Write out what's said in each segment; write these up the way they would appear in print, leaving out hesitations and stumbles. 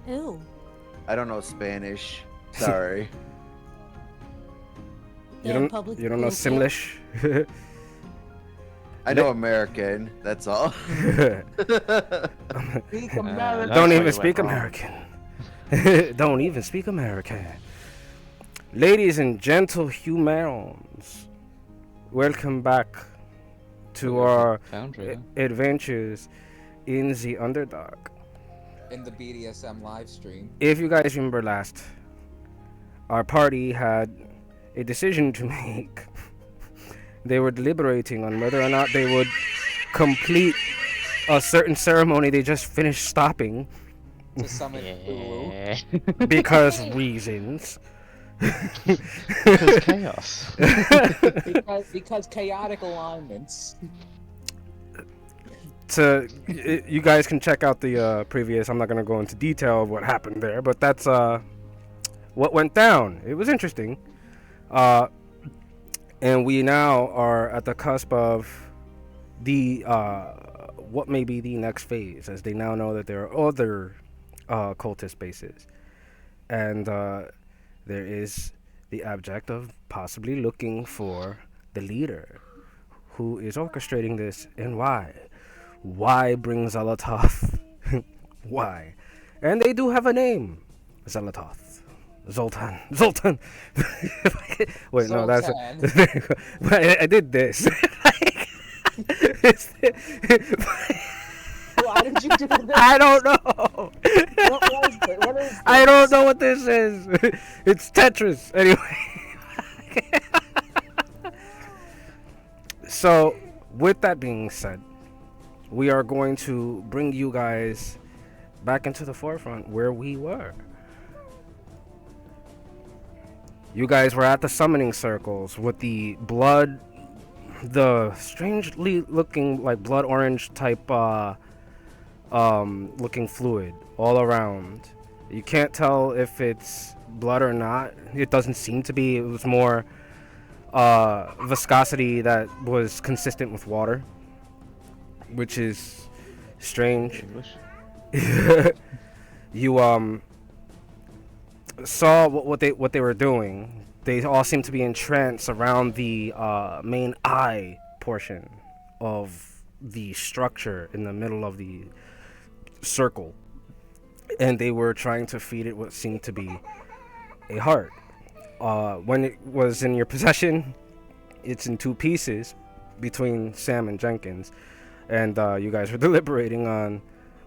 Who? I don't know Spanish. Sorry. They have public You don't know school, too? Simlish? I know American. That's all. Speak That's American. Don't where even you speak went wrong. American. Don't even speak American. Ladies and gentle humans, welcome back to our Foundry, adventures in the Underdark. In the BDSM live stream. If you guys remember last, our party had a decision to make. They were deliberating on whether or not they would complete a certain ceremony they just finished stopping To summon Ulu. yeah. because reasons. Because chaos. Because chaotic alignments. You guys can check out the previous. I'm not gonna go into detail of what happened there, but that's what went down. It was interesting, and we now are at the cusp of the what may be the next phase, as they now know that there are other cultist bases, and there is the object of possibly looking for the leader who is orchestrating this and why. Why bring Zalatoth? Why? And they do have a name. Zalatoth. Zoltan. Wait, no, that's I did this. Why did you do this? I don't know. What was it? What is I don't know what this is. It's Tetris. Anyway. So, with that being said, we are going to bring you guys back into the forefront where we were. You guys were at the summoning circles with the strangely looking like blood orange type looking fluid all around. You can't tell if it's blood or not. It doesn't seem to be. It was more viscosity that was consistent with water, which is strange. English. You saw what they were doing. They all seemed to be in trance around the main eye portion of the structure in the middle of the circle, and they were trying to feed it what seemed to be a heart. When it was in your possession, it's in two pieces between Sam and Jenkins, and you guys were deliberating on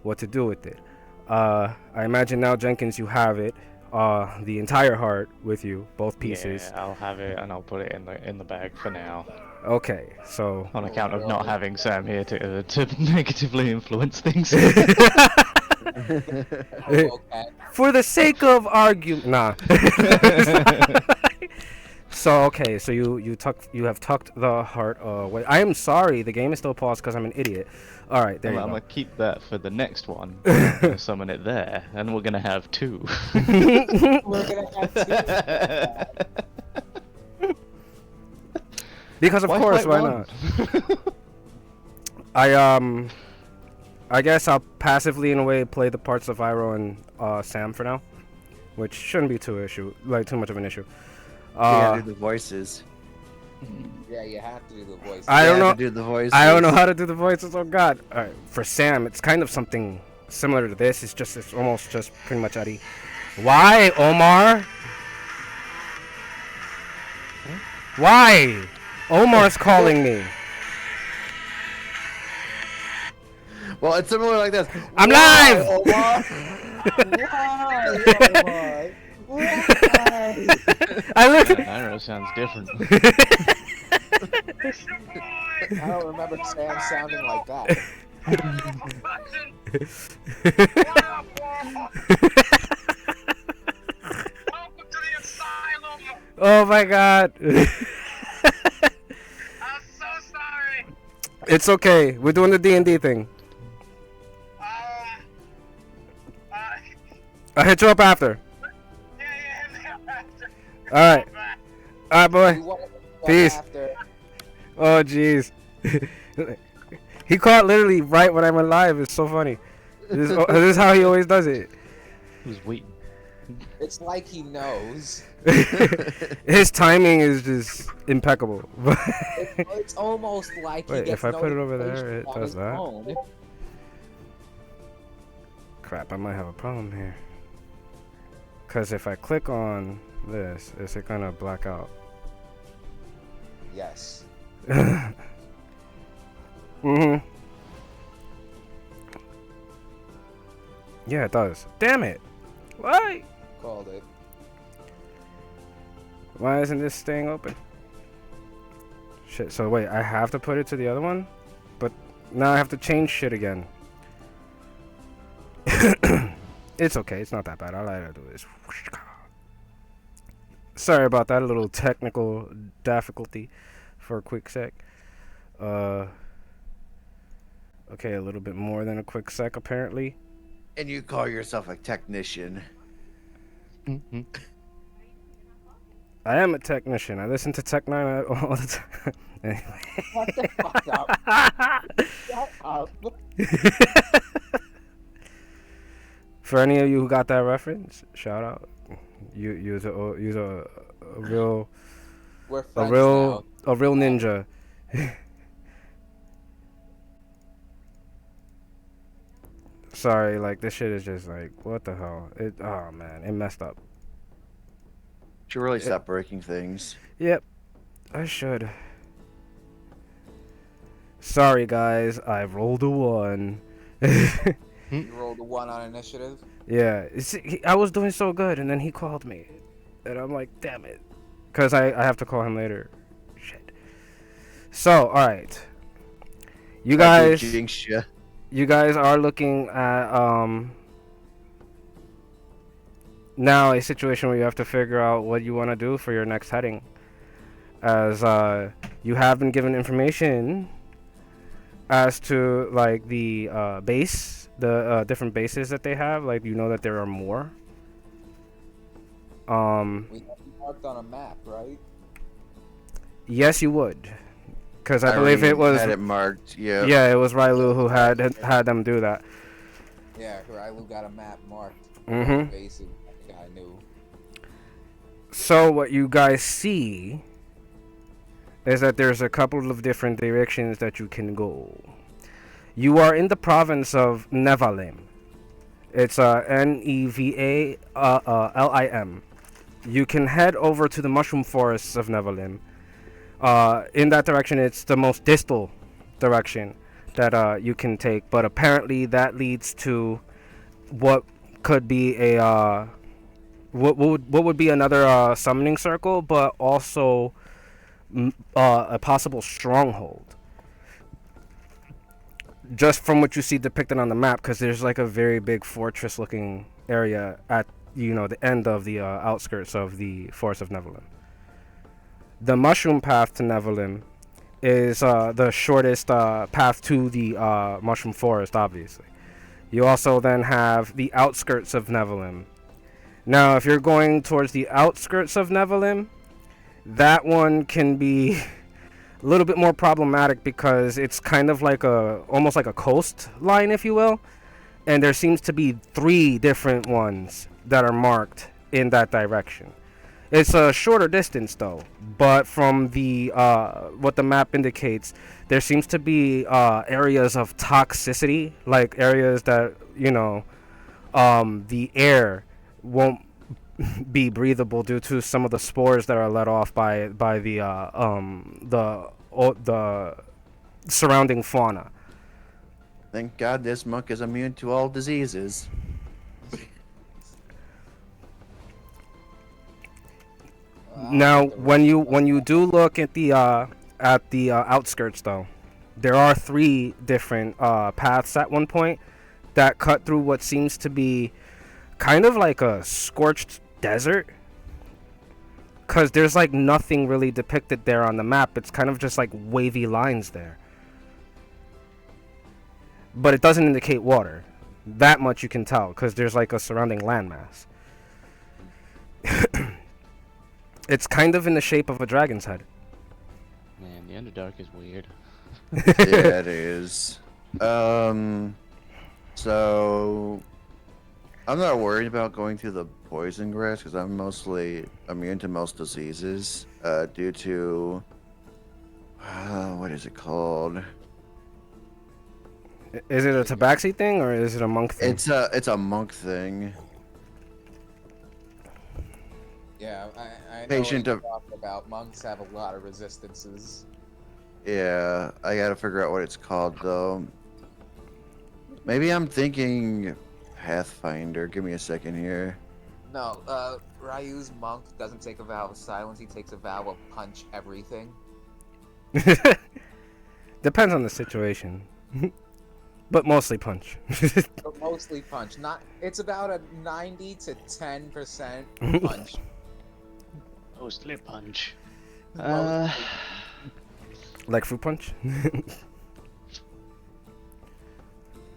what to do with it. I imagine now, Jenkins, you have it, the entire heart with you, both pieces. Yeah, I'll have it and I'll put it in the bag for now. Okay, so On account of not having Sam here to negatively influence things. okay? for the sake of argument, nah. So okay, so you have tucked the heart away. I am sorry, the game is still paused because I'm an idiot. All right, there I'm you go. gonna keep that for the next one. I'm gonna summon it there, and we're gonna have two. We're gonna have two. Because of course, fight why one? not? I guess I'll passively in a way play the parts of Iroh and Sam for now, which shouldn't be too much of an issue. You gotta do the voices. Yeah, you have to do the voice. I don't You know. have to do the voices. I don't know how to do the voices. Oh God! All right, for Sam, it's kind of something similar to this. It's almost just pretty much Eddie. Why, Omar? Why? Omar's calling me. Well, it's similar like this. I'm Why, live! Omar? Why? I look. Iroh sounds different. I don't remember Sam sounding like that. Welcome to the asylum. Oh my God. I'm so sorry. It's okay. We're doing the D&D thing. Uh, I'll hit you up after. yeah. All right. All right, You boy. want Peace. after- Oh, jeez. He caught literally right when I went live. It's so funny. This is how he always does it. was waiting. It's like he knows. His timing is just impeccable. It's almost like he Wait, gets if I put it over there, notifications it on does his that? phone. Crap, I might have a problem here. Because if I click on this, is it gonna black out? Yes. Mm-hmm. Yeah, it does. Damn it! Why? Called it. Why isn't this staying open? Shit, so wait, I have to put it to the other one? But now I have to change shit again. It's okay, it's not that bad. All I gotta do is... Sorry about that, a little technical difficulty for a quick sec. Okay, a little bit more than a quick sec, apparently. And you call yourself a technician. I am a technician. I listen to Tech 9 all the time. Anyway. What the fuck up? Shut up. For any of you who got that reference, shout out. You're a real We're friends now. a real ninja. Sorry, like this shit is just like what the hell? Oh man, it messed up. Should really stop breaking things. Yep, I should. Sorry guys, I rolled a 1. You rolled a 1 on initiative. Yeah, I was doing so good, and then he called me, and I'm like, damn it, because I have to call him later. Shit. So, all right, you guys are looking at now a situation where you have to figure out what you want to do for your next heading, as you have been given information as to like the base. The different bases that they have, like you know that there are more. We have it marked on a map, right? Yes, you would, because I believe it was. Had it marked. Yeah. Yeah, it was Rylu who had them do that. Yeah, Rylu got a map marked. Mhm. Basic guy knew. So what you guys see is that there's a couple of different directions that you can go. You are in the province of Nevalim. It's Nevalim. You can head over to the mushroom forests of Nevalim. In that direction, it's the most distal direction that you can take. But apparently, that leads to what could be a what would be another summoning circle, but also a possible stronghold. Just from what you see depicted on the map, because there's like a very big fortress-looking area at the end of the outskirts of the Forest of Nevalim. The mushroom path to Nevalim is the shortest path to the mushroom forest, obviously. You also then have the outskirts of Nevalim. Now, if you're going towards the outskirts of Nevalim, that one can be a little bit more problematic because it's kind of like almost like a coastline, if you will, and there seems to be 3 different ones that are marked in that direction. It's a shorter distance though, but from the what the map indicates, there seems to be areas of toxicity, like areas that the air won't be breathable due to some of the spores that are let off by the surrounding fauna. Thank God this monk is immune to all diseases. Now, when you do look at the outskirts, though, there are 3 different paths at one point that cut through what seems to be kind of like a scorched desert, because there's like nothing really depicted there on the map. It's kind of just like wavy lines there, but it doesn't indicate water. That much you can tell because there's like a surrounding landmass. It's kind of in the shape of a dragon's head. Man, the Underdark is weird. Yeah, it is. So I'm not worried about going through the poison grass because I'm mostly immune to most diseases due to what is it called? Is it a tabaxi thing or is it a monk thing? It's a monk thing. Yeah, I know Patient what you're of- talking about. Monks have a lot of resistances. Yeah, I gotta figure out what it's called though. Maybe I'm thinking Pathfinder. Give me a second here. No, Ryu's monk doesn't take a vow of silence. He takes a vow of punch everything. Depends on the situation, but mostly punch. But mostly punch. Not. It's about a 90 to 10% punch. Mostly punch. Mostly- Like fruit punch.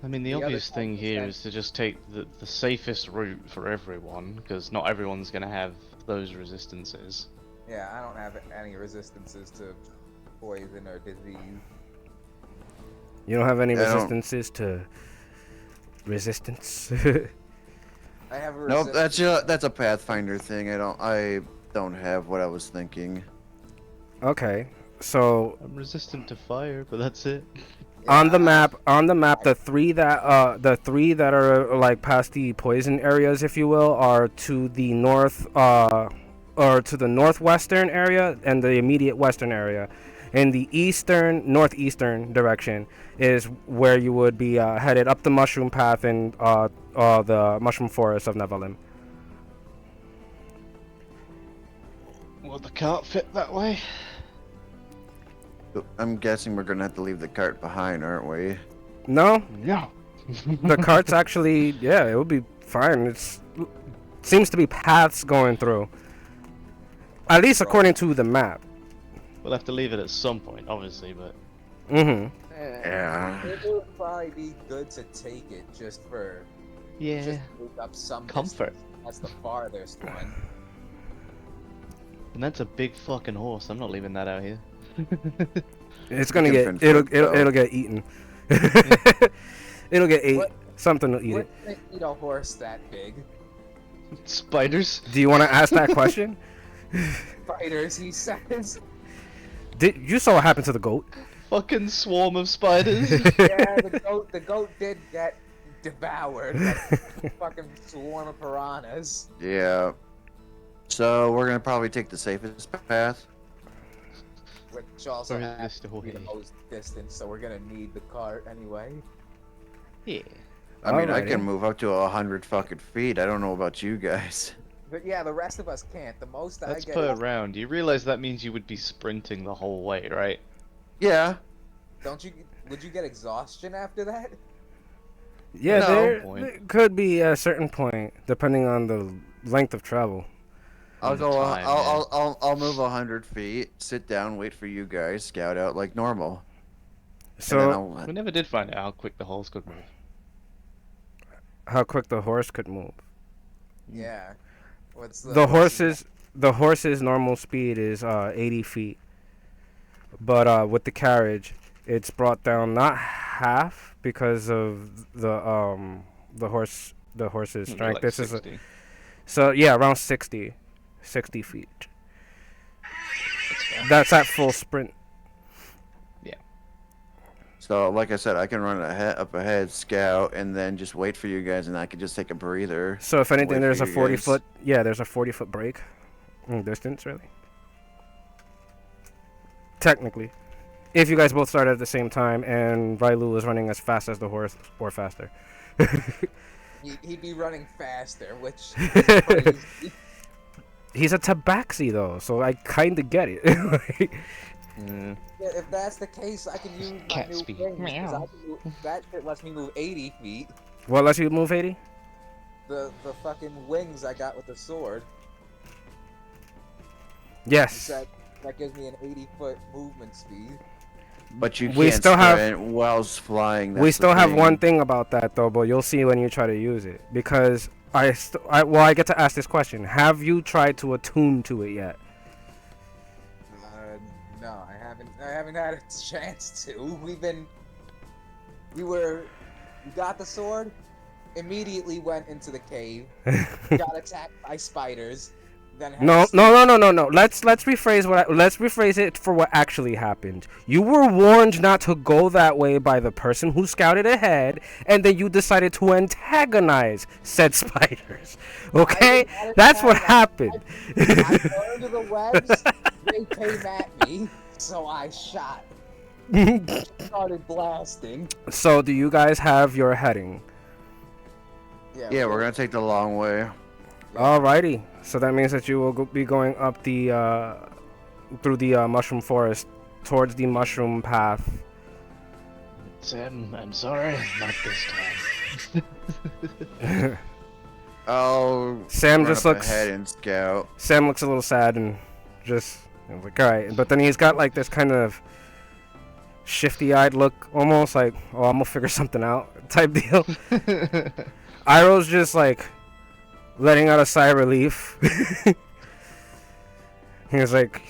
I mean, the The other obvious thing here 10%. is to just take the safest route for everyone, because not everyone's gonna have those resistances. Yeah, I don't have any resistances to poison or disease. You don't have any I don't- resistances to resistance. I have a Nope, resistance. that's a Pathfinder thing. I don't have what I was thinking. Okay, so I'm resistant to fire, but that's it. on the Yeah, map, the three that are like past the poison areas, if you will, are to the north, or to the northwestern area and the immediate western area. In the northeastern direction is where you would be headed up the mushroom path in the mushroom forest of Neverland. Will the cart fit that way? I'm guessing we're gonna have to leave the cart behind, aren't we? No, No. the cart's actually, yeah, it would be fine. Seems to be paths going through, at least according to the map. We'll have to leave it at some point, obviously, but Mm-hmm. Yeah. It would probably be good to take it just for yeah, just to move up some comfort. distance. That's the farthest one. And that's a big fucking horse. I'm not leaving that out here. It's gonna You get can fend for it'll itself. get eaten. It'll get ate. What- Something to eat What it. makes eat a horse that big? Spiders. Do you want to ask that question? Spiders, he says. Did you saw what happened to the goat? Fucking swarm of spiders. Yeah, the goat did get devoured. By fucking swarm of piranhas. Yeah. So we're gonna probably take the safest path. Which also Furthest has to be the away. most distance, so we're gonna need the cart anyway. Yeah. I mean, I Alrighty. can move up to 100 fucking feet. I don't know about you guys. But yeah, the rest of us can't. The most I That's get per is, round. You realize that means you would be sprinting the whole way, right? Yeah. don't you? Would you get exhaustion after that? Yeah, No. there could be a certain point depending on the length of travel. I'll On the go. time, I'll move 100 feet. Sit down. Wait for you guys. Scout out like normal. And then So We never did find out how quick the horse could move. how quick the horse could move. Yeah. What's The horse's normal speed is 80 feet, but with the carriage, it's brought down not half because of the horse's Maybe strength. like This is 60. so yeah, around 60 feet. That's at full sprint. So, like I said, I can run up ahead, scout, and then just wait for you guys, and I can just take a breather. So if anything, Wait there's for a you 40 guys. foot. Yeah, there's a 40-foot break in distance, really. Technically, if you guys both started at the same time and Railu was running as fast as the horse or faster. He'd be running faster, which is crazy. He's a tabaxi though, so I kind of get it. Mm. Yeah, if that's the case, I can use my Cat new speed. wings, 'cause I can that shit lets me move 80 feet. What lets you move 80? The fucking wings I got with the sword. Yes. That gives me an 80-foot movement speed. But you We can't still have- sprint whilst flying. We that's the still have thing. one thing about that though, but you'll see when you try to use it. Because I get to ask this question: have you tried to attune to it yet? No, I haven't had a chance to. We got the sword, immediately went into the cave, got attacked by spiders, then had No, to no, no, no, no, no. Let's rephrase let's rephrase it for what actually happened. You were warned not to go that way by the person who scouted ahead, and then you decided to antagonize said spiders. Okay, I did not that's what antagonize. happened. I turned to the webs, they came at me, so I shot. Started blasting. So, do you guys have your heading? Yeah, we're gonna take the long way. Alrighty. So that means that you will be going up the through the mushroom forest towards the mushroom path. Sam, I'm sorry, not this time. I'll Sam run just up looks. ahead and scout. Sam looks a little sad and just like, all right. But then he's got like this kind of shifty-eyed look, almost like, oh, I'm gonna figure something out type deal. Iroh's just like letting out a sigh of relief. He was like,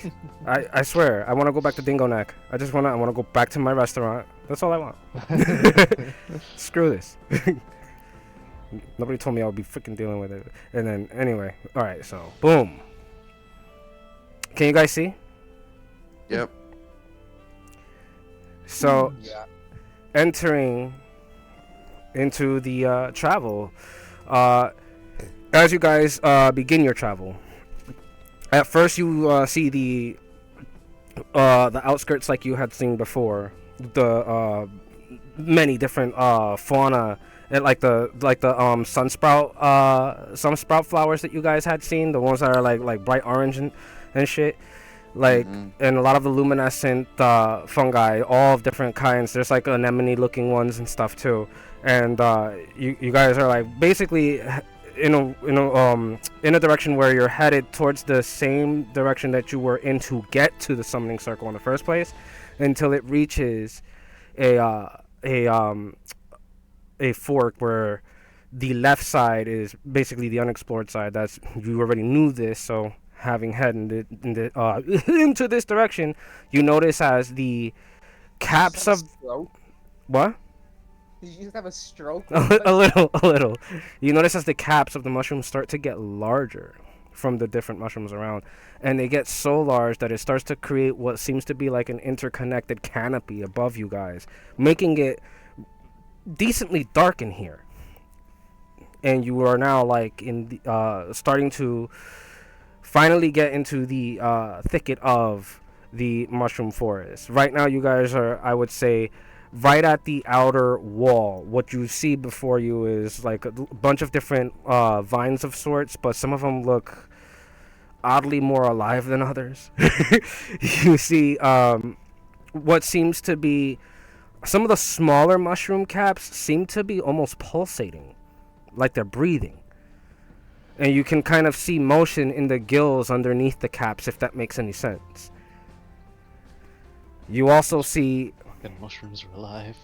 I swear, I want to go back to Dingo Neck. I want to go back to my restaurant. That's all I want. Screw this. Nobody told me I would be freaking dealing with it. And then, anyway, all right, so, boom. Can you guys see? Yep. So, Yeah. entering into the travel, as you guys begin your travel, at first you see the outskirts like you had seen before, the many different fauna, and like the sunsprout flowers that you guys had seen, the ones that are like bright orange and shit. Like, and a lot of the luminescent fungi, all of different kinds. There's like anemone looking ones and stuff too. And you guys are like basically in a direction where you're headed towards the same direction that you were in to get to the summoning circle in the first place, until it reaches a fork where the left side is basically the unexplored side. That's, you already knew this, so having headed into this direction, you notice as the caps of Stroke? what? Did you just have a stroke? a little. You notice as the caps of the mushrooms start to get larger from the different mushrooms around, and they get so large that it starts to create what seems to be like an interconnected canopy above you guys, making it decently dark in here. And you are now like in the starting to finally get into the thicket of the mushroom forest. Right now you guys are, I would say, right at the outer wall. What you see before you is like a bunch of different vines of sorts, but some of them look oddly more alive than others. You see what seems to be some of the smaller mushroom caps seem to be almost pulsating, like they're breathing. And you can kind of see motion in the gills underneath the caps, if that makes any sense. You also see Fucking mushrooms are alive.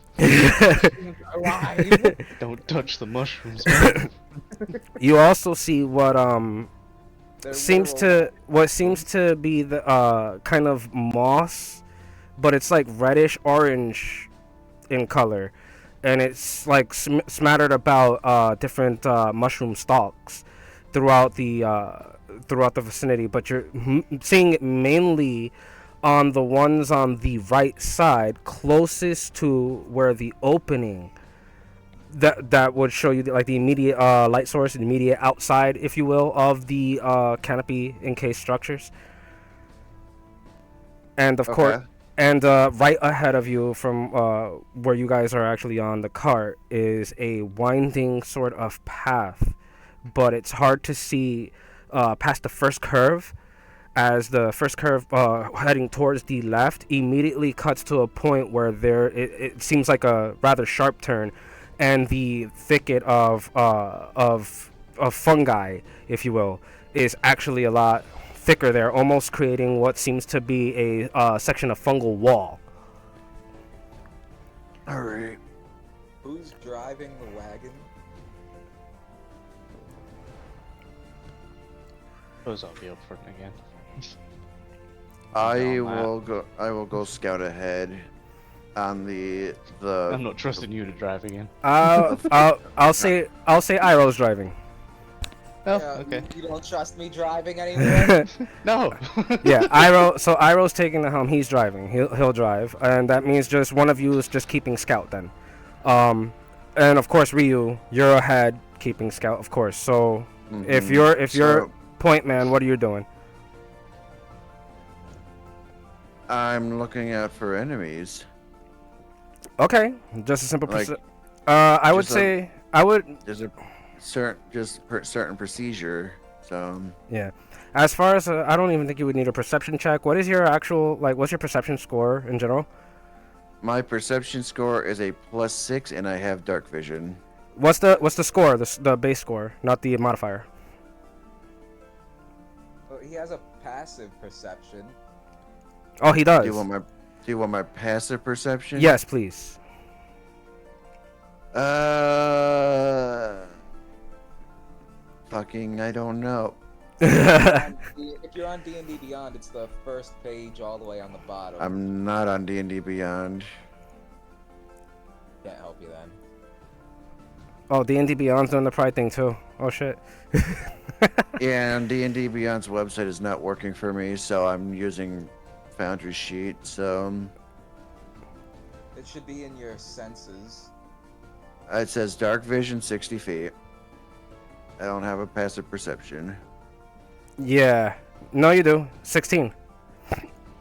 Alive. Don't touch the mushrooms, man. you also see what They're seems to be the kind of moss, but it's like reddish orange in color, and it's like smattered about different mushroom stalks throughout the vicinity. But you're seeing it mainly on the ones on the right side, closest to where the opening that would show you like the immediate light source, the immediate outside, if you will, of the canopy encased structures. And of course, and right ahead of you from where you guys are actually on the cart is a winding sort of path, but it's hard to see past the first curve, as the first curve heading towards the left immediately cuts to a point where it seems like a rather sharp turn, and the thicket of fungi, if you will, is actually a lot thicker there, almost creating what seems to be a section of fungal wall. All right. Who's driving the wagon? Suppose I'll be up front again. I on that. will go scout ahead. on the I'm not trusting you to drive again. I'll say Iroh's driving. Oh, Yeah, okay. You don't trust me driving anymore? No. Yeah, Iroh's taking the helm. He's driving. He'll drive, and that means just one of you is just keeping scout then. And of course Ryu, you're ahead keeping scout, of course. So if you're So, point man, what are you doing? I'm looking out for enemies. Okay, just a simple. Like, I would just a- say I would. There's a certain procedure. So Yeah. As far as I don't even think you would need a perception check. What is your actual what's your perception score in general? my perception score is a +6, and I have dark vision. What's the score? The base score, not the modifier. Well, he has a passive perception. Oh, he does. Do you want my passive perception? Yes, please. Fucking, I don't know. If you're on D&D Beyond, it's the first page all the way on the bottom. I'm not on D&D Beyond. Can't help you then. Oh, D&D Beyond's doing the pride thing too. Oh shit. Yeah, and D&D Beyond's website is not working for me, so I'm using Foundry Sheet. So It should be in your senses. it says dark vision 60 feet. I don't have a passive perception. Yeah. No, you do. 16.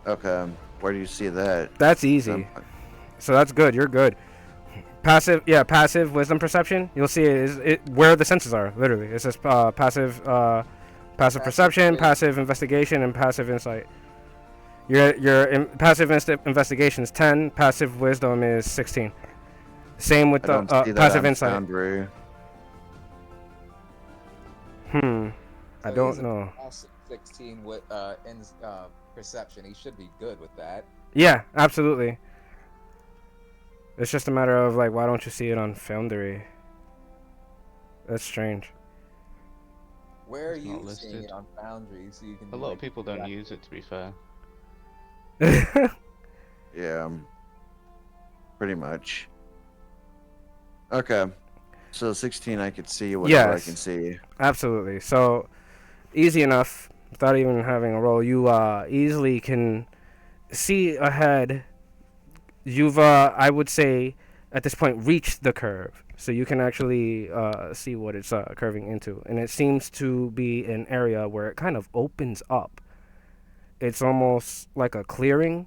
Okay, where do you see that? That's easy. So that's good. You're good. Passive, yeah, passive wisdom perception. You'll see it where the senses are. Literally, it says passive perception, wit. passive investigation, and passive insight. Your passive investigation is 10. Passive wisdom is 16. Same with I the don't see that passive on insight. Foundry. I So don't he's a know. passive 16 with perception. He should be good with that. Yeah, absolutely. It's just a matter of why don't you see it on Foundry? That's strange. Where are It's you not seeing listed. it on Foundry so you can? A lot of people don't use it, to be fair. Yeah, pretty much. Okay, so 16 I could see whatever I Yes. can see. Absolutely. So easy enough without even having a roll. You easily can see ahead. You've I would say at this point reached the curve, so you can actually see what it's curving into, and it seems to be an area where it kind of opens up. It's almost like a clearing,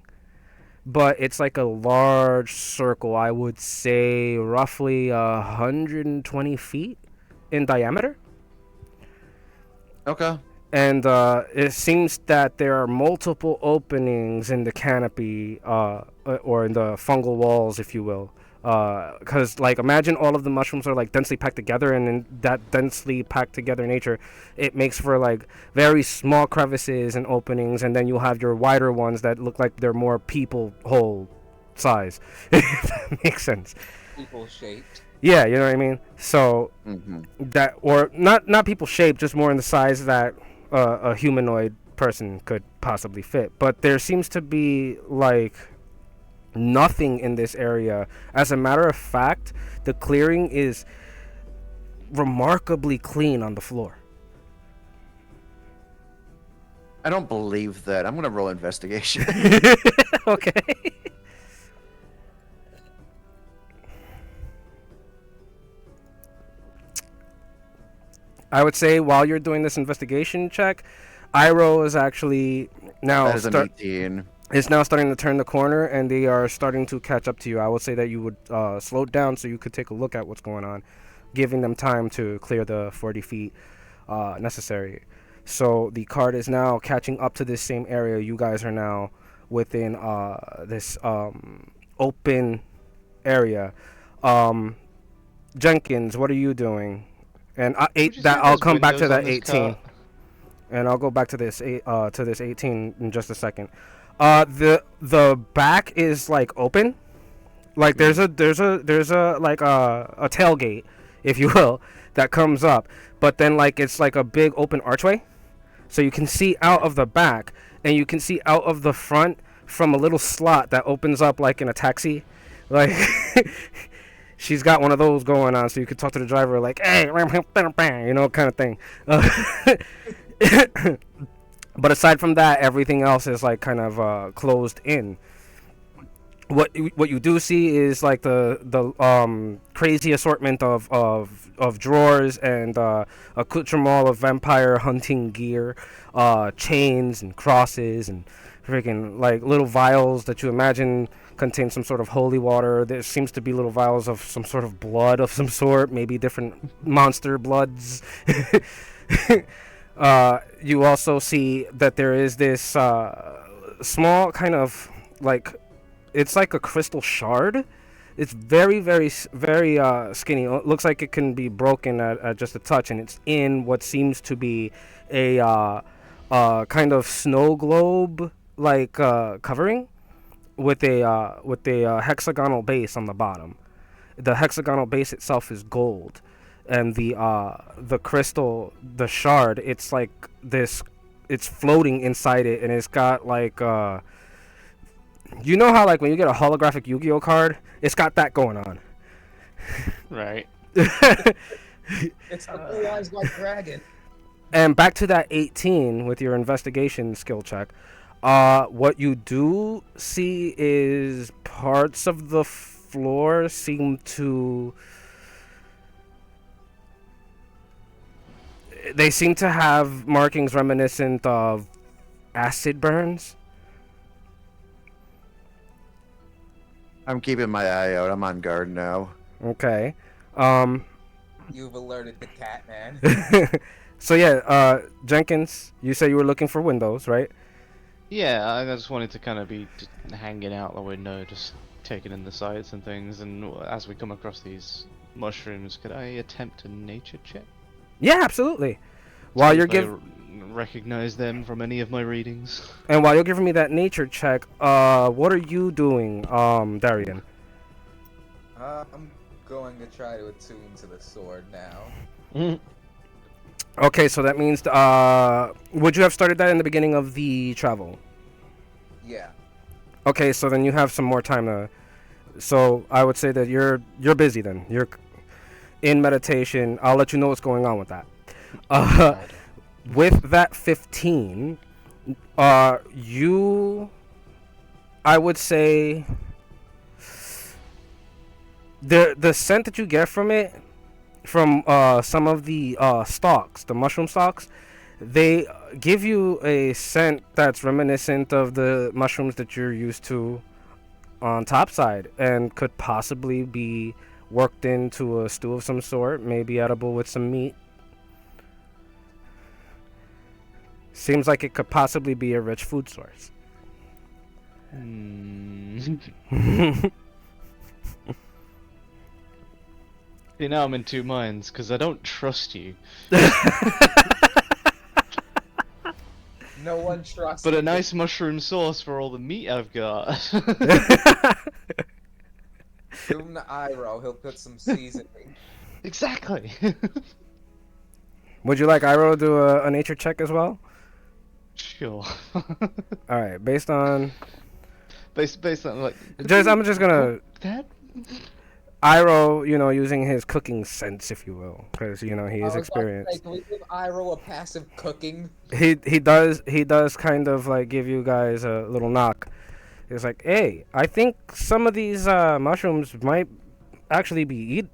but it's like a large circle. I would say roughly 120 feet in diameter. Okay. And it seems that there are multiple openings in the canopy, or in the fungal walls, if you will. Because, imagine all of the mushrooms are, densely packed together, and in that densely packed together nature, it makes for, very small crevices and openings, and then you'll have your wider ones that look like they're more people hole size, if that makes sense. People shaped. Yeah, you know what I mean? So, that, or not people shaped, just more in the size that a humanoid person could possibly fit. But there seems to be nothing in this area. As a matter of fact, the clearing is remarkably clean on the floor. I don't believe that. I'm gonna roll investigation. Okay. I would say while you're doing this investigation check, Iroh is actually now That is an 18. is now starting to turn the corner, and they are starting to catch up to you. I would say that you would slow down so you could take a look at what's going on, giving them time to clear the 40 feet necessary. So the cart is now catching up to this same area. You guys are now within this open area. Jenkins, what are you doing? And Would you say I'll there's come back to windows that on this 18. cart? And I'll go back to this 18 in just a second. The back is open. There's a tailgate, if you will, that comes up. But then it's a big open archway. So you can see out of the back and you can see out of the front, from a little slot that opens up like in a taxi. Like she's got one of those going on, so you could talk to the driver like, "Hey," you know, kind of thing. But aside from that, everything else is like kind of closed in. What you do see is like the crazy assortment of drawers and accoutrement of vampire hunting gear, chains and crosses and freaking like little vials that you imagine contain some sort of holy water. There seems to be little vials of some sort of blood of some sort, maybe different monster bloods. You also see that there is this small kind of like, it's like a crystal shard. It's very, very, very skinny. It looks like it can be broken at just a touch, and it's in what seems to be a kind of snow globe like covering with a hexagonal base on the bottom. The hexagonal base itself is gold, and the crystal, the shard, it's like this. It's floating inside it, and it's got like you know how like when you get a holographic Yu-Gi-Oh card, it's got that going on. Right. It's the blue eyes like dragon. And back to that 18 with your investigation skill check. What you do see is parts of the floor seem to... They seem to have markings reminiscent of acid burns. I'm keeping my eye out. I'm on guard now. Okay. You've alerted the cat man. So yeah, Jenkins, you said you were looking for windows, right? Yeah, I just wanted to kind of be just hanging out the window, just taking in the sights and things. And as we come across these mushrooms, could I attempt a nature check? Yeah, absolutely. While See you're if I giving recognize them from any of my readings. and while you're giving me that nature check, what are you doing, Darian? I'm going to try to attune to the sword now. Okay, so that means would you have started that in the beginning of the travel? Yeah. Okay, so then you have some more time to. So I would say that you're busy then. You're in meditation. I'll let you know what's going on with that. With that 15, you, I would say, the scent that you get from it, from some of the stalks, the mushroom stalks, they give you a scent that's reminiscent of the mushrooms that you're used to on topside, and could possibly be worked into a stew of some sort, maybe edible with some meat. Seems like it could possibly be a rich food source. You know, I'm in two minds, because I don't trust you. No one trusts But a me. nice mushroom sauce for all the meat I've got. Give him the Iroh, he'll put some seasoning. Exactly. Would you like Iroh to do a nature check as well? Sure. All right, based on based on like. I'm just gonna That. Iroh, you know, using his cooking sense, if you will, because you know he I is was about to say, experienced. can we give Iroh a passive cooking? He does kind of like give you guys a little knock. It's like, hey, I think some of these mushrooms might actually be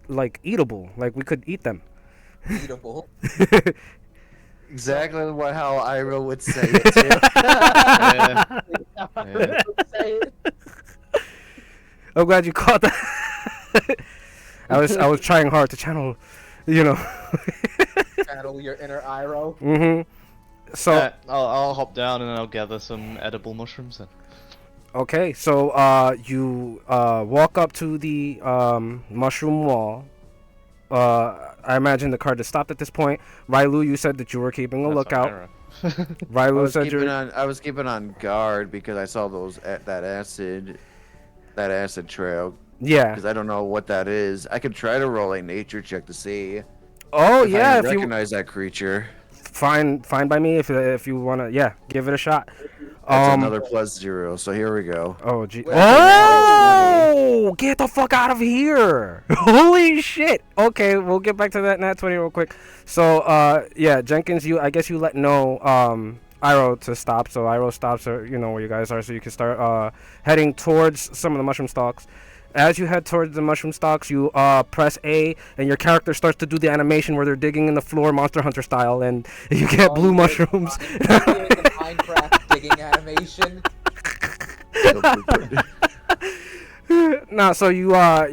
eatable. Like we could eat them. Eatable. Exactly how Iroh would say it too. Yeah. Yeah. Say it. I'm glad you caught that. I was trying hard to channel, you know. Channel your inner Iroh. So I'll hop down and I'll gather some edible mushrooms then. okay, so you walk up to the mushroom wall. I imagine the cart has stopped at this point. Railu, you said that you were keeping a That's lookout. Ira. Railu said you're. I was keeping on guard because I saw that acid trail. Yeah. Because I don't know what that is. I could try to roll a nature check to see Oh if yeah, I if you recognize that creature. fine by me if you wanna, yeah, give it a shot. That's another +0. So here we go. Oh, gee. Wait, Oh! Get the fuck out of here! Holy shit! Okay, we'll get back to that nat 20 real quick. So, yeah, Jenkins, I guess you let know, Iroh to stop. So Iroh stops, or you know where you guys are, so you can start, heading towards some of the mushroom stalks. As you head towards the mushroom stalks, you, press A, and your character starts to do the animation where they're digging in the floor, Monster Hunter style, and you get blue mushrooms. The Minecraft digging animation. Nah, so you are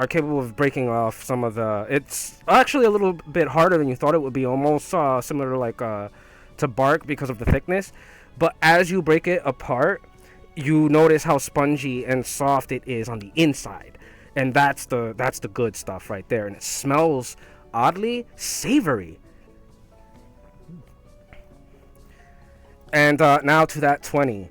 capable of breaking off some of the. It's actually a little bit harder than you thought it would be. Almost similar to like to bark because of the thickness. But as you break it apart, you notice how spongy and soft it is on the inside, and that's the good stuff right there. And it smells oddly savory. And now to that 20.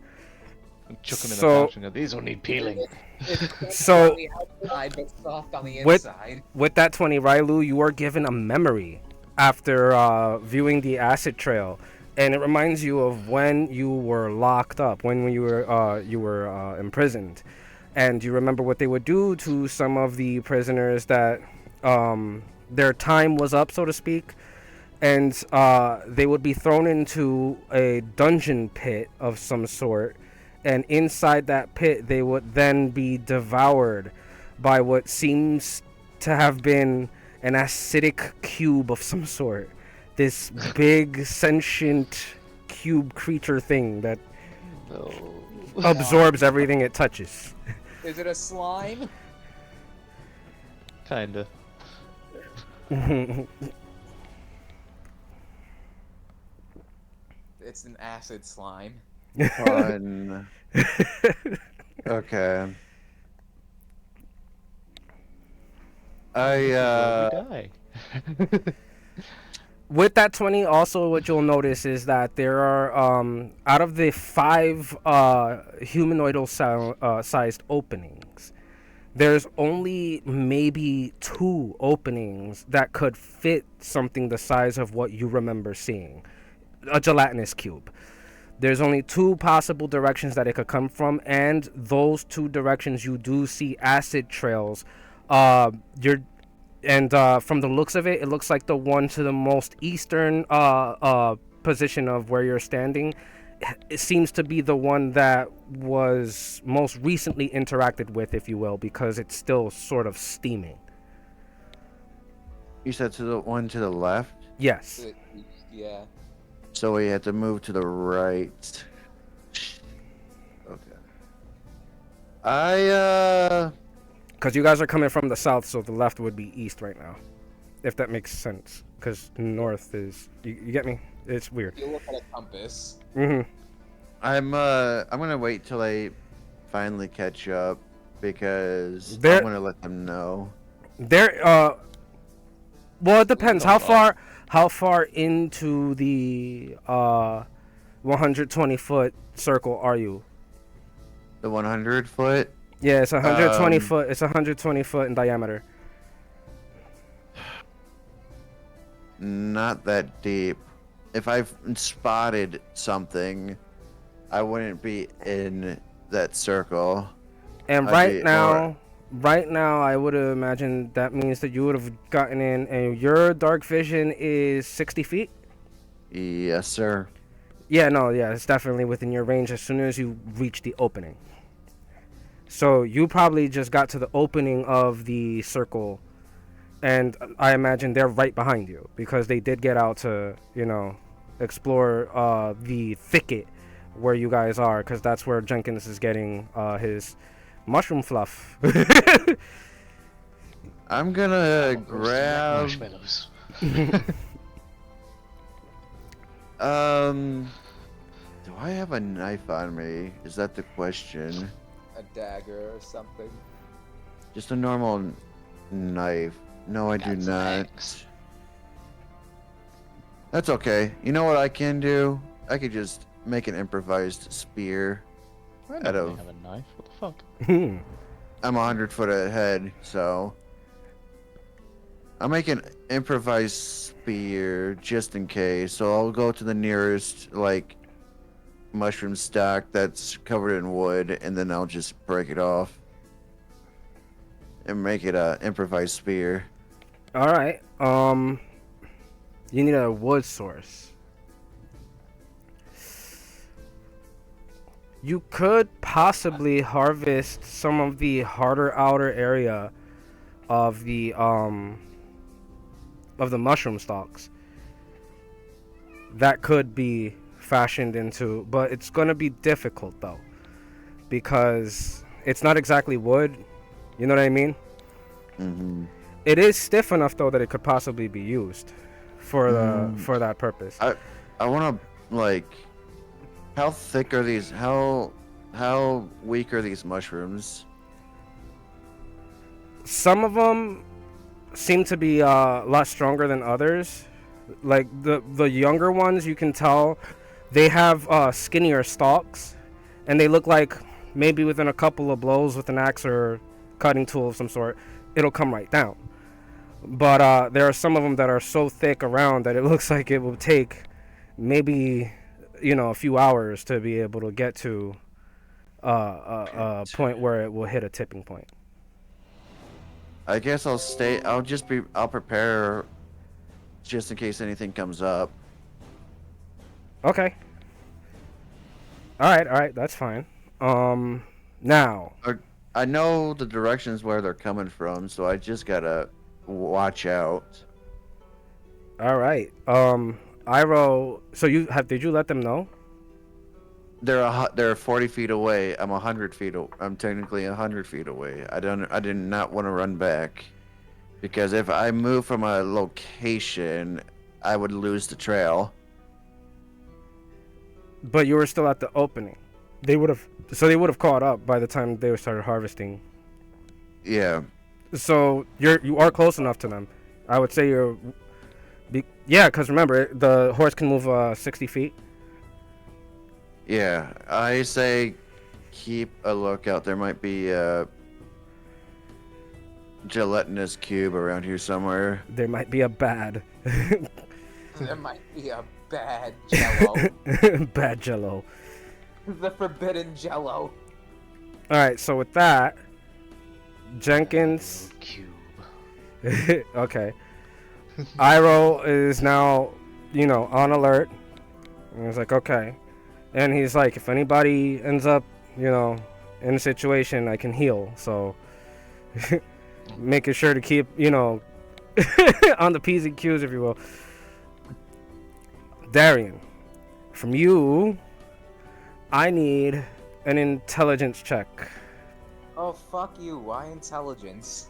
Chuck them in So- the pouch and go, these will need peeling. It's So- on the outside, but soft on the With- inside. With that 20, Railu, you are given a memory after viewing the acid trail, and it reminds you of when you were locked up, when you were imprisoned, and you remember what they would do to some of the prisoners that their time was up, so to speak, and they would be thrown into a dungeon pit of some sort, and inside that pit they would then be devoured by what seems to have been an acidic cube of some sort. This big sentient cube creature thing that No. absorbs everything it touches. Is it a slime? Kinda. It's an acid slime. Fun. Okay. We die. With that 20, also what you'll notice is that there are, out of the 5 humanoidal sized openings, there's only maybe 2 openings that could fit something the size of what you remember seeing. A gelatinous cube. There's only 2 possible directions that it could come from, and those 2 directions you do see acid trails. From the looks of it, it looks like the one to the most eastern position of where you're standing. It seems to be the one that was most recently interacted with, if you will, because it's still sort of steaming. You said to the one to the left, Yes. Yeah. so we had to move to the right. Okay. Because you guys are coming from the south, so the left would be east right now. If that makes sense. Because north is... You get me? It's weird. You look at a compass. Mm-hmm. I'm gonna wait till I finally catch up because There- I'm gonna let them know. Well, it depends. How far into the 120-foot circle are you? The 100 foot. Yeah, it's 120 Um, foot. It's 120 foot in diameter. Not that deep. If I've spotted something, I wouldn't be in that circle. And I'd right be now, I would imagine that means that you would have gotten in, and your dark vision is 60 feet. Yes, sir. Yeah, no, yeah, it's definitely within your range as soon as you reach the opening. So you probably just got to the opening of the circle, and I imagine they're right behind you because they did get out to, explore the thicket where you guys are, because that's where Jenkins is getting his mushroom fluff. I'm gonna Roasted grab. marshmallows. Do I have a knife on me? Is that the question? A dagger or something. Just a normal knife. No, I do got some not. eggs. That's okay. You know what I can do? I could just make an improvised spear. I Out don't of- really have a knife. What the fuck? I'm 100 foot ahead, so I'll make an improvised spear just in case. So I'll go to the nearest mushroom stack that's covered in wood, and then I'll just break it off and make it a improvised spear. All right. You need a wood source. You could possibly harvest some of the harder outer area of the mushroom stalks. That could be fashioned into, but it's going to be difficult though, because it's not exactly wood. You know what I mean? Mm-hmm. It is stiff enough though that it could possibly be used for for that purpose. I want to, like, how thick are these? How weak are these mushrooms? Some of them seem to be a lot stronger than others. Like the younger ones, you can tell they have skinnier stalks, and they look like maybe within a couple of blows with an axe or cutting tool of some sort, it'll come right down. But there are some of them that are so thick around that it looks like it will take maybe, a few hours to be able to get to a point where it will hit a tipping point. I guess I'll stay. I'll prepare just in case anything comes up. Okay. All right, that's fine. Now. I know the directions where they're coming from, so I just gotta watch out. All right. Iroh. So did you let them know? They're 40 feet away. I'm 100 feet. I'm technically 100 feet away. I did not want to run back, because if I move from a location, I would lose the trail. But you were still at the opening. They would have caught up by the time they started harvesting. Yeah. So you are close enough to them. I would say yeah, because remember the horse can move 60 feet. Yeah, I say keep a lookout. There might be a gelatinous cube around here somewhere. There might be a bad. There might be a bad Jello. Bad Jello. The forbidden Jello. All right, so with that, Jenkins. Cube. Okay. Iroh is now, on alert. And he's like, okay. And he's like, if anybody ends up, in a situation, I can heal. So, making sure to keep, on the P's and Q's, if you will. Darian, from you, I need an intelligence check. Oh, fuck you. Why intelligence?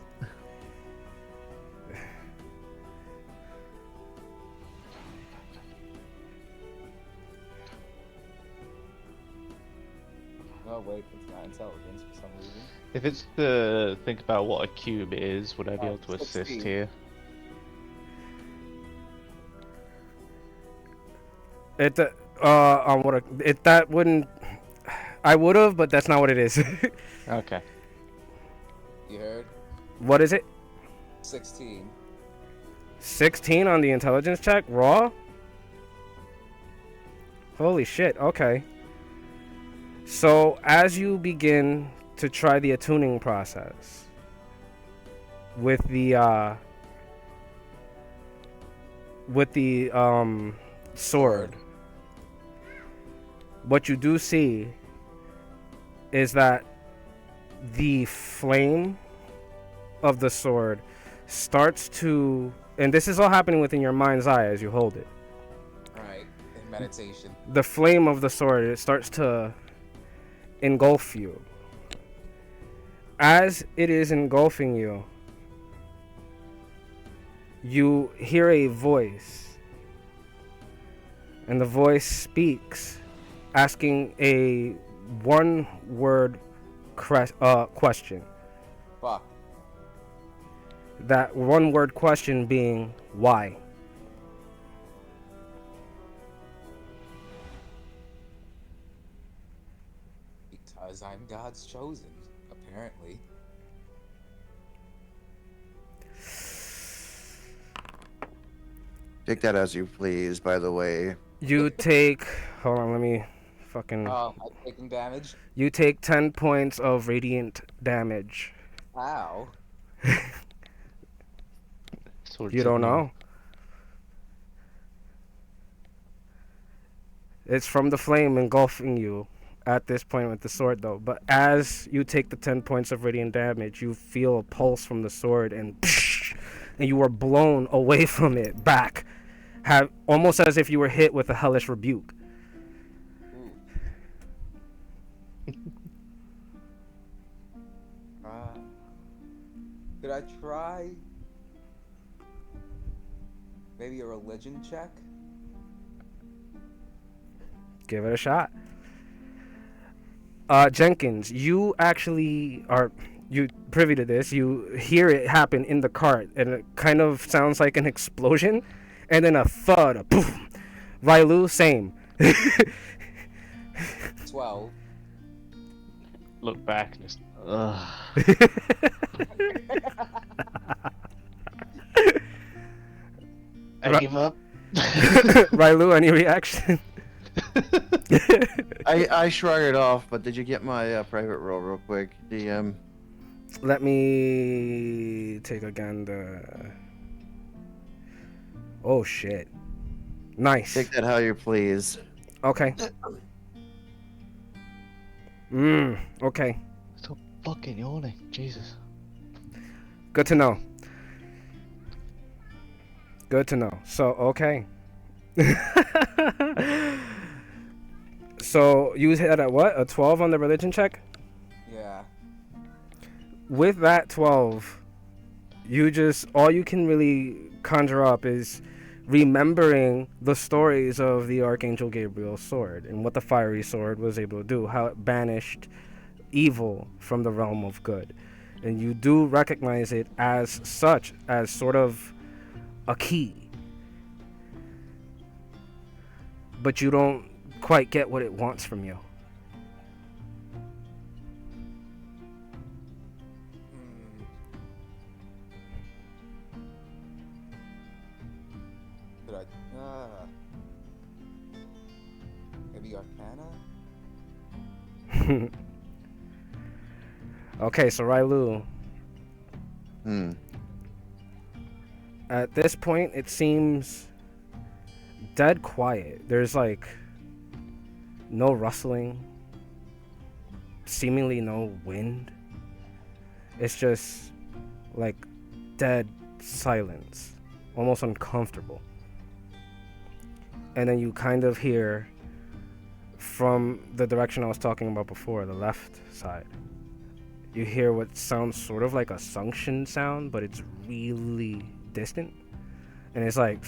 Oh, wait, it's not intelligence for some reason. If it's to think about what a cube is, would I be able to assist 16. here? That wouldn't. I would have, but that's not what it is. Okay. You heard? What is it? 16. 16 on the intelligence check, raw. Holy shit. Okay. So as you begin to try the attuning process with the sword, what you do see is that the flame of the sword starts to, and this is all happening within your mind's eye as you hold it. Right. In meditation. The flame of the sword, it starts to engulf you. As it is engulfing you, you hear a voice, and the voice speaks, asking a one-word question. Fuck. That one-word question being, why? Because I'm God's chosen, apparently. Take that as you please, by the way. You take, hold on, let me fucking. I'm taking damage. You take 10 points of radiant damage. Ow. Sword You don't signal. know. It's from the flame engulfing you at this point with the sword, though. But as you take the 10 points of radiant damage, you feel a pulse from the sword, and you are blown away from it back, almost as if you were hit with a hellish rebuke. Could I try maybe a religion check? Give it a shot. Jenkins, you actually are privy to this. You hear it happen in the cart, and it kind of sounds like an explosion, and then a thud, a boom. Railu, same. 12. Look back and just. Ugh. I give up. Railu, any reaction? I shrug it off, but did you get my private roll real quick, DM? Let me take again the. Oh shit! Nice. Take that how you please. Okay. Okay. Stop fucking yawning, Jesus. Good to know. Good to know. So, okay. So, you had a what? A 12 on the religion check? Yeah. With that 12, all you can really conjure up is remembering the stories of the Archangel Gabriel's sword and what the fiery sword was able to do, how it banished evil from the realm of good. And you do recognize it as such, as sort of a key. But you don't quite get what it wants from you. Could I? Maybe Arcana? Okay, so Railu, Hmm. at this point, it seems dead quiet. There's like no rustling, seemingly no wind. It's just like dead silence, almost uncomfortable. And then you kind of hear from the direction I was talking about before, the left side. You hear what sounds sort of like a suction sound, but it's really distant. And it's like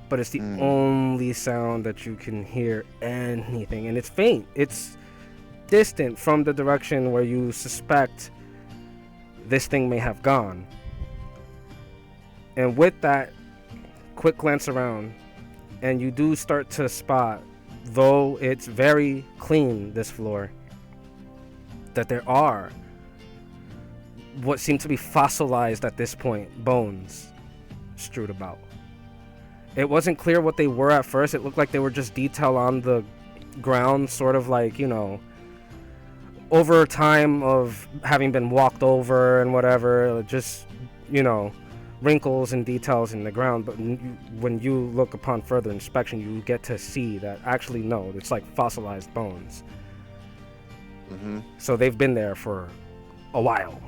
but it's the only sound that you can hear anything, and it's faint. It's distant from the direction where you suspect this thing may have gone. And with that quick glance around, and you do start to spot, though it's very clean, this floor, that there are what seem to be fossilized at this point bones strewed about. It wasn't clear what they were at first. It looked like they were just detail on the ground, sort of like, you know, over time of having been walked over and whatever, just, you know, wrinkles and details in the ground. But when you look upon further inspection, you get to see that actually, no, it's like fossilized bones. Mm-hmm. So they've been there for a while.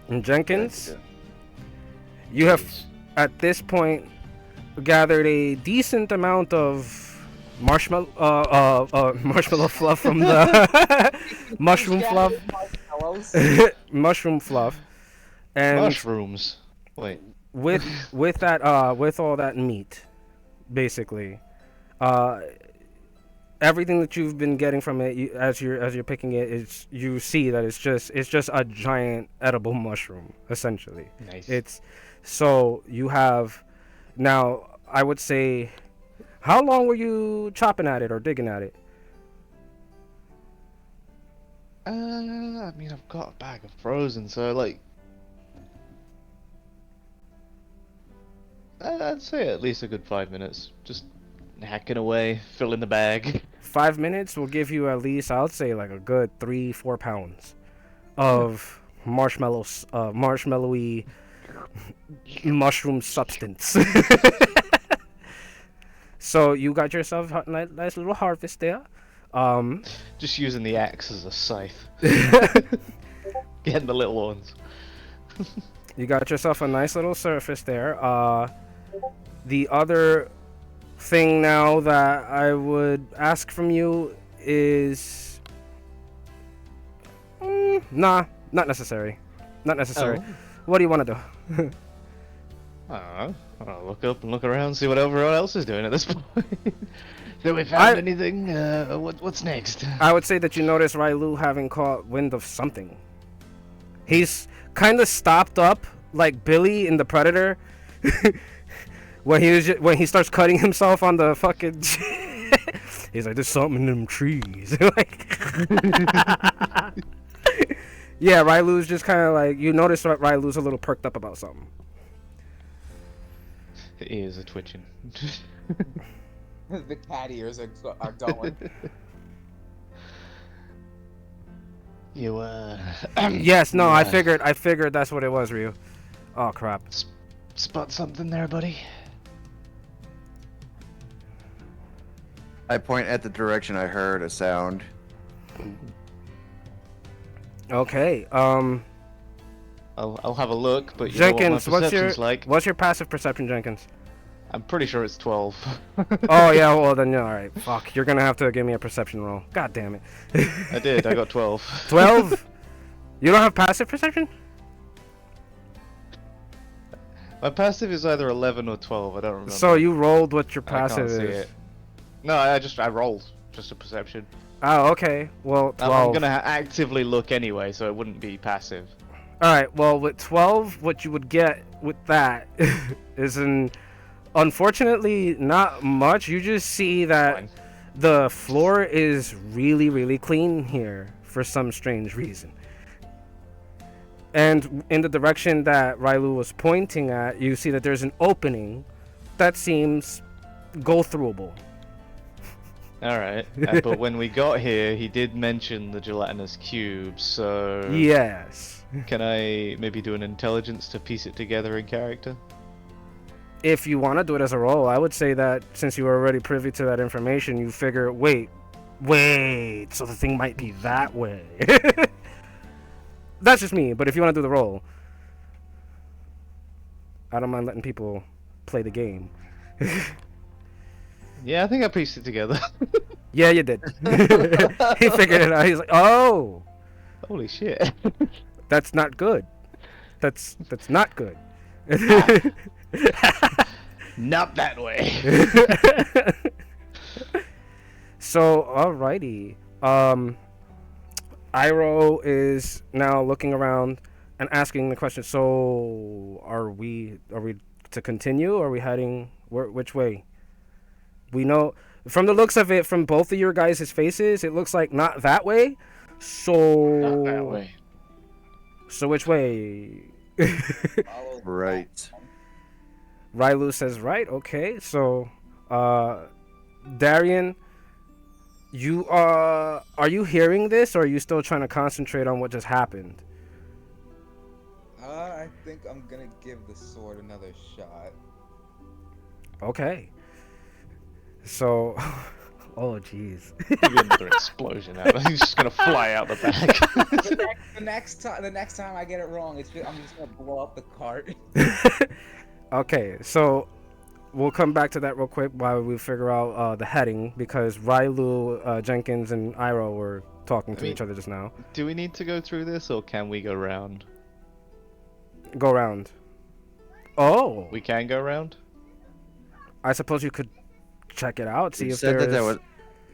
And Jenkins, you have at this point gathered a decent amount of marshmallow fluff from the mushroom fluff, mushroom fluff, and Mushrooms. Wait. with all that meat, basically, everything that you've been getting from it, as you're picking it, you see that it's just a giant edible mushroom, essentially. Nice. So you have now. I would say, how long were you chopping at it or digging at it? I mean, I've got a bag of frozen, so like, I'd say at least a good 5 minutes. Just hacking away, filling the bag. 5 minutes will give you at least, I would say, like a good 3-4 pounds of marshmallowy mushroom substance. So you got yourself a nice little harvest there. Just using the axe as a scythe. Getting the little ones. You got yourself a nice little surface there. The other thing now that I would ask from you is, nah, not necessary. Not necessary. Oh. What do you want to do? I don't know. I'll look up and look around, see what everyone else is doing at this point. Have we found anything? What's next? I would say that you notice Railu having caught wind of something. He's kind of stopped up like Billy in The Predator when he starts cutting himself on the fucking. He's like, "There's something in them trees." Like, yeah, Railu's just kind of like, you notice that Railu's a little perked up about something. The ears are twitching. The cat ears are going. You Yes, no, I yeah. figured that's what it was, Ryu. Oh crap. Spot something there, buddy? I point at the direction I heard a sound. Okay. I'll have a look, but you know what my Jenkins, perception's like. what's your passive perception, Jenkins? I'm pretty sure it's 12. Oh yeah, well then yeah, all right. Fuck, you're gonna have to give me a perception roll. God damn it. I did. I got 12. 12. You don't have passive perception? My passive is either 11 or 12. I don't remember. So you rolled what your I can't passive see is. it. No, I rolled. Just a perception. Oh, okay. Well, 12. I'm gonna actively look anyway, so it wouldn't be passive. All right. Well, with 12, what you would get with that is unfortunately not much. You just see that Fine. the floor is really, really clean here for some strange reason. And in the direction that Railu was pointing at, you see that there's an opening that seems go-throughable. Alright, but when we got here, he did mention the gelatinous cube, so... Yes. Can I maybe do an intelligence to piece it together in character? If you want to do it as a roll, I would say that since you were already privy to that information, you figure, wait, so the thing might be that way. That's just me, but if you want to do the roll, I don't mind letting people play the game. Yeah, I think I pieced it together. Yeah, you did. He figured it out. He's like, oh, Holy shit. that's not good. That's not good. Not that way. So, alrighty. Iroh is now looking around and asking the question. So, are we to continue? Or are we heading which way? We know from the looks of it, from both of your guys' faces, it looks like not that way. So, Not that way. So which way? Follow the Right. Railu says right. Okay. So, Darian, you are you hearing this, or are you still trying to concentrate on what just happened? I think I'm gonna give the sword another shot. Okay. So, oh jeez. Maybe another explosion out. He's just gonna fly out the back. The next time I get it wrong, I'm just gonna blow up the cart. Okay, so we'll come back to that real quick while we figure out the heading, because Railu, Jenkins, and Iroh were talking to each other just now. Do we need to go through this, or can we go round? Go around. Oh, We can go round? I suppose you could check it out, see You if said there's... that was.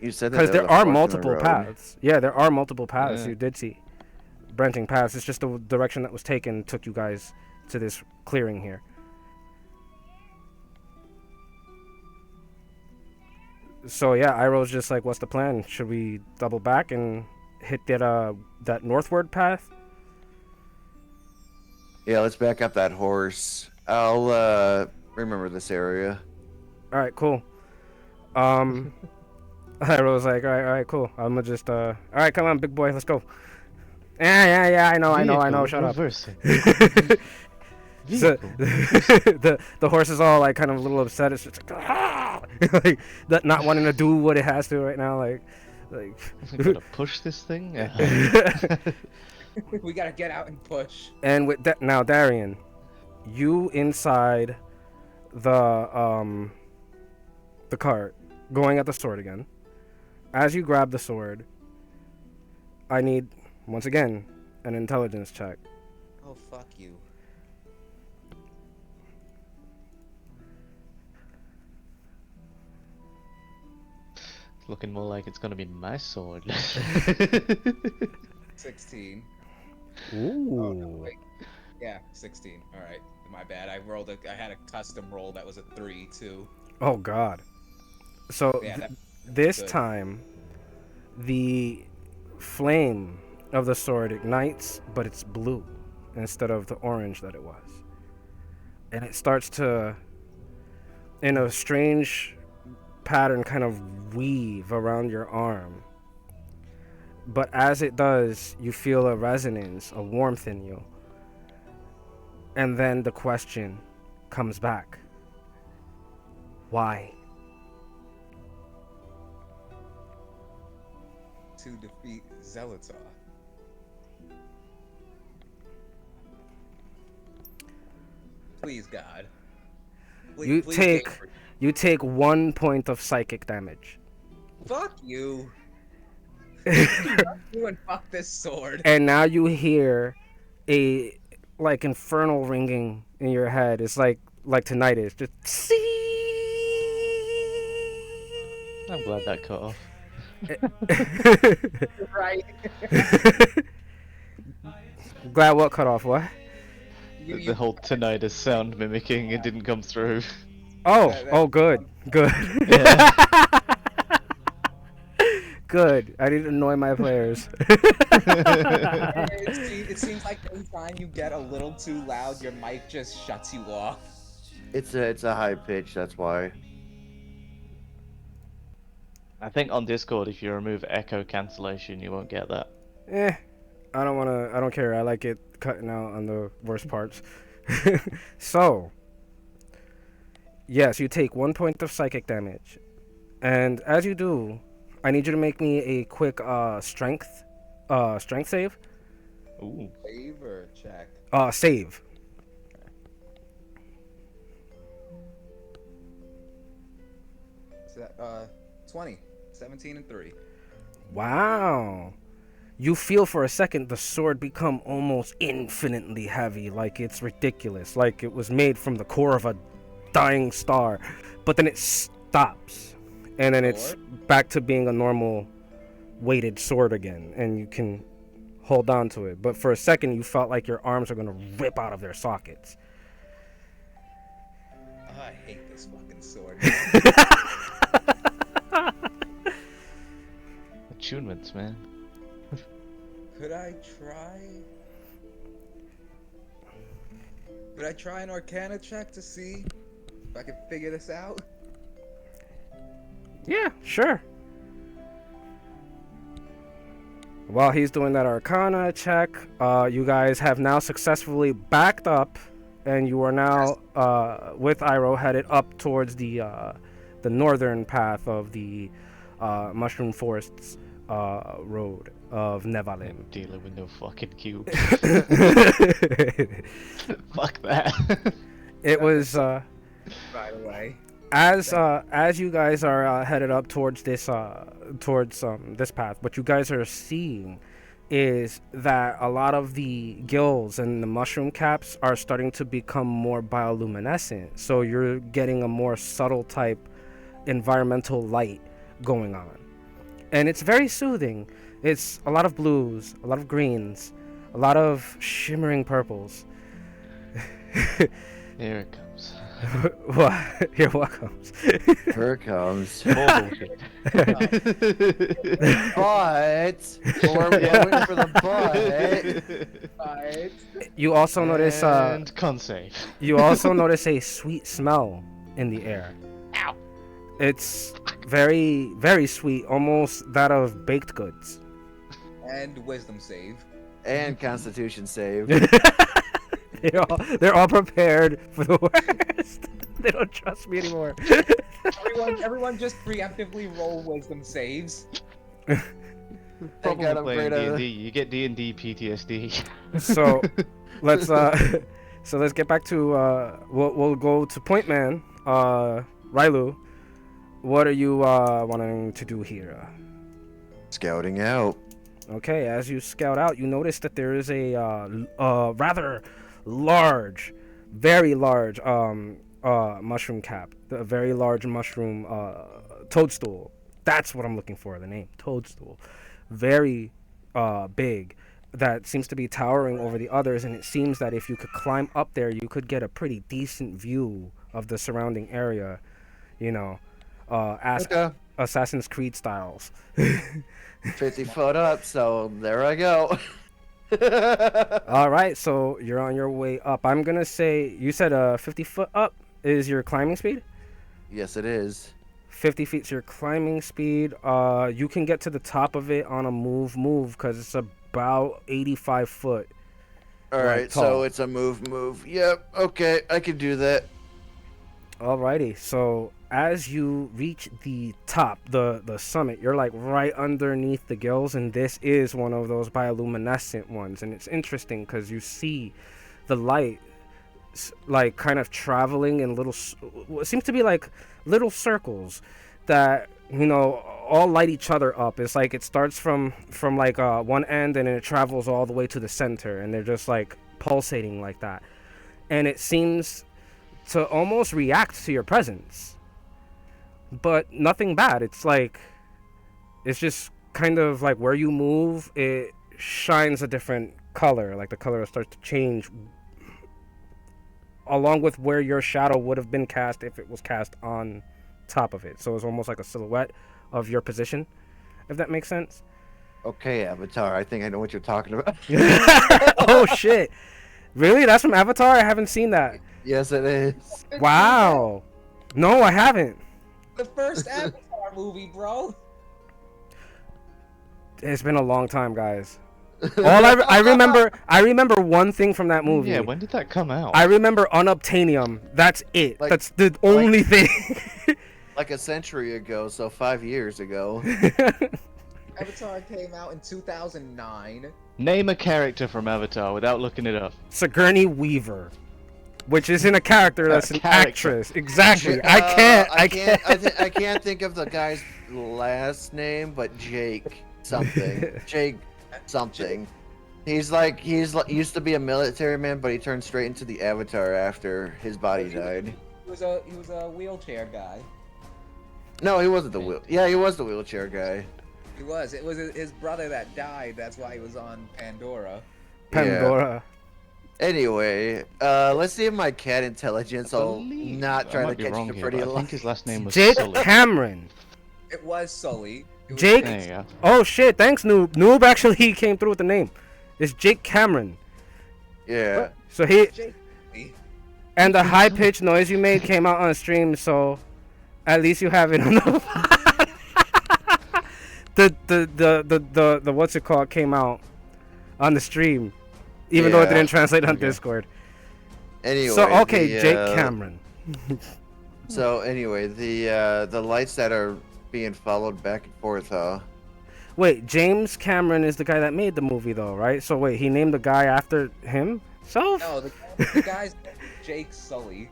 You said that Because there there was a are fork in the multiple road. paths. Yeah, there are multiple paths. Yeah. You did see branching paths. It's just the direction that was taken took you guys to this clearing here. So yeah, Iroh's just like, what's the plan? Should we double back and hit that northward path. Yeah, let's back up that horse. I'll remember this area. All right, cool. I was like, all right, cool. I'm gonna just all right, come on, big boy, let's go. Yeah, I know. Shut up. Reversing. So, Vehicle. the horse is all like kind of a little upset. It's just like, like not wanting to do what it has to right now. Like We gotta push this thing. We gotta get out and push. And with that, now Darian, you inside the cart, going at the sword again. As you grab the sword, I need once again an intelligence check. Oh, fuck you. Looking more like it's gonna be my sword. 16. Ooh. Oh, no, wait. Yeah, 16. Alright, my bad. I had a custom roll that was a 3, too. Oh God. So Yeah, this good. time, the flame of the sword ignites, but it's blue instead of the orange that it was. And it starts to, in a strange pattern, kind of weave around your arm. But as it does, you feel a resonance, a warmth in you. And then the question comes back. Why? To defeat Zelatar. Please, God. You take- Gabriel. You take 1 point of psychic damage. Fuck you. You and fuck this sword. And now you hear a like infernal ringing in your head. It's like tinnitus. Just I'm glad that cut off. Right. Glad what cut off what? The whole tinnitus sound mimicking, it didn't come through. Oh, good. Yeah. Good. I didn't annoy my players. It seems like anytime you get a little too loud, your mic just shuts you off. It's a high pitch, that's why. I think on Discord, if you remove echo cancellation, you won't get that. I don't care. I like it cutting out on the worst parts. So, yes, you take 1 point of psychic damage. And as you do, I need you to make me a quick strength save. Ooh. Favor check. Save. So that, 20. 17 and 3. Wow. You feel for a second the sword become almost infinitely heavy, like it's ridiculous, like it was made from the core of a dying star. But then it stops, and then it's back to being a normal weighted sword again, and you can hold on to it. But for a second, you felt like your arms are gonna rip out of their sockets. Oh, I hate this fucking sword. Attunements, man. Could I try an Arcana check to see if I can figure this out? Yeah, sure. While he's doing that Arcana check, you guys have now successfully backed up, and you are now with Iroh headed up towards the northern path of the Mushroom Forests road of Nevalim. I'm dealing with no fucking cube. Fuck that. It was By the way. as you guys are headed up towards this this path. What you guys are seeing is that a lot of the gills and the mushroom caps are starting to become more bioluminescent. So you're getting a more subtle type environmental light going on. And it's very soothing. It's a lot of blues, a lot of greens, a lot of shimmering purples. Here it comes. What? You're welcome. Here it comes. More bullshit. But before we went for the but, Right. You also notice. And con save. You also notice a sweet smell in the air. Ow. It's very, very sweet, almost that of baked goods. And wisdom save. and Constitution save. They're all prepared for the worst. They don't trust me anymore. Everyone just preemptively roll wisdom saves. Problem got with playing upgrade, D&D, you get D&D PTSD. So let's so let's get back to we'll go to Point Man. Rylu, what are you wanting to do here? Scouting out. Okay, as you scout out, you notice that there is a rather large, very large mushroom cap, a very large mushroom toadstool. That's what I'm looking for, the name, toadstool. Very big, that seems to be towering over the others, and it seems that if you could climb up there, you could get a pretty decent view of the surrounding area, you know, Okay. Assassin's Creed styles. 50 foot up, so there I go. All right, so you're on your way up. I'm gonna say you said 50 foot up is your climbing speed. Yes, it is. 50 feet's your climbing speed. You can get to the top of it on a move because it's about 85 foot. All Like right, tall. so it's a move. Yep, okay, I can do that. Alrighty, so as you reach the top, the summit, you're like right underneath the gills, and this is one of those bioluminescent ones. And it's interesting because you see the light like kind of traveling in little, what seems to be like little circles that, you know, all light each other up. It's like it starts from like one end and then it travels all the way to the center, and they're just like pulsating like that. And it seems to almost react to your presence, but nothing bad. It's like, it's just kind of like where you move, it shines a different color, like the color starts to change along with where your shadow would have been cast if it was cast on top of it. So it's almost like a silhouette of your position, if that makes sense. Okay, Avatar, I think I know what you're talking about. Oh shit, really? That's from Avatar? I haven't seen that. Yes, it is. Wow. No, I haven't. The first Avatar movie, bro. It's been a long time, guys. All I remember one thing from that movie. Yeah, when did that come out? I remember Unobtainium. That's it. Like- That's the only thing. Like a century ago, so 5 years ago. Avatar came out in 2009. Name a character from Avatar without looking it up. Sigourney Weaver, which isn't a character, that's an character. actress. Exactly. I can't. I can't think of the guy's last name, but Jake something. Jake something. He's used to be a military man, but he turned straight into the Avatar after his body died. He was a wheelchair guy. No, he wasn't the wheel. Yeah, he was the wheelchair guy. He was. It was his brother that died. That's why he was on Pandora. Pandora. Anyway, let's see if my cat intelligence will Believe- not I try to might be catch wrong the here, pretty but I think light. his last name was Jake Sully. Cameron. It was Sully. It was Jake. There you go. Oh shit! Thanks, Noob. Noob actually came through with the name. It's Jake Cameron. Yeah. So he Jake. and the high pitched noise you made came out on stream. So at least you have it on the what's it called came out on the stream, even though it Yeah. didn't translate on Okay. Discord. Anyway. So okay, the, Jake Cameron. So anyway, the lights that are being followed back and forth, Wait, James Cameron is the guy that made the movie, though, right? So wait, he named the guy after himself? No, the guy's Jake Sully.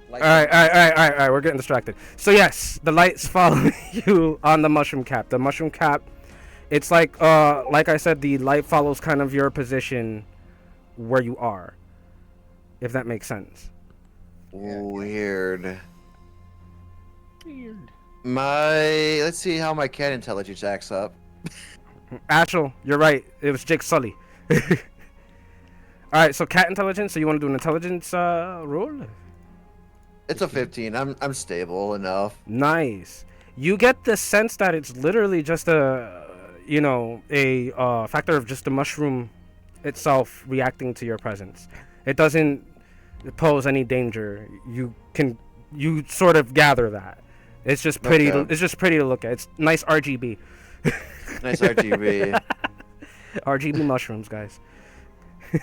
Like, All right. We're getting distracted. So yes, the lights follow you on the mushroom cap. The mushroom cap, it's like I said, the light follows kind of your position where you are, if that makes sense. weird. Weird. Let's see how my cat intelligence acts up. Ashel, you're right. It was Jake Sully. All right, so cat intelligence. So you want to do an intelligence roll? It's a 15. I'm stable enough. Nice. You get the sense that it's literally just a factor of just the mushroom itself reacting to your presence. It doesn't pose any danger. You sort of gather that. It's just pretty. Okay. It's just pretty to look at. It's nice RGB. Nice RGB. RGB mushrooms, guys.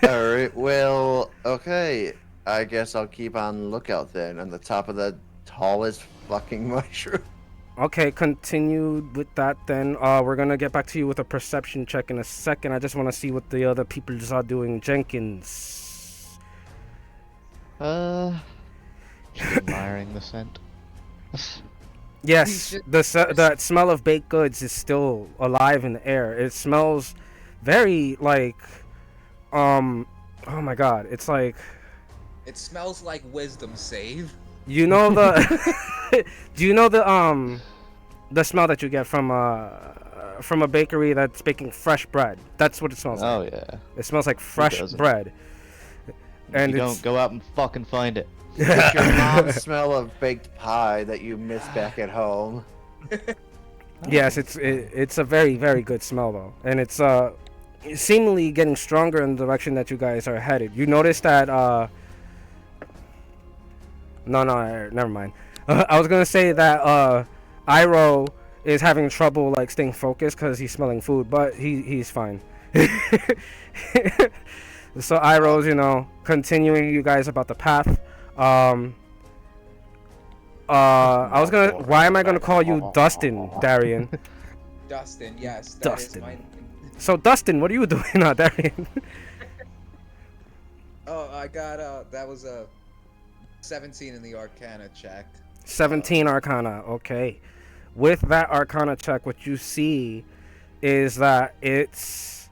All right. Well, okay. I guess I'll keep on lookout then on the top of the tallest fucking mushroom. Okay, continue with that then. We're gonna get back to you with a perception check in a second. I just want to see what the other people are doing. Jenkins. Just admiring the scent. Yes, that smell of baked goods is still alive in the air. It smells very like, oh my god, it's like, It smells like wisdom save. you know the, do you know the smell that you get from a bakery that's baking fresh bread? That's what it smells Oh like. yeah. It smells like fresh doesn't? bread. And you it's- don't go out and fucking find it. It's your mom's smell of baked pie that you miss back at home. Yes, it's a very, very good smell though, and it's seemingly getting stronger in the direction that you guys are headed. You notice that no, never mind. I was gonna say that Iroh is having trouble like staying focused because he's smelling food, but he's fine. So Iroh's continuing you guys about the path. I was gonna. Why am I gonna call you Dustin, Darian? Dustin, yes. That Dustin. Is my... So Dustin, what are you doing now, Darian? Oh, I got that was a 17 in the Arcana check. 17 Arcana. Okay. With that Arcana check, what you see is that it's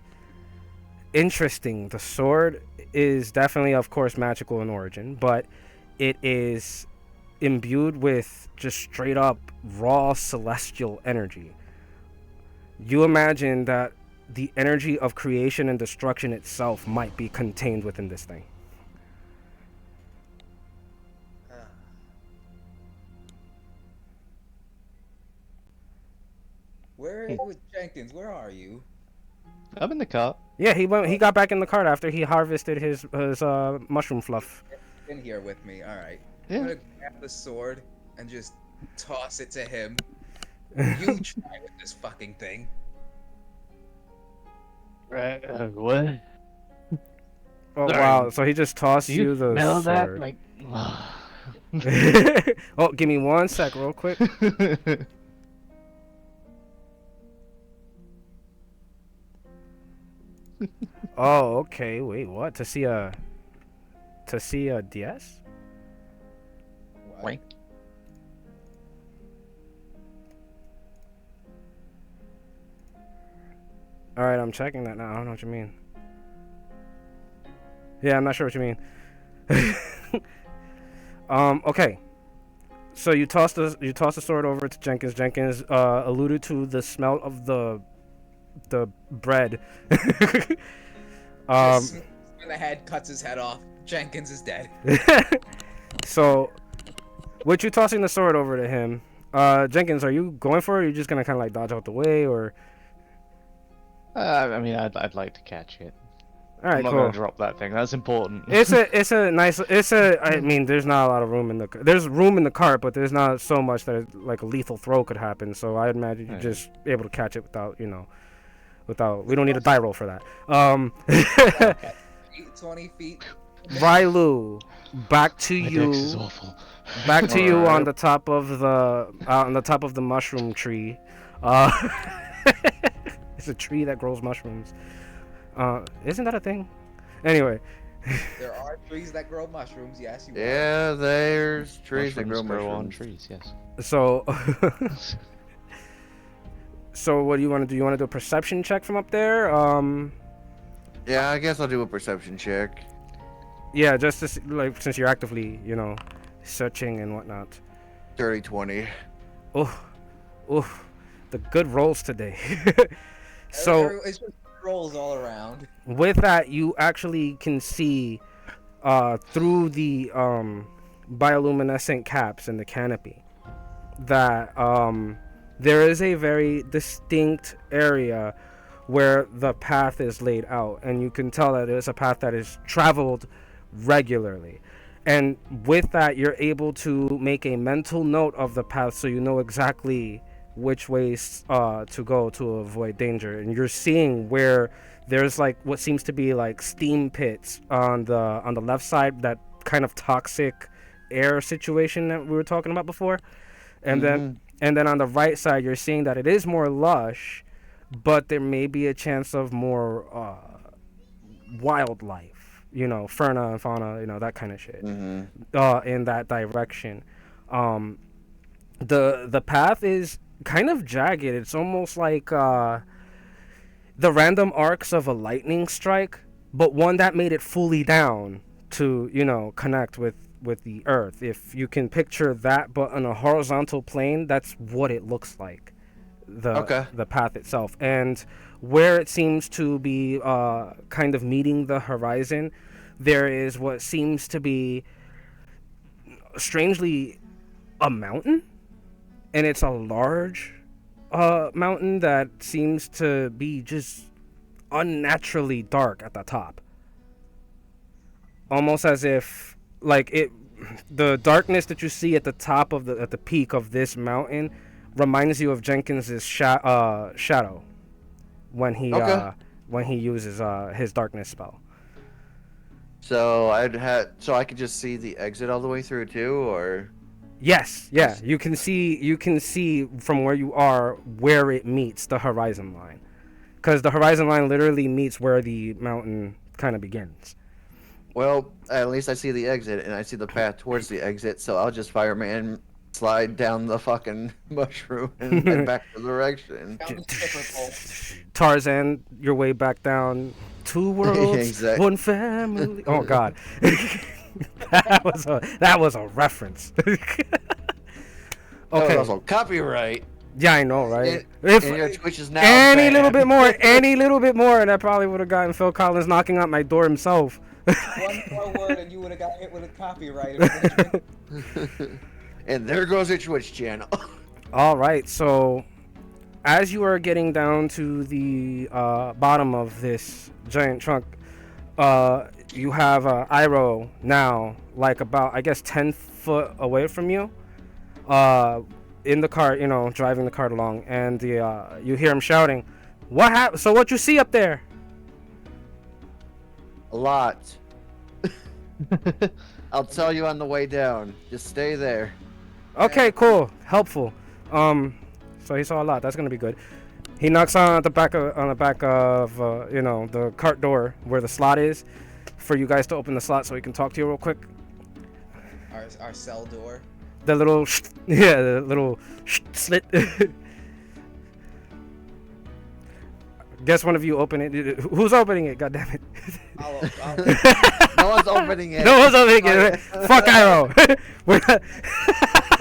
interesting. The sword is definitely, of course, magical in origin, but it is imbued with just straight up raw celestial energy. You imagine that the energy of creation and destruction itself might be contained within this thing. Where with Jenkins? Where are you? I'm in the car. Yeah, he got back in the cart after he harvested his mushroom fluff. In here with me. All right. Yeah. I'm gonna grab the sword and just toss it to him. You try with this fucking thing. Right. What? Oh Sorry. wow! So he just tossed Do you you the smell that? sword. Like. Oh, give me 1 sec, real quick. Oh, okay. Wait, what? To see a DS? What? All right, I'm checking that now. I don't know what you mean. Yeah, I'm not sure what you mean. Okay. So you tossed the sword over to Jenkins. Jenkins alluded to the smell of the bread. Just in the head, cuts his head off. Jenkins is dead. So, with you tossing the sword over to him, Jenkins, are you going for it? Or are you just gonna kind of like dodge out the way, or? I mean, I'd like to catch it. All right, I'm not cool. gonna drop that thing. That's important. I mean, there's not a lot of room there's room in the cart, but there's not so much that like a lethal throw could happen. So I'd imagine you're Yeah. just able to catch it without we don't need a die roll for that. 20 feet. Rylu, back to My you. dex is awful. Back to you Alright. on the top of the mushroom tree. It's a tree that grows mushrooms. Isn't that a thing? Anyway, There are trees that grow mushrooms. Yes, you are. Yeah, there's trees that grow Mushrooms on mushrooms. trees. Yes. so so what do you want to do? You want to do a perception check from up there? Yeah, I guess I'll do a perception check. Yeah, just to see, like since you're actively, searching and whatnot. Dirty 20. Oh, the good rolls today. So It's just rolls all around. with that, you actually can see through the bioluminescent caps in the canopy. That there is a very distinct area where the path is laid out, and you can tell that it's a path that is traveled regularly. And with that, you're able to make a mental note of the path, so you know exactly which ways to go to avoid danger. And you're seeing where there's like what seems to be like steam pits on the left side, that kind of toxic air situation that we were talking about before. And then on the right side, you're seeing that it is more lush, but there may be a chance of more wildlife, fauna and fauna, that kind of shit, in that direction. The path is kind of jagged. It's almost like the random arcs of a lightning strike, but one that made it fully down to, connect with the earth. If you can picture that, but on a horizontal plane, that's what it looks like. The path itself, and where it seems to be kind of meeting the horizon, there is what seems to be strangely a mountain, and it's a large mountain that seems to be just unnaturally dark at the top, almost as if the darkness that you see at the top of at the peak of this mountain reminds you of Jenkins's shadow when he uses his darkness spell. So I could just see the exit all the way through too, or? Yes, yeah. You can see from where you are where it meets the horizon line, because the horizon line literally meets where the mountain kind of begins. Well, at least I see the exit, and I see the path towards the exit, so I'll just fireman slide down the fucking mushroom and head back to the direction. Down the stripper pole. Tarzan, your way back down. 2 worlds, Exactly. 1 family. Oh God, that was a reference. Okay. That was also copyright. Yeah, I know, right? And your Twitch is now any banned. little bit more, and I probably would have gotten Phil Collins knocking on my door himself. One more word and you would have got hit with a copyright infringement. And there goes your Twitch channel. All right, so as you are getting down to the bottom of this giant trunk, you have Iroh now, like about, I guess, 10 foot away from you, in the cart, driving the cart along, and you hear him shouting, "What happened? So what you see up there?" A lot. I'll tell you on the way down. Just stay there. Okay, cool, helpful. So he saw a lot. That's gonna be good. He knocks on the back of the cart door where the slot is, for you guys to open the slot so he can talk to you real quick. Our cell door. The little the little slit. Guess one of you open it. Who's opening it? God damn it! No one's opening it. No one's opening it. Fuck Iroh. We're not...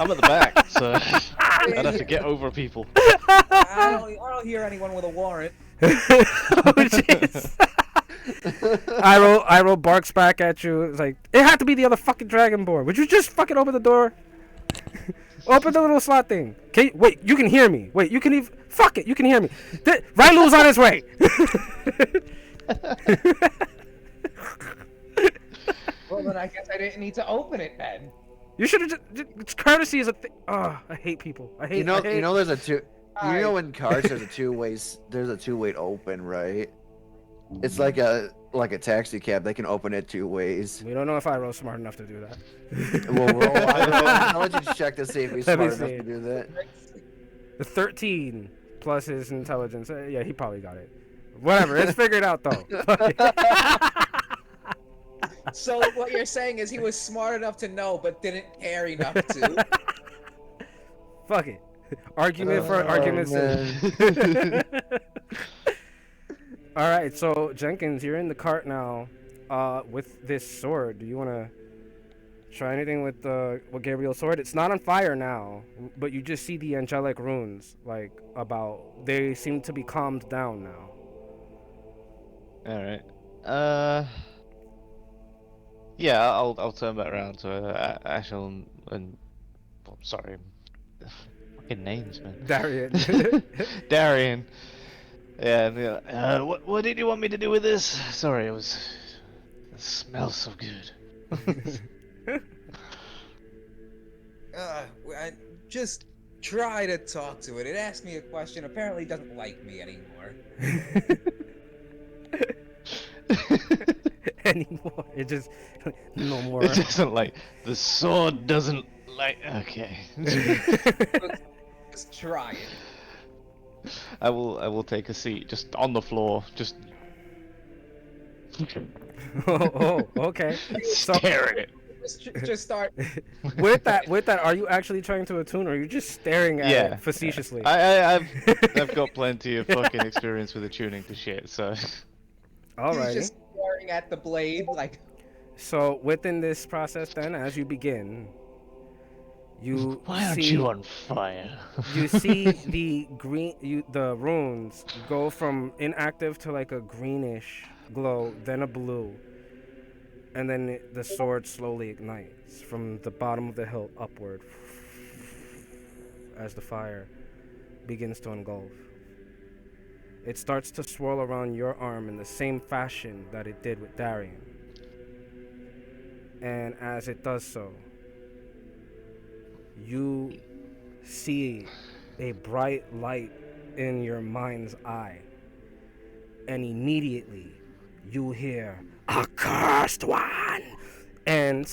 I'm at the back, so I'd have to get over people. I don't hear anyone with a warrant. Oh jeez. Iroh barks back at you. It's like, it had to be the other fucking Dragonborn. Would you just fucking open the door? Open the little slot thing. Wait, you can hear me. Wait, you can even... Fuck it, you can hear me. Railu's on his way. Well, then I guess I didn't need to open it then. You should have just... Courtesy is a thing. Oh, I hate people. I hate... There's a two... I- in cars there's a two-way open, right? It's like a taxi cab. They can open it 2 ways. We don't know if Iroh's smart enough to do that. Well, roll an intelligence check to see if he's Let me smart enough see. to do that. The 13 plus his intelligence. Yeah, he probably got it. Whatever, it's figured out though. So what you're saying is he was smart enough to know, but didn't care enough to. Fuck it. Argument for argument's sake. man. All right, so Jenkins, you're in the cart now, with this sword. Do you want to try anything with Gabriel's sword? It's not on fire now, but you just see the angelic runes, they seem to be calmed down now. Alright. Yeah, I'll turn back around to Ashel and oh, sorry, fucking names, man. Darian. Darian. Yeah, and what did you want me to do with this? Sorry, it smells so good. I just try to talk to it. It asked me a question. Apparently, it doesn't like me anymore. Anymore. It just no more. It doesn't like the sword doesn't like. Okay. Just try it. I will take a seat just on the floor, just Okay. So stare at it. Just start. with that, are you actually trying to attune, or are you just staring at Yeah. it facetiously? I've got plenty of fucking experience with attuning to shit, so. Alrighty. He's just staring at the blade like. So within this process, then, as you begin, you Why aren't see, you on fire? you see the runes go from inactive to like a greenish glow, then a blue, and then the sword slowly ignites from the bottom of the hilt upward as the fire begins to engulf. It starts to swirl around your arm in the same fashion that it did with Darian. And as it does so, you see a bright light in your mind's eye. And immediately you hear, "Accursed one!" And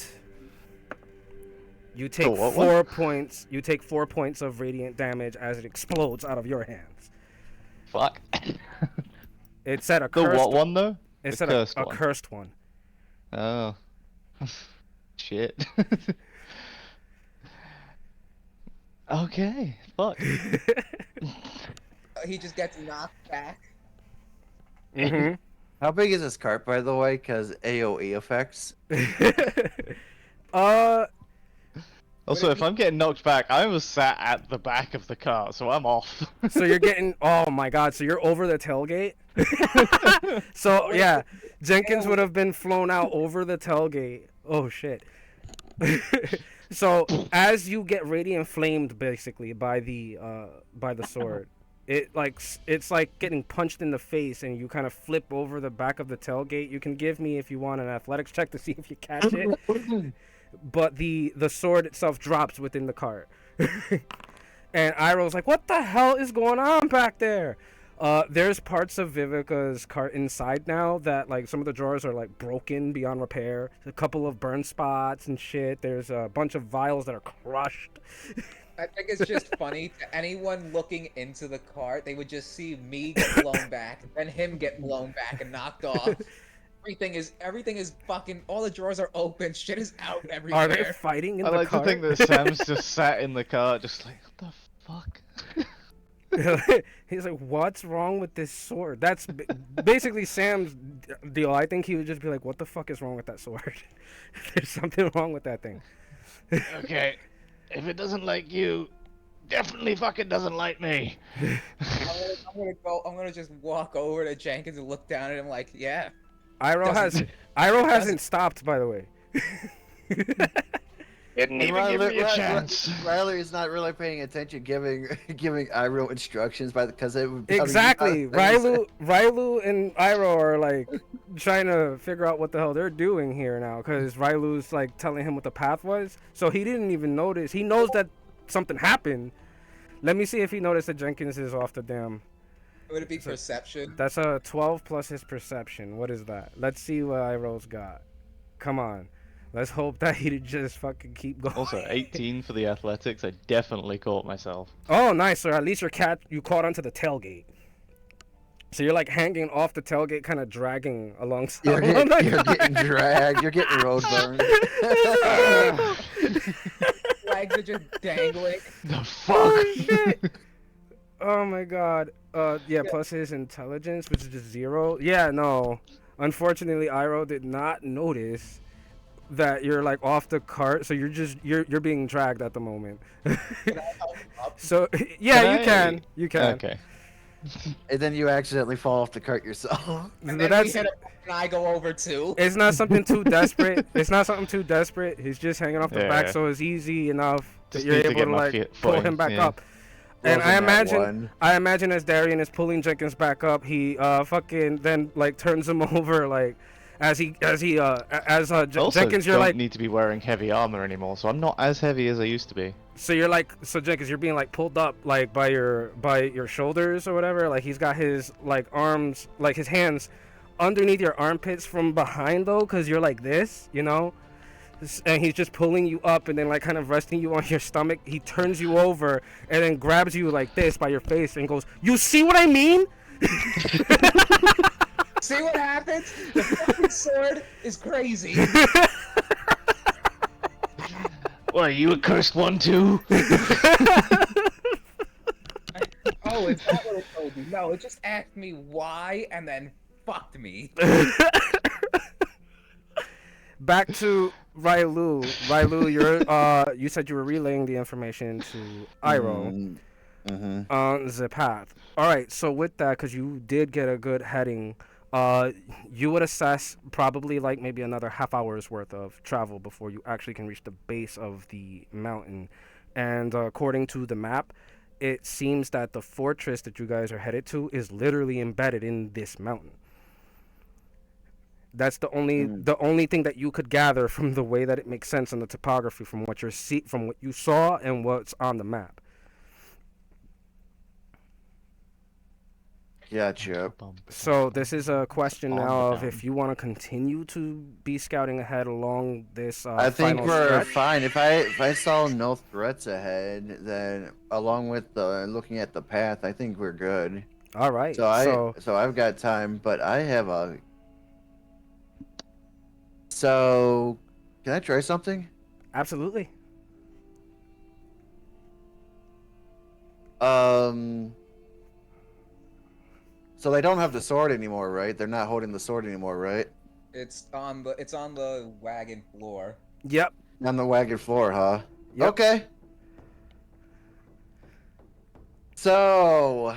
you take The what 4 one? points. You take 4 points of radiant damage as it explodes out of your hands. Fuck. It said a The cursed. what one though? It The said cursed a one. cursed one. Oh. Shit. Okay. Fuck. He just gets knocked back. Mm-hmm. How big is this cart, by the way? Because AOE effects. Also, if I'm getting knocked back, I was sat at the back of the car, so I'm off. So you're getting, oh my god, so you're over the tailgate? So yeah, Jenkins would have been flown out over the tailgate. Oh shit. So as you get radiant flamed basically by the sword, it's like getting punched in the face, and you kind of flip over the back of the tailgate. You can give me, if you want, an athletics check to see if you catch it. But the sword itself drops within the cart. And Iroh's like, "What the hell is going on back there?" There's parts of Vivica's cart inside now that, like, some of the drawers are like broken beyond repair. A couple of burn spots and shit. There's a bunch of vials that are crushed. I think it's just funny to anyone looking into the cart. They would just see me get blown back, then him get blown back and knocked off. Everything is fucking. All the drawers are open. Shit is out everywhere. Are they fighting in I the like cart? to think that Sam's just sat in the car, just like, what the fuck? He's like, "What's wrong with this sword?" That's basically Sam's deal. I think he would just be like, "What the fuck is wrong with that sword?" There's something wrong with that thing. Okay, if it doesn't like you, definitely fucking doesn't like me. I'm gonna just walk over to Jenkins and look down at him like, yeah. Iroh hasn't stopped, by the way. Didn't even give me a chance. Riley is not really paying attention, giving Iroh instructions because it would Exactly. Railu and Iroh are like trying to figure out what the hell they're doing here now, because Railu's like telling him what the path was. So he didn't even notice. He knows that something happened. Let me see if he noticed that Jenkins is off the damn. Would it be perception? That's a 12 plus his perception. What is that? Let's see what Iroh's got. Come on. Let's hope that he just fucking keep going. Also, 18 for the athletics. I definitely caught myself. Oh, nice. So at least you caught onto the tailgate. So you're like hanging off the tailgate, kind of dragging alongside. You're getting dragged. You're getting road burned. Legs are just dangling. The fuck? Oh shit! Oh my god. Yeah, plus his intelligence, which is just 0. Yeah, no. Unfortunately, Iroh did not notice that you're like off the cart, so you're being dragged at the moment. Can I help him up? So yeah, Can you can. Okay. and then you accidentally fall off the cart yourself. And then we That's hit him, and I go over too. it's not something too desperate. It's not something too desperate. He's just hanging off the back, Yeah. so it's easy enough that Just you're need to able get to my like feet- pull footing, him back yeah. up. And Rolls in that one. I imagine as Darian is pulling Jenkins back up, he fucking then like turns him over like as Also, Jenkins, you're don't like need to be wearing heavy armor anymore, so I'm not as heavy as I used to be. so Jenkins, you're being like pulled up like by your shoulders or whatever. Like he's got his like arms, like his hands underneath your armpits from behind though, because you're like this, you know. And he's just pulling you up and then like kind of resting you on your stomach. He turns you over and then grabs you like this by your face and goes, "You see what I mean?" See what happens? The fucking sword is crazy. What, are you a cursed one too? Oh, is that what it told you? No, it just asked me why and then fucked me. Back to Railu. Railu, you're you said you were relaying the information to Iroh Mm-hmm. on the path. All right, so with that, because you did get a good heading, you would assess probably like maybe another half hour's worth of travel before you actually can reach the base of the mountain. And according to the map, it seems that the fortress that you guys are headed to is literally embedded in this mountain. That's the only thing that you could gather from the way that it makes sense in the topography from what from what you saw and what's on the map. Gotcha. So this is a question On the now of mountain. if you want to continue to be scouting ahead along this I think final we're stretch. fine. If I saw no threats ahead, then along with the looking at the path, I think we're good. All right. So I've got time, but I have a. So, can I try something? Absolutely. So they don't have the sword anymore, right? They're not holding the sword anymore, right? It's on the wagon floor. Yep. On the wagon floor, huh? Yep. Okay. So,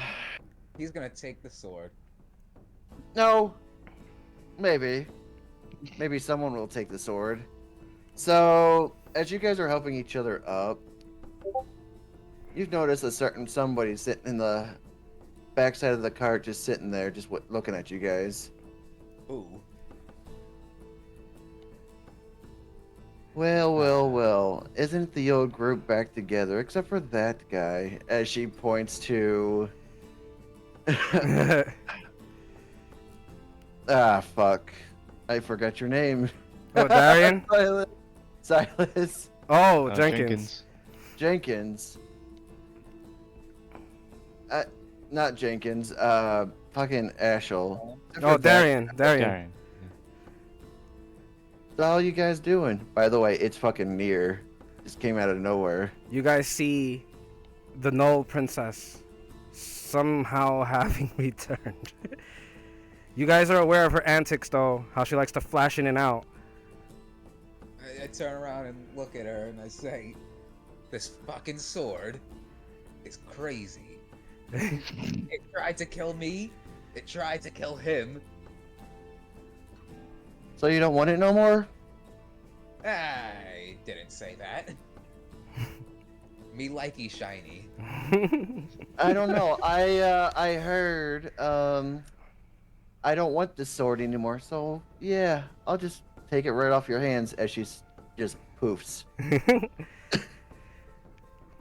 He's gonna take the sword. no, maybe someone will take the sword. So, as you guys are helping each other up, you've noticed somebody sitting in the backside of the cart, just sitting there, just looking at you guys. Ooh. Well, isn't the old group back together, except for that guy, as she points to... Ah, fuck. I forgot your name. Oh, Darian? Silas. Oh, Jenkins. Jenkins. Not Jenkins, fucking Ashel. Oh, Darian. Darren. What are you guys doing? By the way, it's fucking near. Just came out of nowhere. You guys see the Null Princess somehow having returned. You guys are aware of her antics, though. How she likes to flash in and out. I turn around and look at her and I say, "This fucking sword is crazy. It tried to kill me. It tried to kill him. So you don't want it no more? I didn't say that. Me likey shiny. I don't know. I heard I don't want this sword anymore. So yeah, I'll just take it right off your hands as she just poofs.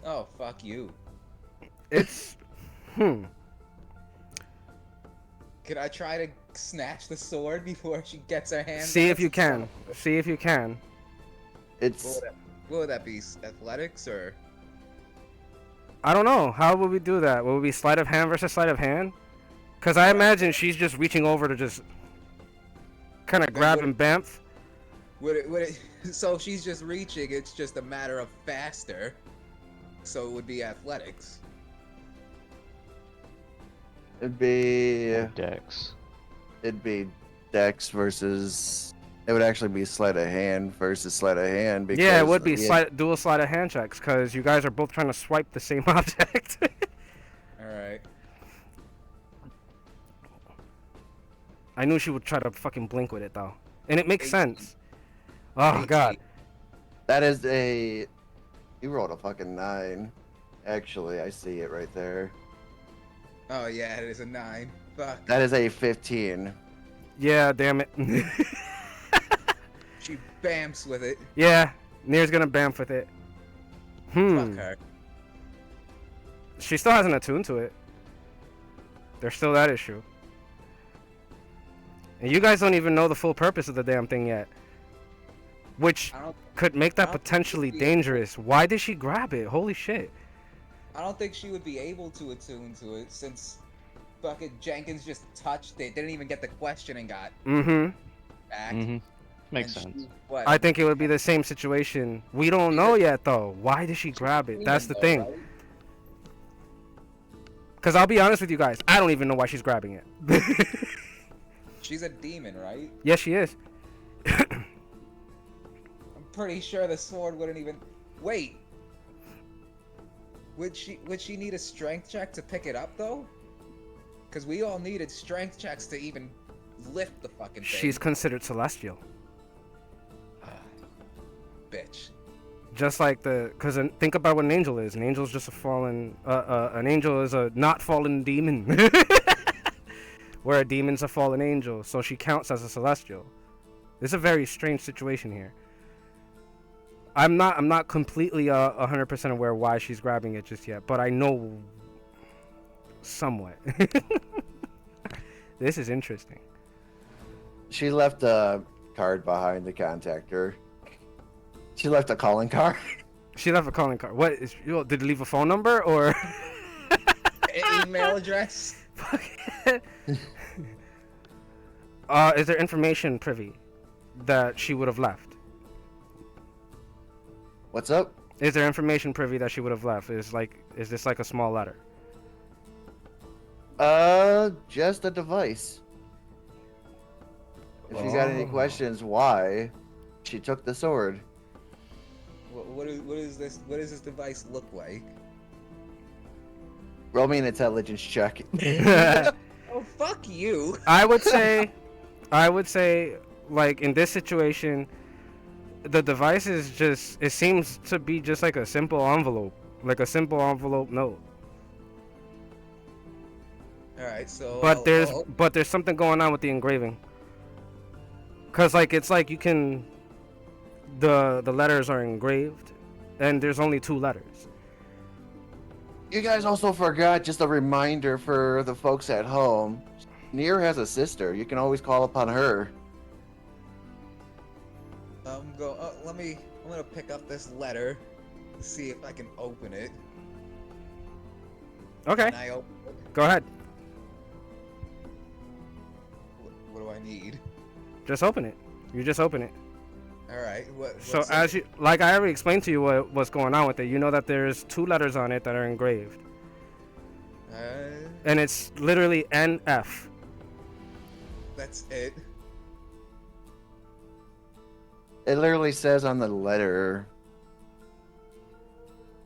Oh, fuck you. It's Could I try to snatch the sword before she gets her hands See on if it? you can. See if you can. It's What would that be? Athletics or? I don't know. How would we do that? Will it be sleight of hand versus sleight of hand? Because I imagine she's just reaching over to just kind of grab and bamf. Would it? So if she's just reaching, it's just a matter of faster. So it would be athletics. it'd be Dex. Dex versus. It would actually be sleight of hand versus sleight of hand. Because, Yeah, it would be dual sleight of hand checks because you guys are both trying to swipe the same object. All right. I knew she would try to fucking blink with it though, and it makes 18. sense. Oh 18. god. That is a. You rolled a fucking 9. Actually, I see it right there. Oh yeah, it is a 9. Fuck. That is a 15. Yeah, damn it. She bamps with it. Yeah, Nier's gonna bamf with it. Fuck her. She still hasn't attuned to it. There's still that issue. And you guys don't even know the full purpose of the damn thing yet. Which I don't. could make that I don't think potentially she- dangerous. Why did she grab it? Holy shit. I don't think she would be able to attune to it since fucking Jenkins just touched it. Didn't even get the question and got Mm-hmm. back. Mm-hmm. Makes And sense. she- what? I think it would be the same situation. We don't know yet though. Why did she grab it? That's the Though, thing. right? Because I'll be honest with you guys. I don't even know why she's grabbing it. She's a demon, right? Yes, she is. I'm pretty sure the sword wouldn't even. Wait. Would she need a strength check to pick it up though? Because we all needed strength checks to even lift the fucking thing. She's considered celestial. Bitch. Just like because think about what an angel is. An angel is just a fallen. An angel is a not fallen demon. Where a demon's a fallen angel, so she counts as a celestial. It's a very strange situation here. I'm not completely 100% aware why she's grabbing it just yet, but I know somewhat. This is interesting. She left a card behind to contact her. She left a calling card. She left a calling card. What is? Did it leave a phone number or? Email address. Is there information privy that she would have left? What's up? Is there information privy that she would have left? Is this like a small letter? Just a device. If you got any questions, why she took the sword? What is this? What does this device look like? Roll me an intelligence check. Oh fuck you! I would say, like in this situation, the device is just. It seems to be just like a simple envelope note. All right, so. But I'll- there's something going on with the engraving. Cause like it's like you can. The letters are engraved, and there's only 2 letters. You guys also forgot just a reminder for the folks at home. Nier has a sister. You can always call upon her. I'm gonna pick up this letter, see if I can open it. Okay, Can I open it? go ahead. What do I need? Just open it. You just open it. All right. So what's as it? you, like I already explained to you what's going on with it. You know that there's 2 letters on it that are engraved, and it's literally NF. That's it. It literally says on the letter.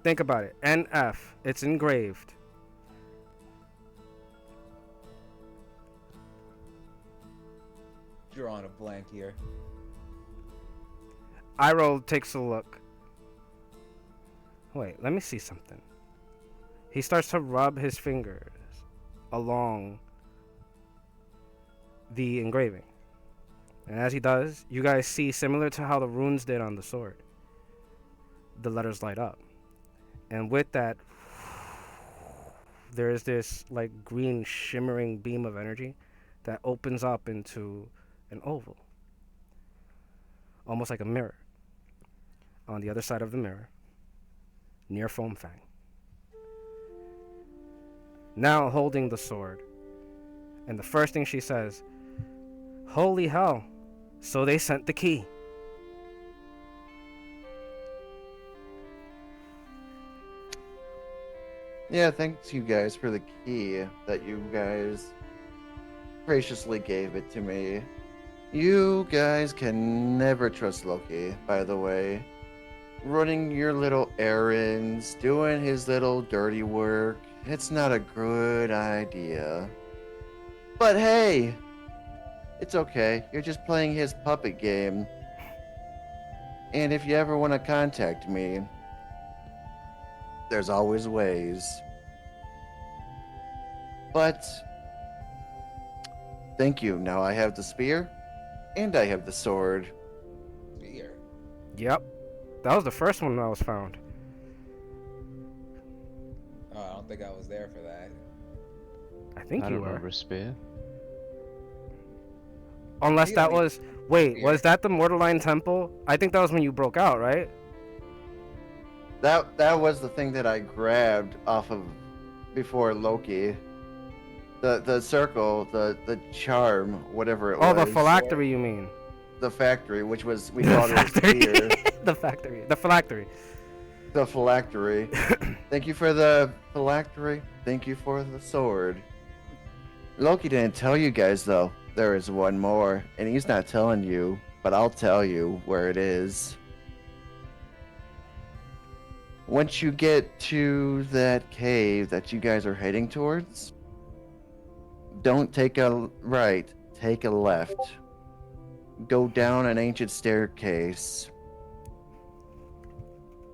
Think about it. NF. It's engraved. Drawing a blank here. Iroh takes a look. Wait, let me see something. He starts to rub his fingers along the engraving. And as he does, you guys see, similar to how the runes did on the sword, the letters light up. And with that, there is this like green shimmering beam of energy that opens up into an oval, almost like a mirror. On the other side of the mirror, near Foam Fang, now holding the sword, and the first thing she says, "Holy hell, so they sent the key." Yeah, thanks you guys for the key that you guys graciously gave it to me. You guys can never trust Loki, by the way. Running your little errands, doing his little dirty work, it's not a good idea. But hey, It's okay. You're just playing his puppet game. And if you ever want to contact me, there's always ways. But thank you. Now I have the spear and I have the sword. Spear. Yep. That was the first one that was found. Oh, I don't think I was there for that. I think I you don't were. remember a spear. Unless You that don't was. Wait, spear. was that the Mortaline Temple? I think that was when you broke out, right? That was the thing that I grabbed off of before Loki. The circle, the charm, whatever it Oh, was. the phylactery, you mean? The factory, which was we The called it a factory. spear. The factory. The phylactery. The phylactery. Thank you for the phylactery. Thank you for the sword. Loki didn't tell you guys though. There is one more, and he's not telling you, but I'll tell you where it is. Once you get to that cave that you guys are heading towards, don't take a right, take a left. Go down an ancient staircase.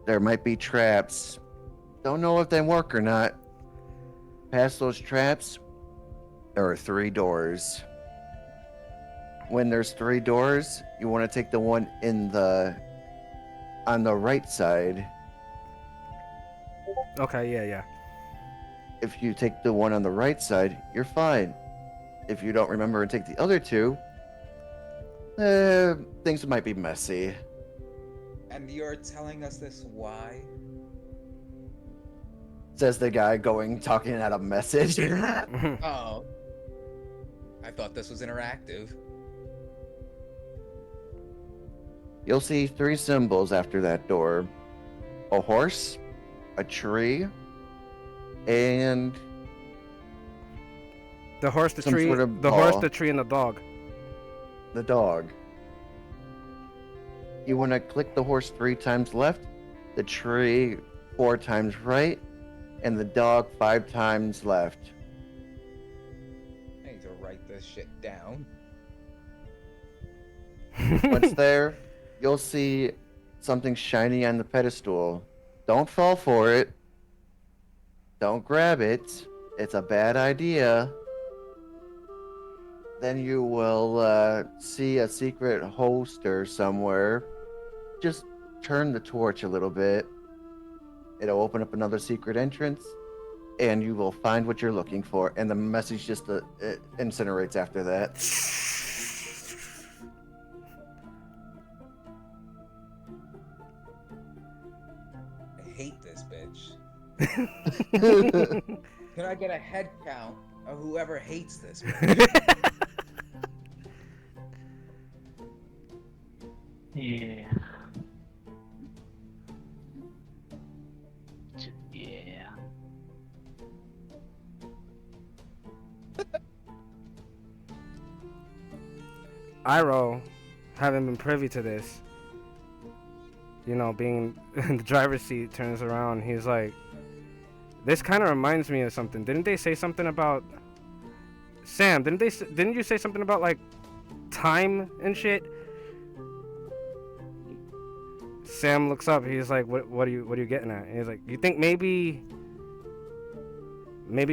There might be traps. Don't know if they work or not. Past those traps, there are 3 doors. When there's 3 doors, you want to take the one on the right side. Okay, yeah. If you take the one on the right side, you're fine. If you don't remember and take the other 2, things might be messy. And you're telling us this why? Says the guy talking out a message. Oh. I thought this was interactive. You'll see 3 symbols after that door. A horse, a tree, and The horse, the Some tree, sort of the horse, ball. the tree, and the dog. the dog. You want to click the horse 3 times left, the tree 4 times right, and the dog 5 times left. I need to write this shit down. Once there, you'll see something shiny on the pedestal. Don't fall for it. Don't grab it. It's a bad idea. Then you will see a secret holster somewhere. Just turn the torch a little bit. It'll open up another secret entrance, and you will find what you're looking for. And the message just it incinerates after that. I hate this bitch. Can I get a head count of whoever hates this bitch? Yeah. Yeah. Iroh, having been privy to this, being in the driver's seat, turns around. He's like, "This kind of reminds me of something. Didn't they say something about Sam? Didn't you say something about like time and shit?" Sam looks up. He's like, "What are you getting at?" And he's like, "You think maybe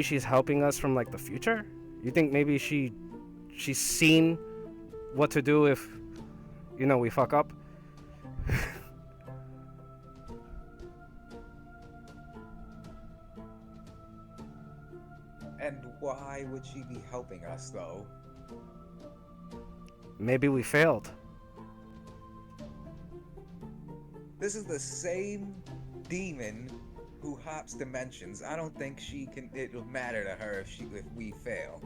she's helping us from like the future? You think maybe she's seen what to do if we fuck up?" And why would she be helping us, though? Maybe we failed. This is the same demon who hops dimensions. I don't think it'll matter to her if we fail.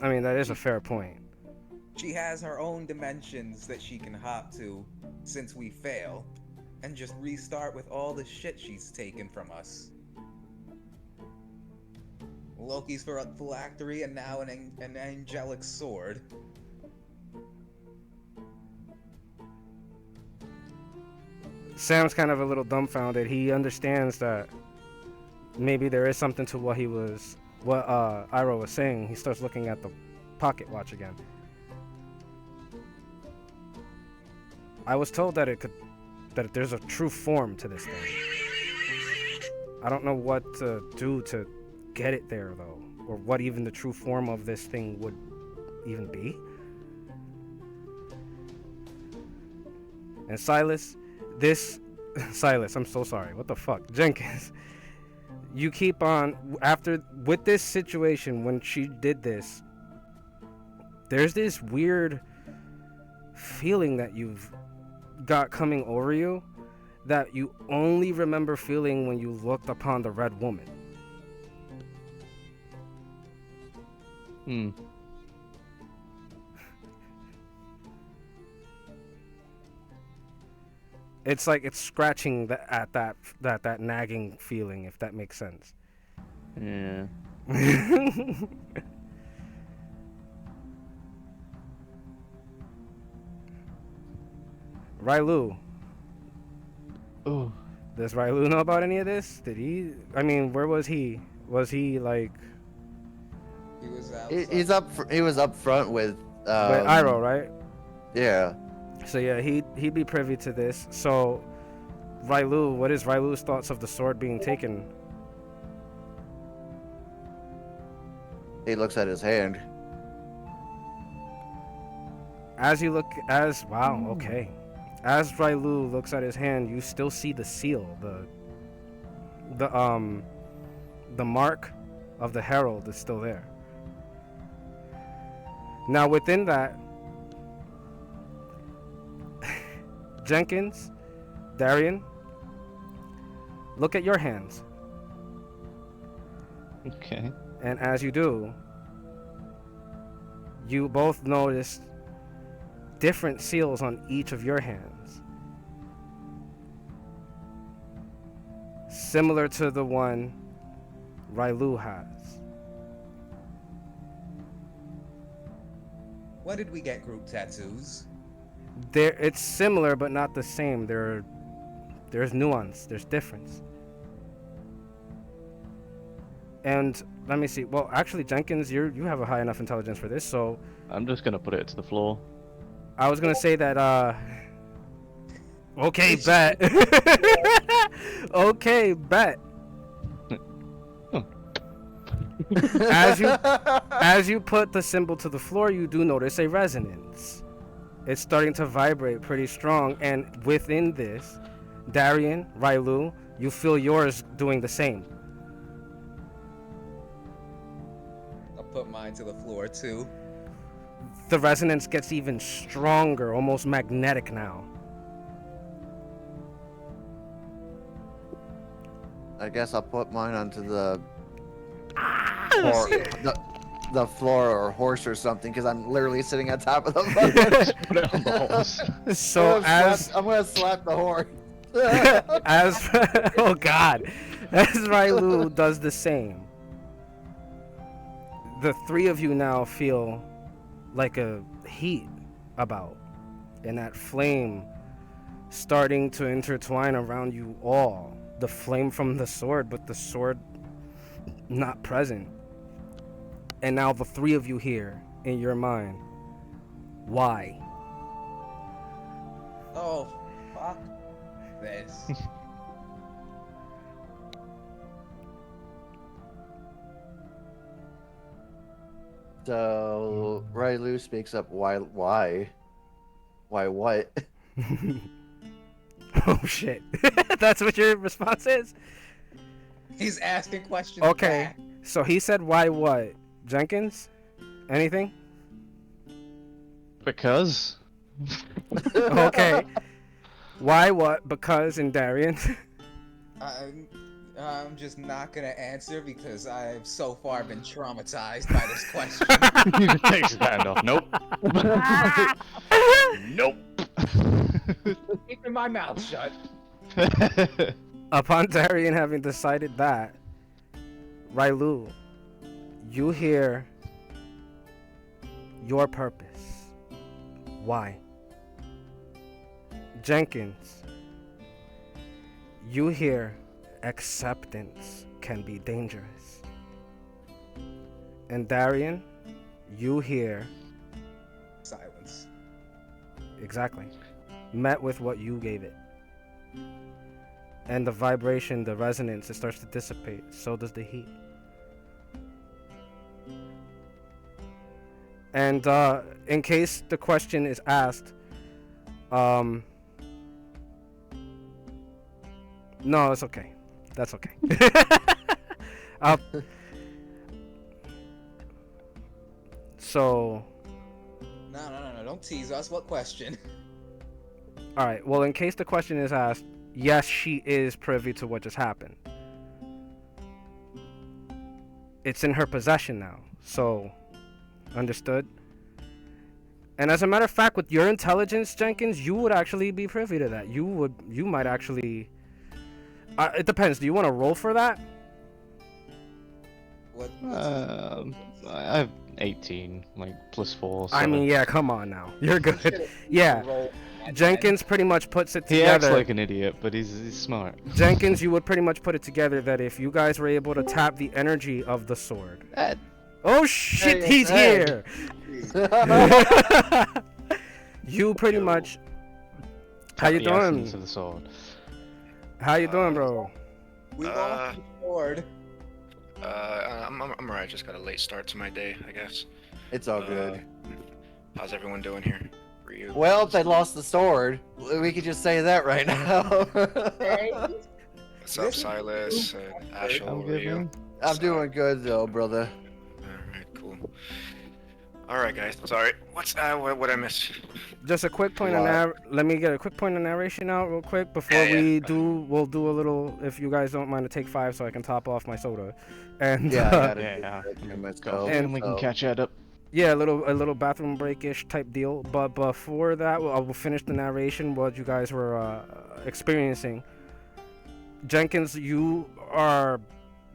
I mean, that is a fair point. She has her own dimensions that she can hop to since we fail, and just restart with all the shit she's taken from us. Loki's for a phylactery and now an angelic sword. Sam's kind of a little dumbfounded. He understands that maybe there is something to what he was what Iroh was saying, he starts looking at the pocket watch again. I was told that that there's a true form to this thing. I don't know what to do to get it there though, or what even the true form of this thing would even be. And Silas, Silas, I'm so sorry. What the fuck? Jenkins, you keep on, with this situation, when she did this, there's this weird feeling that you've got coming over you that you only remember feeling when you looked upon the red woman. Hmm. It's like it's scratching at that nagging feeling, if that makes sense. Yeah. Railu, Oh. does Railu know about any of this? Did he? I mean, where was he? Was he like He was out. He was up front with. with Iroh, right? Yeah. So yeah, he'd be privy to this. So, Railu, what is Railu's thoughts of the sword being taken? He looks at his hand. Okay. As Railu looks at his hand, you still see the seal, the mark of the herald is still there. Now within that, Jenkins, Darian, look at your hands. Okay. And as you do, you both notice different seals on each of your hands. Similar to the one Railu has. When did we get group tattoos? It's similar but not the same. There's nuance, there's difference. And let me see. Well, actually, Jenkins, you have a high enough intelligence for this, so I'm just gonna put it to the floor. I was gonna say that. Okay, bet. Okay, bet. As you put the symbol to the floor, you do notice a resonance. It's starting to vibrate pretty strong, and within this, Darian, Railu, you feel yours doing the same. I'll put mine to the floor too. The resonance gets even stronger, almost magnetic now. I guess I'll put mine onto the the floor or horse or something because I'm literally sitting on top of the fucking. Put it on the horse. So I'm gonna slap the horse. as oh god, as Railu does the same, the three of you now feel like a heat about, and that flame starting to intertwine around you all. The flame from the sword, but the sword not present. And now the three of you here in your mind. Why? Oh, fuck this. So Railu speaks up. Why what? Oh shit. That's what your response is? He's asking questions. Okay. back. So he said why what? Jenkins? Anything? Because. Okay. Why what? Because in Darian. I'm just not gonna answer because I've so far been traumatized by this question. You can take your hand off. Nope. Nope. Keeping my mouth shut. Upon Darian having decided that, Railu, you hear your purpose. Why? Jenkins, you hear acceptance can be dangerous. And Darian, you hear Silence. exactly met with what you gave it. And the vibration, the resonance, it starts to dissipate. So does the heat. And in case the question is asked, no, it's okay. That's okay. uh, so, No. Don't tease us. What question? all right. Well, in case the question is asked, yes, she is privy to what just happened. It's in her possession now. So, understood? And as a matter of fact, with your intelligence, Jenkins, you would actually be privy to that. You might actually. It depends. Do you want to roll for that? What? I have 18, like +4. So I mean, yeah, come on now. You're good. Yeah. Roll at Jenkins pretty much puts it he acts together. like an idiot, but he's smart. Jenkins, you would pretty much put it together that if you guys were able to tap the energy of the sword. Oh shit, Hey, he's hey. here. You pretty much. How you The essence doing? of the sword. How you doing, bro? We lost the sword. I'm alright. Just got a late start to my day, I guess. It's all good. How's everyone doing here? Ryu? Well, if they lost the sword, we could just say that right now. What's up, Silas? Ashel, I'm good, Ryu? man. I'm doing good though, brother. Alright, cool. Alright, guys. Sorry. What I miss? Just a quick point of let me get a quick point of narration out real quick before Yeah. we'll do a little, if you guys don't mind, to take 5 so I can top off my soda. And Yeah, I gotta Yeah. do that Go. myself, And we can so- catch that up. yeah, a little bathroom break-ish type deal. But before that, I will finish the narration what you guys were experiencing. Jenkins, you are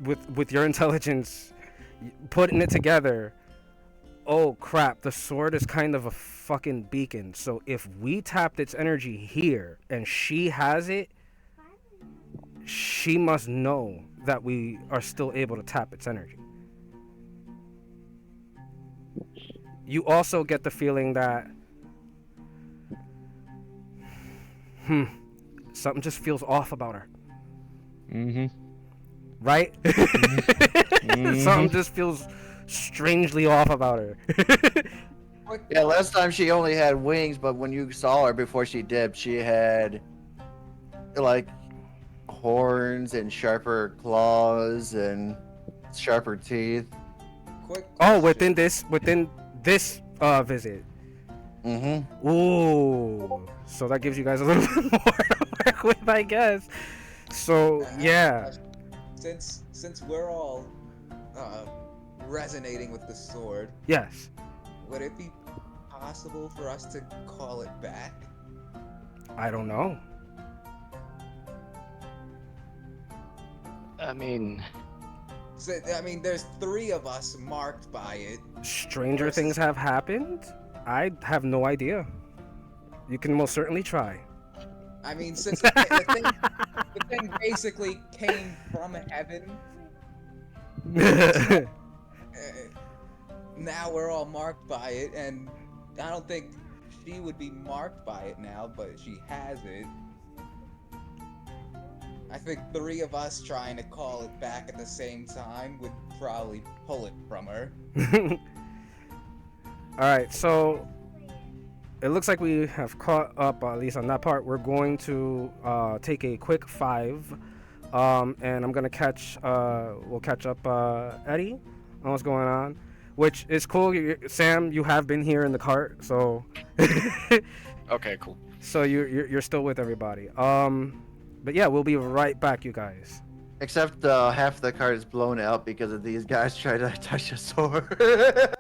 with your intelligence putting it together. Oh crap, the sword is kind of a fucking beacon. So if we tapped its energy here and she has it, she must know that we are still able to tap its energy. You also get the feeling that something just feels off about her, Mm-hmm. right? Something just feels strangely off about her. Yeah, last time she only had wings, but when you saw her before she dipped, she had like horns and sharper claws and sharper teeth. Quick. Oh, question. within this visit. Mm-hmm. Ooh, so that gives you guys a little bit more to work with, I guess. So yeah, Since we're all resonating with the sword, yes. would it be possible for us to call it back? I don't know. I mean, So, I mean, there's 3 of us marked by it. Stranger Versus- things have happened. I have no idea. You can most certainly try. I mean, since the thing basically came from heaven, now we're all marked by it, and I don't think she would be marked by it now, but she has it. I think 3 of us trying to call it back at the same time would probably pull it from her. Alright, so it looks like we have caught up, at least on that part. We're going to take a quick 5. And I'm gonna we'll catch up Eddie on what's going on. Which is cool. Sam, you have been here in the cart, so Okay, cool. so you're still with everybody. But yeah, we'll be right back, you guys. Except half the cart is blown out because of these guys trying to touch a sword.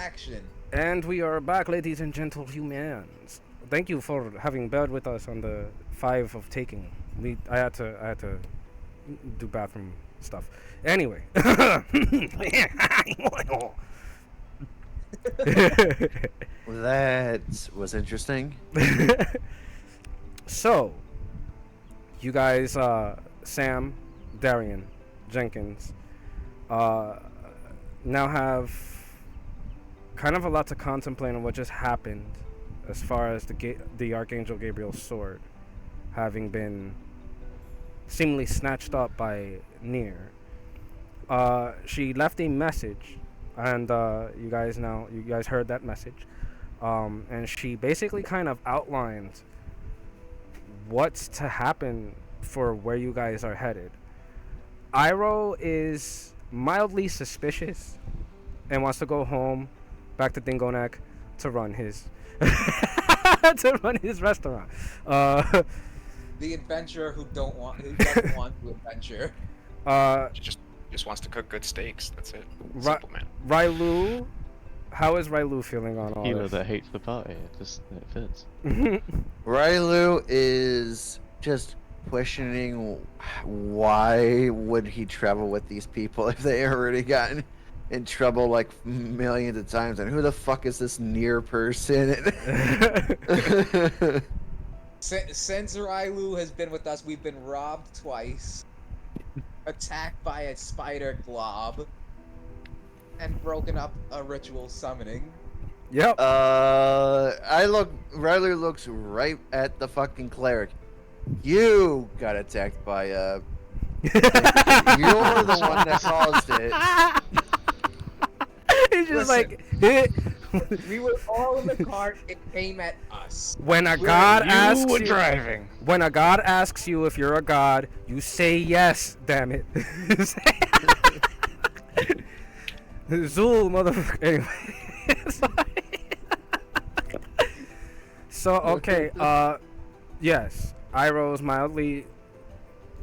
action. And we are back, ladies and gentle humans. Thank you for having bared with us on the 5 of taking. I had to do bathroom stuff. Anyway. That was interesting. So, you guys, Sam, Darian, Jenkins, now have kind of a lot to contemplate on what just happened as far as the Archangel Gabriel's sword having been seemingly snatched up by Nier. She left a message, and you guys heard that message, and she basically kind of outlined what's to happen for where you guys are headed. Iroh is mildly suspicious and wants to go home, back to Dingonek, to run his restaurant. The adventurer who doesn't want to adventure. Just wants to cook good steaks. That's it. Ri- Simple, man. Rylu, how is Rylu feeling on all Hero this? that hates the party. It fits. Rylu is just questioning why would he travel with these people if they already gotten in trouble like millions of times, and who the fuck is this Nier person? Since Rylu has been with us, we've been robbed twice, attacked by a spider glob, and broken up a ritual summoning. Yep. Rylu looks right at the fucking cleric. You got attacked by a. You're the one that caused it. He's just Listen. like, We were all in the cart. It came at us. when a god asks you were you, driving. when a god asks you if you're a god, you say yes. Damn it. Zul, motherfucker. Anyway. Sorry. So okay, yes, Iroh's mildly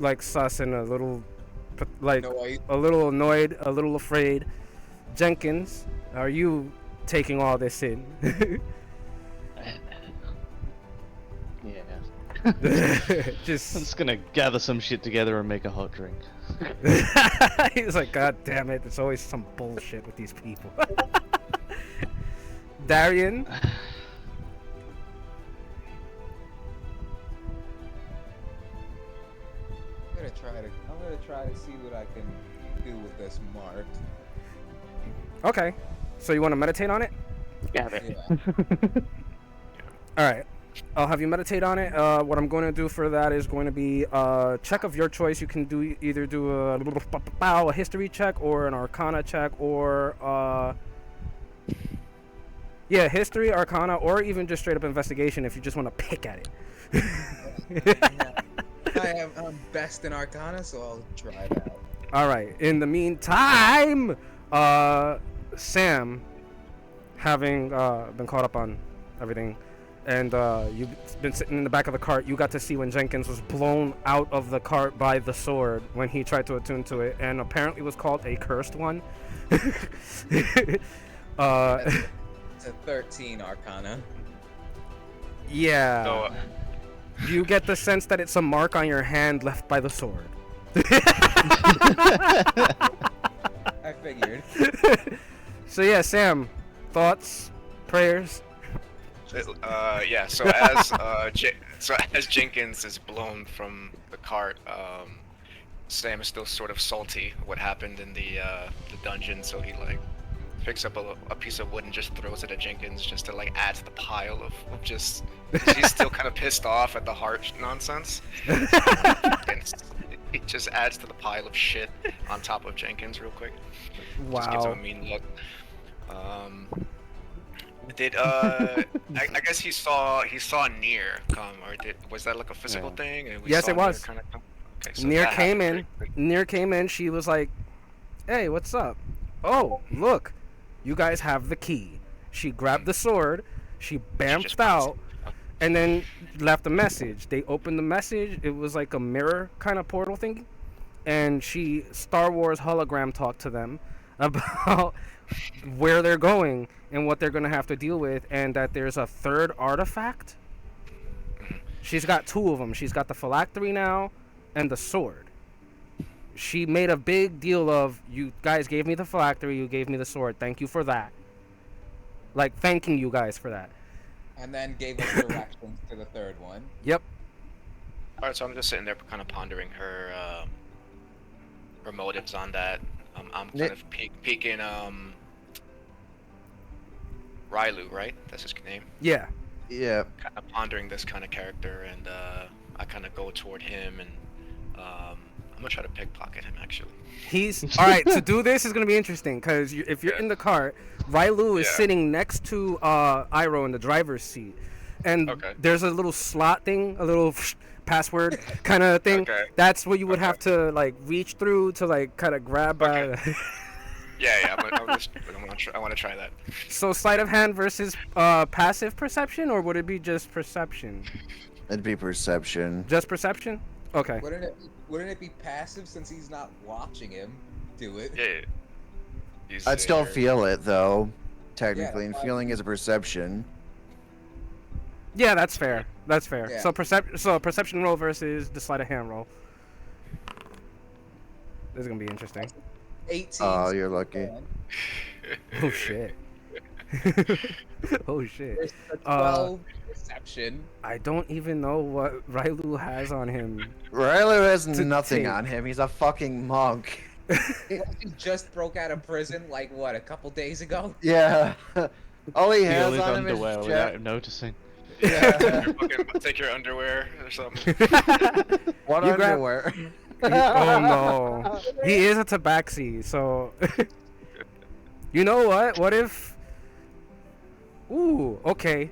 like sus and a little like No, a little annoyed, a little afraid. Jenkins, are you taking all this in? Yeah. I'm Just just gonna gather some shit together and make a hot drink. he's like, God damn it! There's always some bullshit with these people. Darian, I'm gonna try to see what I can do with this mark. okay, so you want to meditate on it? Yeah. All right. I'll have you meditate on it. What I'm going to do for that is going to be a check of your choice. You can either do a history check or an arcana check or history, arcana, or even just straight up investigation if you just want to pick at it. I'm best in Arcana, so I'll try that. All right. In the meantime, Sam, having been caught up on everything, and you've been sitting in the back of the cart, you got to see when Jenkins was blown out of the cart by the sword when he tried to attune to it, and apparently was called a cursed one. It's a 13 Arcana. Yeah. So, You get the sense that it's a mark on your hand left by the sword. I figured. So yeah, Sam, thoughts, prayers? yeah. So as Jenkins is blown from the cart, Sam is still sort of salty what happened in the dungeon. So he like picks up a piece of wood and just throws it at Jenkins just to like add to the pile of just. He's still kind of pissed off at the heart nonsense. And he just adds to the pile of shit on top of Jenkins real quick. Just gives him a Wow. mean look. I guess he saw Nier come, or was that like a physical Yeah. thing? And we Yes, saw it was. Nier kinda come? Okay, so Nier that came happened in. pretty quick. Nier came in. She was like, "Hey, what's up? Oh, look, you guys have the key." She grabbed the sword. She She bamfed just out, and then left a message. They opened the message. It was like a mirror kind of portal thing, and she Star Wars hologram talked to them, about where they're going and what they're gonna have to deal with, and that there's a third artifact. She's got two of them. She's got the phylactery now, and the sword. She made a big deal of, you guys gave me the phylactery, you gave me the sword. Thank you for that. Like, thanking you guys for that. And then gave us directions to the third one. Yep. Alright, so I'm just sitting there kind of pondering her motives on that. I'm kind of peeking Rylu, right? That's his name. Yeah. Yeah. Kind of pondering this kind of character, and I kind of go toward him, and I'm gonna try to pickpocket him actually. He's all right. To do this is gonna be interesting because if you're in the cart, Rylu is Yeah. sitting next to Iroh in the driver's seat, and Okay. there's a little slot thing, a little password kind of thing. Okay. That's what you would have to like reach through to like kind of grab by. Okay. Yeah, I want to try that. So sleight of hand versus passive perception, or would it be just perception? It'd be perception. Just perception? Okay. Wouldn't it be passive since he's not watching him do it? Yeah. He's I'd still there. feel it though, technically, and that's feeling is a perception. Yeah, that's fair. That's fair. Yeah. So a perception roll versus the sleight of hand roll. This is gonna be interesting. 18. Oh, you're lucky. Oh shit. Oh shit. There's a 12 perception. I don't even know what Rylu has on him. Rylo has To nothing take. on him. He's a fucking monk. He just broke out of prison like what, a couple days ago? Yeah. All he Steal has his on him is underwear without Jack. him noticing. Yeah. Take your underwear or something. What You grab- underwear? Oh no. He is a tabaxi, so you know what? What if Ooh, okay.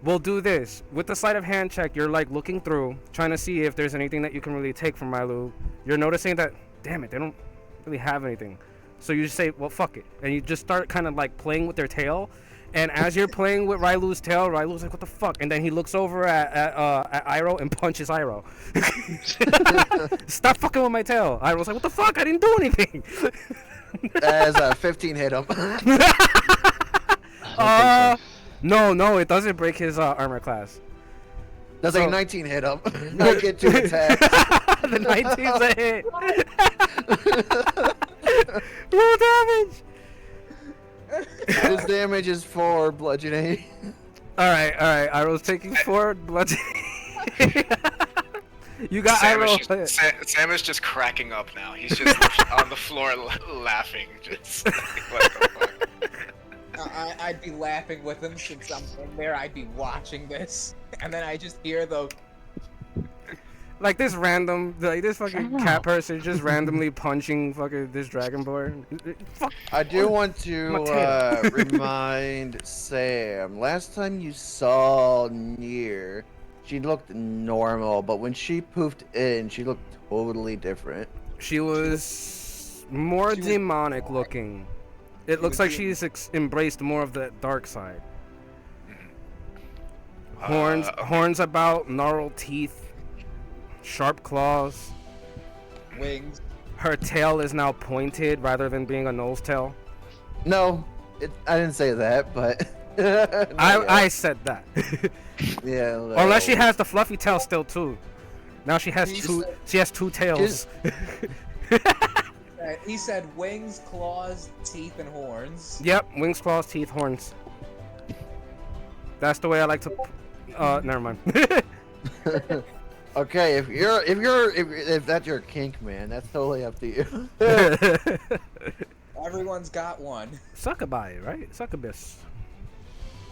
We'll do this. With the sleight of hand check, you're like looking through, trying to see if there's anything that you can really take from Rylu. You're noticing that, damn it, they don't really have anything. So you just say, well, fuck it. And you just start kind of like playing with their tail. And as you're playing with Rylu's tail, Rylu's like, what the fuck? And then he looks over at Iroh and punches Iroh. Stop fucking with my tail. Iroh's like, what the fuck? I didn't do anything. As 15 hit him. No, it doesn't break his armor class. Does So- a 19 hit him? I get 2 attacks. The 19's a hit. Roll damage. His damage is 4 bludgeoning. All right. Iroh's taking 4 bludgeoning. You got Iroh. Sam is just cracking up now. He's just on the floor laughing. Just what the fuck? I'd be laughing with him since I'm in there. I'd be watching this, and then I just hear the. Like this fucking cat person just randomly punching fucking this dragonborn. Fuck. I do want My tail. to remind Sam, last time you saw Nier, she looked normal, but when she poofed in, she looked totally different. She was more She was demonic black. looking. It She looks was like she's embraced more of the dark side. Horns about, gnarled teeth, sharp claws. Wings. Her tail is now pointed rather than being a nose tail. No, I didn't say that, but... I said that. Yeah. Unless she no. has the fluffy tail still too. Now she has She two. said- She has 2 tails. He said wings, claws, teeth, and horns. Yep, wings, claws, teeth, horns. That's the way I like to. Never mind. Okay, if that's your kink, man, that's totally up to you. Everyone's got one. Suckaby, right? Succubus.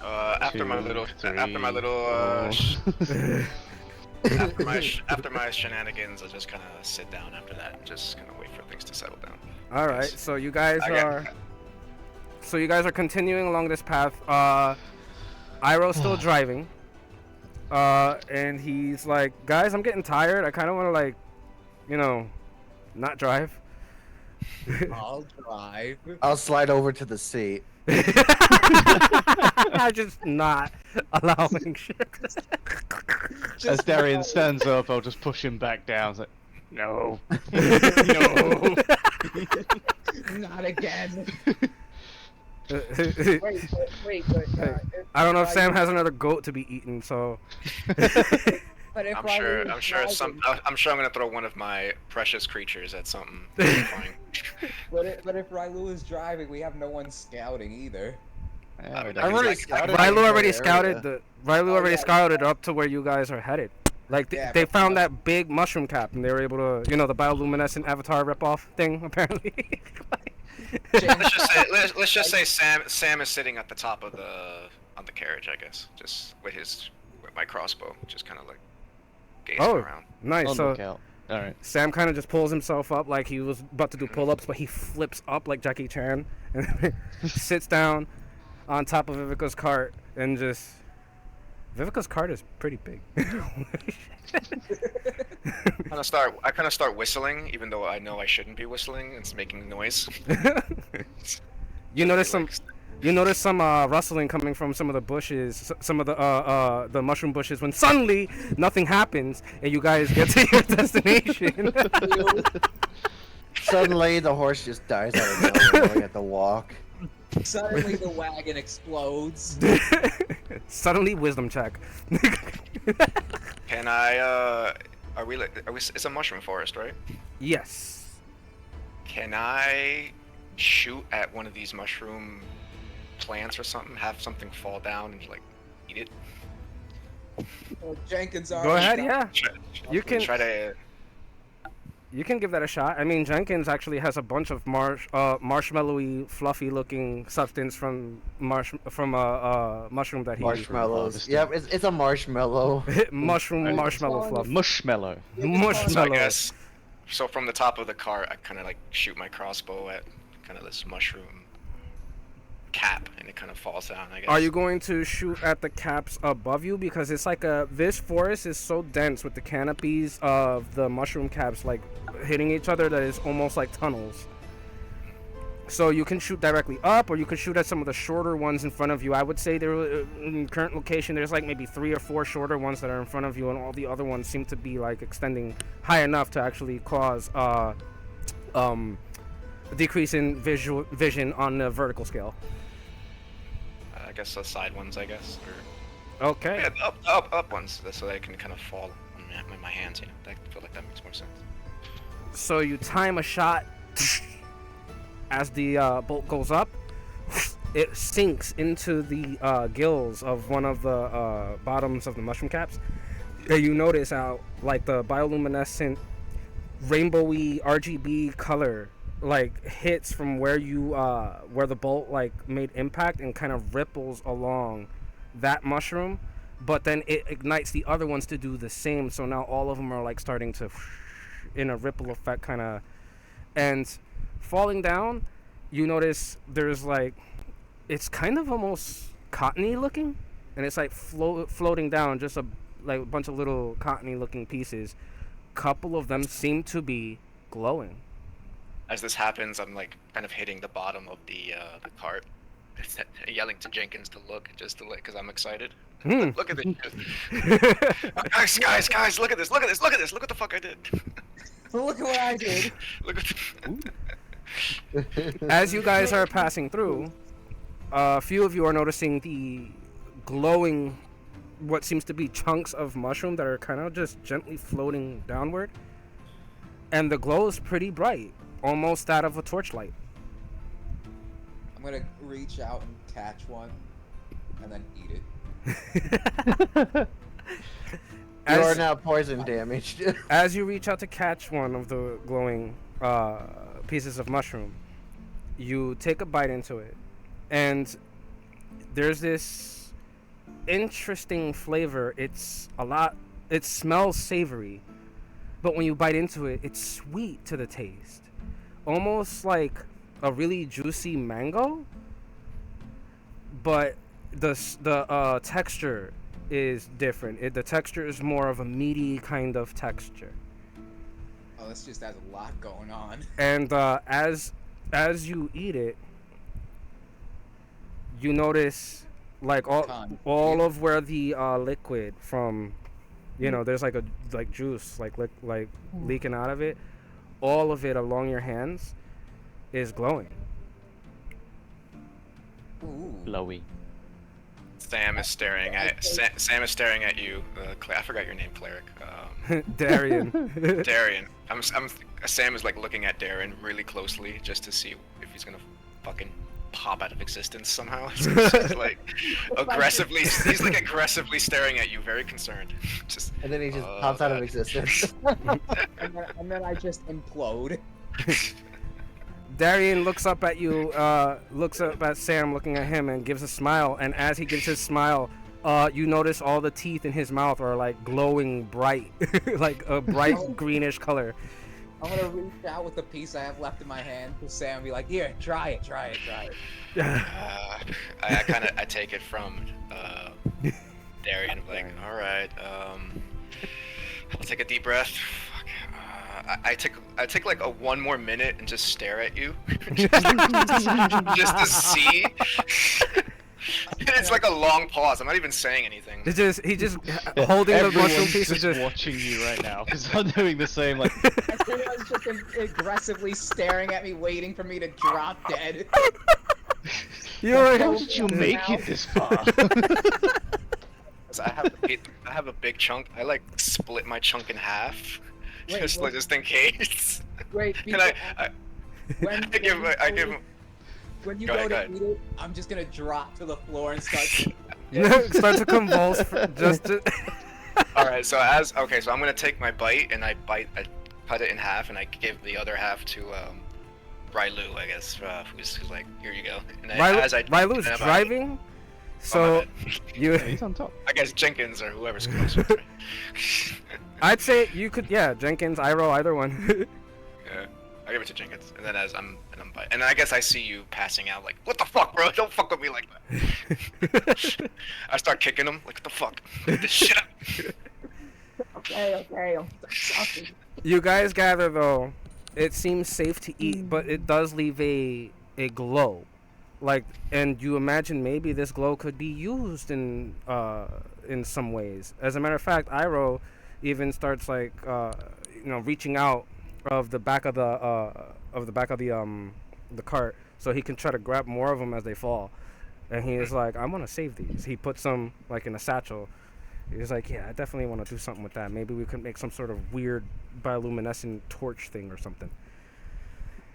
After my 2, little, 3, after my little, 4. after my shenanigans, I'll just kind of sit down after that and just kind of wait for things to settle down. All right, Yes. so you guys I got- are. So you guys are continuing along this path. Iroh's still driving. And he's like, guys, I'm getting tired. I kind of want to like, not drive. I'll drive. I'll slide over to the seat. I just not allowing shit. As Darian stands up, I'll just push him back down. It's like, no. No. Not again. I Wait, don't know if Sam has another goat to be eaten, so. But if I'm Raul sure. was I'm sure. driving- I'm sure I'm gonna throw one of my precious creatures at something terrifying. But if Railu is driving, we have no one scouting either. Yeah, we I've don't I've need already to- scouted. Rylu the already area. scouted the. Rylu Oh, already yeah. scouted up to where you guys are headed. Like Yeah, they but- found that big mushroom cap, and they were able to, the bioluminescent avatar ripoff thing, apparently. Let's just say Sam is sitting at the top of on the carriage, I guess, just with my crossbow, just kind of like gazing Oh. around. Nice. On So lookout. All right. Sam kind of just pulls himself up like he was about to do pull-ups, but he flips up like Jackie Chan and sits down on top of Vivica's cart and just. Vivica's cart is pretty big. I kind of start whistling, even though I know I shouldn't be whistling. It's making noise. You notice some rustling coming from some of the bushes, some of the mushroom bushes. When suddenly nothing happens and you guys get to your destination. Suddenly, the horse just dies out of nowhere. We have to walk. Suddenly the wagon explodes. Suddenly, wisdom check. Can I? Are we? It's a mushroom forest, right? Yes. Can I shoot at one of these mushroom plants or something? Have something fall down and like eat it? Well, Jenkins Go already ahead. got- Yeah. You can. Try to. You can give that a shot. I mean, Jenkins actually has a bunch of marshmallowy, fluffy-looking substance from mushroom that he Marshmallows. harvesting. Yep, it's a marshmallow. mushroom marshmallow fluff. Mushmallow. So I Marshmallow. guess. So from the top of the cart, I kind of like shoot my crossbow at kind of this mushroom cap, and it kind of falls down. I guess. Are you going to shoot at the caps above you? Because it's like this forest is so dense with the canopies of the mushroom caps like hitting each other that it's almost like tunnels. So you can shoot directly up, or you could shoot at some of the shorter ones in front of you. I would say there, in current location, there's like maybe 3 or 4 shorter ones that are in front of you, and all the other ones seem to be like extending high enough to actually cause decrease in vision on the vertical scale. I guess the side ones, I guess. Or... Okay. Yeah, up ones, so they can kind of fall on my hands. I feel like that makes more sense. So you time a shot as the bolt goes up. It sinks into the gills of one of the bottoms of the mushroom caps. And you notice how, like, the bioluminescent, rainbowy RGB color, like, hits from where you where the bolt like made impact and kind of ripples along that mushroom, but then it ignites the other ones to do the same. So now all of them are like starting to, in a ripple effect, kind of, and falling down. You notice there's like, it's kind of almost cottony looking, and it's like floating down, just a bunch of little cottony looking pieces. Couple of them seem to be glowing. As this happens, I'm like kind of hitting the bottom of the cart, yelling to Jenkins to look, just to like, because I'm excited. Hmm. Look at this. guys, look at this, look at this, look at this, look what the fuck I did. Look at what I did. Look at. As you guys are passing through, a few of you are noticing the glowing, what seems to be chunks of mushroom that are kind of just gently floating downward. And the glow is pretty bright, almost that of a torchlight. I'm gonna reach out and catch one, and then eat it. You are As, now poison damaged. as you reach out to catch one of the glowing pieces of mushroom, you take a bite into it, and there's this interesting flavor. It smells savory, but when you bite into it, it's sweet to the taste, almost like a really juicy mango, but the texture is different. The texture is more of a meaty kind of texture. Oh, this just has a lot going on. And as you eat it, you notice like all of where the liquid from, there's like juice like leaking out of it, all of it along your hands is glowing. Ooh. Blowy. Sam is staring at Sam is staring at you. I forgot your name, cleric. Darian. Darian. Sam is like looking at Darren really closely just to see if he's gonna fucking pop out of existence somehow. So he's just, like aggressively, he's like aggressively staring at you, very concerned. Just. And then he just pops out of existence. And then I just implode. Darian looks up at you, looks up at Sam, looking at him, and gives a smile. And as he gives his smile, you notice all the teeth in his mouth are like glowing bright, like a bright greenish color. I'm gonna reach out with the piece I have left in my hand to Sam and be like, here, try it. I take it from Darian, like, all right, I'll take a deep breath. Fuck. I take like a 1 more minute and just stare at you, just to see. It's like a long pause. I'm not even saying anything. He just holding the mushroom Everyone's piece just is just. watching you right now because I'm doing the same. Like, Everyone's just aggressively staring at me, waiting for me to drop dead. You're how did you make it this far? So I have a big chunk. I like split my chunk in half, Wait, just what? just in case. Wait, And I when give him. when you Go go ahead, to eat it, I'm just gonna drop to the floor and start. start to convulse just to. All right, so I'm gonna take my bite and I cut it in half and I give the other half to Rylu, I guess, who's like, here you go. And Rylu's and driving, my so bad. you. He's on top. I guess Jenkins or whoever's closer to me. I'd say you could, yeah, Jenkins, Iroh, either one. Yeah, I give it to Jenkins, and then and I guess I see you passing out, like, what the fuck, bro? Don't fuck with me like that. I start kicking him, like, what the fuck? Get this shit up. Okay, I'm sorry. You guys gather though. It seems safe to eat, but it does leave a glow, like, and you imagine maybe this glow could be used in some ways. As a matter of fact, Iroh even starts like reaching out of the back of the cart so he can try to grab more of them as they fall. And he is like, I want to save these. He puts them like in a satchel. He's like, yeah, I definitely want to do something with that. Maybe we could make some sort of weird bioluminescent torch thing or something.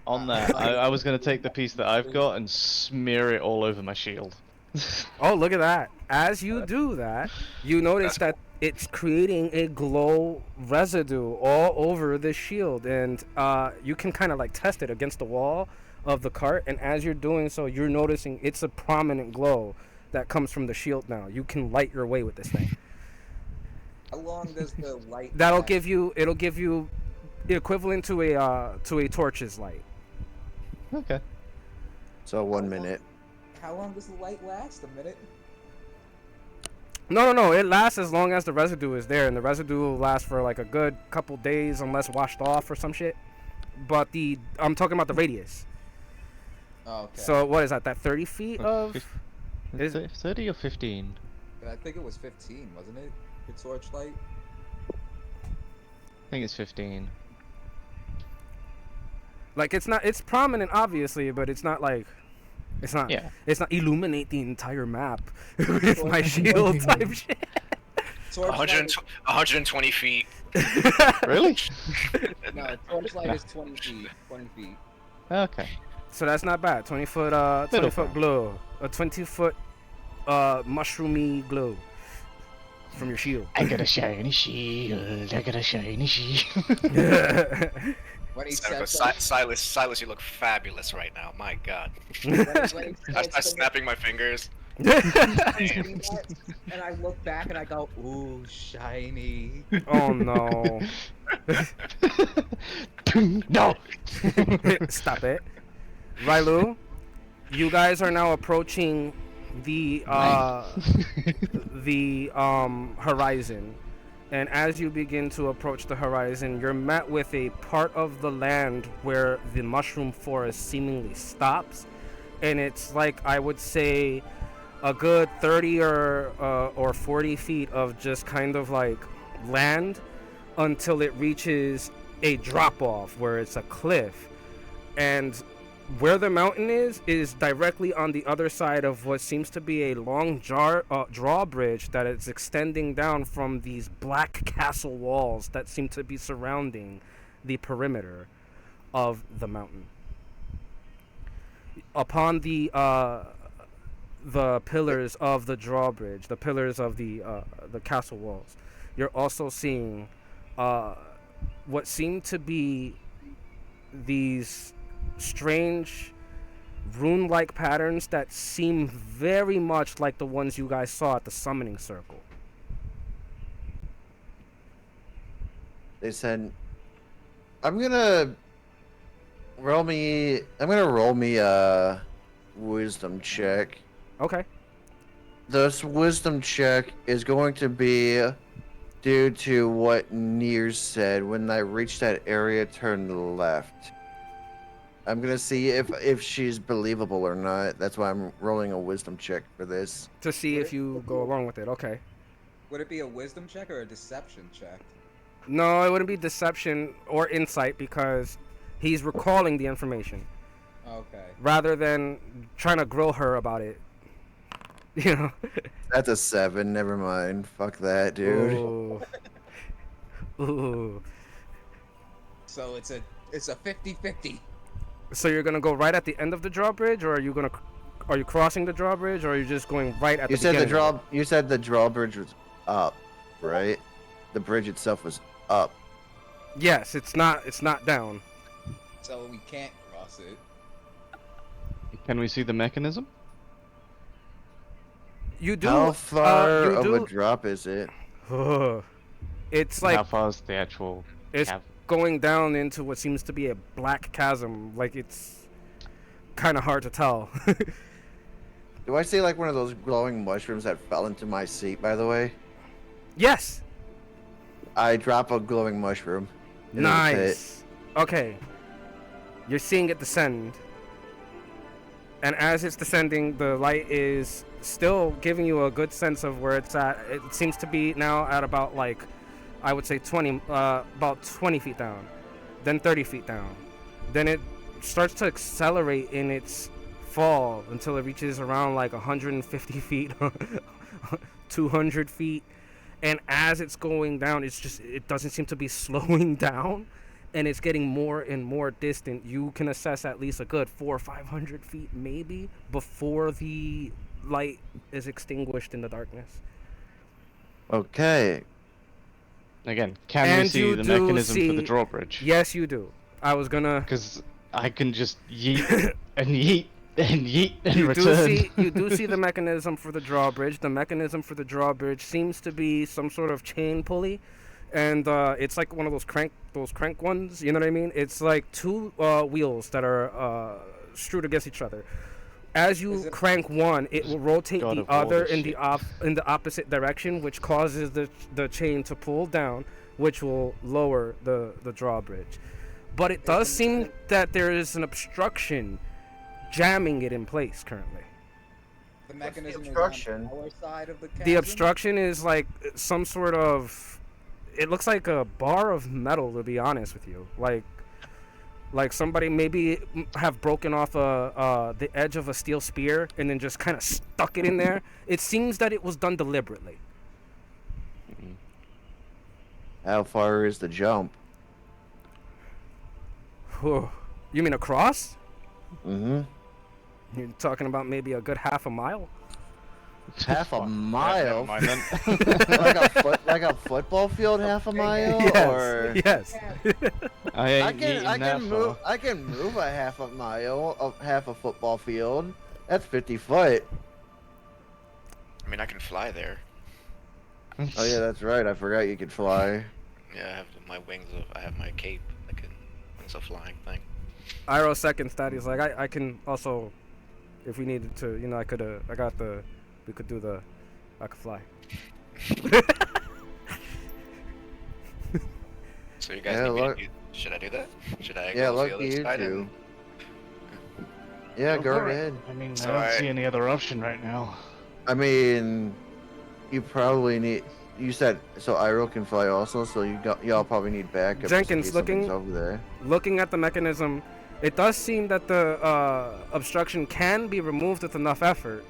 On that, I was gonna take the piece that I've got and smear it all over my shield. Oh, look at that. As you do that, you notice that it's creating a glow residue all over the shield. And you can kind of like test it against the wall of the cart. And as you're doing so, you're noticing it's a prominent glow that comes from the shield now. You can light your way with this thing. How long does the light? It'll last? give you the equivalent to a torch's light. Okay. So 1 minute. How long does the light last? A minute? No, it lasts as long as the residue is there, and the residue will last for like a good couple days unless washed off or some shit. But I'm talking about the radius. Oh, okay. So what is that 30 feet of? Is it 30 or 15? I think it was 15, wasn't it? The torchlight. I think it's 15. Like it's prominent obviously, but it's not like it's not illuminate the entire map with my shield type shit. 120 feet. Really? No, torchlight is 20 feet. 20 feet. Okay. So that's not bad. 20 foot glow. A 20-foot mushroomy glow from your shield. I got a shiny shield. I got a shiny shield. When he But says that, Silas, you look fabulous right now. My God. when he I says start that, snapping my fingers. and I look back and I go, ooh, shiny. Oh no. No. Stop it. Rylu, you guys are now approaching the horizon. And as you begin to approach the horizon, you're met with a part of the land where the mushroom forest seemingly stops. And it's like, I would say, a good 30 or 40 feet of just kind of like land until it reaches a drop off where it's a cliff. And where the mountain is directly on the other side of what seems to be a long drawbridge that is extending down from these black castle walls that seem to be surrounding the perimeter of the mountain. Upon the pillars of the drawbridge, the pillars of the castle walls, you're also seeing what seem to be these strange rune-like patterns that seem very much like the ones you guys saw at the summoning circle. They said, I'm gonna roll me a wisdom check. Okay. This wisdom check is going to be due to what Nier said. When I reach that area, turn left. I'm gonna see if she's believable or not. That's why I'm rolling a wisdom check for this. To see if you go along with it. Okay. Would it be a wisdom check or a deception check? No, it wouldn't be deception or insight because he's recalling the information Okay. rather than trying to grill her about it. You know. That's a 7. Never mind. Fuck that, dude. Ooh. Ooh. So it's a 50-50. So you're gonna go right at the end of the drawbridge, or are you crossing the drawbridge, or are you just going right at You the said beginning? you said the drawbridge was up, right? The bridge itself was up. Yes, it's not down. So we can't cross it. Can we see the mechanism? You do. How far you of do- a drop is it? It's How like far is the actual? it's going down into what seems to be a black chasm. Like it's kind of hard to tell. Do I see like one of those glowing mushrooms that fell into my seat, by the way? Yes. I drop a glowing mushroom. into the pit. Nice. Okay. You're seeing it descend. And as it's descending, the light is still giving you a good sense of where it's at. It seems to be now at about like, I would say about 20 feet down, then 30 feet down. Then it starts to accelerate in its fall until it reaches around like 150 feet, 200 feet. And as it's going down, it doesn't seem to be slowing down, and it's getting more and more distant. You can assess at least a good 400 or 500 feet maybe before the light is extinguished in the darkness. Okay. Again, can we And see you the do mechanism for see- the drawbridge? Yes, you do. I was gonna. Because I can just yeet and yeet and yeet and You return. do see the mechanism for the drawbridge. The mechanism for the drawbridge seems to be some sort of chain pulley, and it's like one of those crank ones. You know what I mean? It's like two wheels that are screwed against each other. As you Is it- crank one, it will rotate God the of War other this in shit. in the opposite direction, which causes the chain to pull down, which will lower the drawbridge. But it does seem that there is an obstruction jamming it in place currently. The mechanism is obstruction? on our side of the chasm. The obstruction is like some sort of. It looks like a bar of metal, to be honest with you. Like somebody maybe have broken off the edge of a steel spear and then just kind of stuck it in there. It seems that it was done deliberately. How far is the jump? Whew. You mean across? Mm-hmm. You're talking about maybe a good half a mile? Half a mile? Never mind then. like a football field, half a mile? Yes. Or Yes. I ain't I eating that can far. move a half a mile of half a football field. That's 50 foot. I mean, I can fly there. Oh yeah, that's right. I forgot you could fly. Yeah, I have my wings. I have my cape. It's a flying thing. Iroh seconds that. He's like, I can also, if we needed to, I could, we could do I could fly. So you guys Yeah, need me look- to should I do that? Should I Yeah, go to look the at other you side two. and... Yeah, Go go for it. ahead. I mean, So I don't I- see any other option right now. I mean, you probably need. You said so. Iroh can fly also, so y'all probably need backup. just in Jenkins, case something's looking- over there. Looking at the mechanism, It does seem that the obstruction can be removed with enough effort.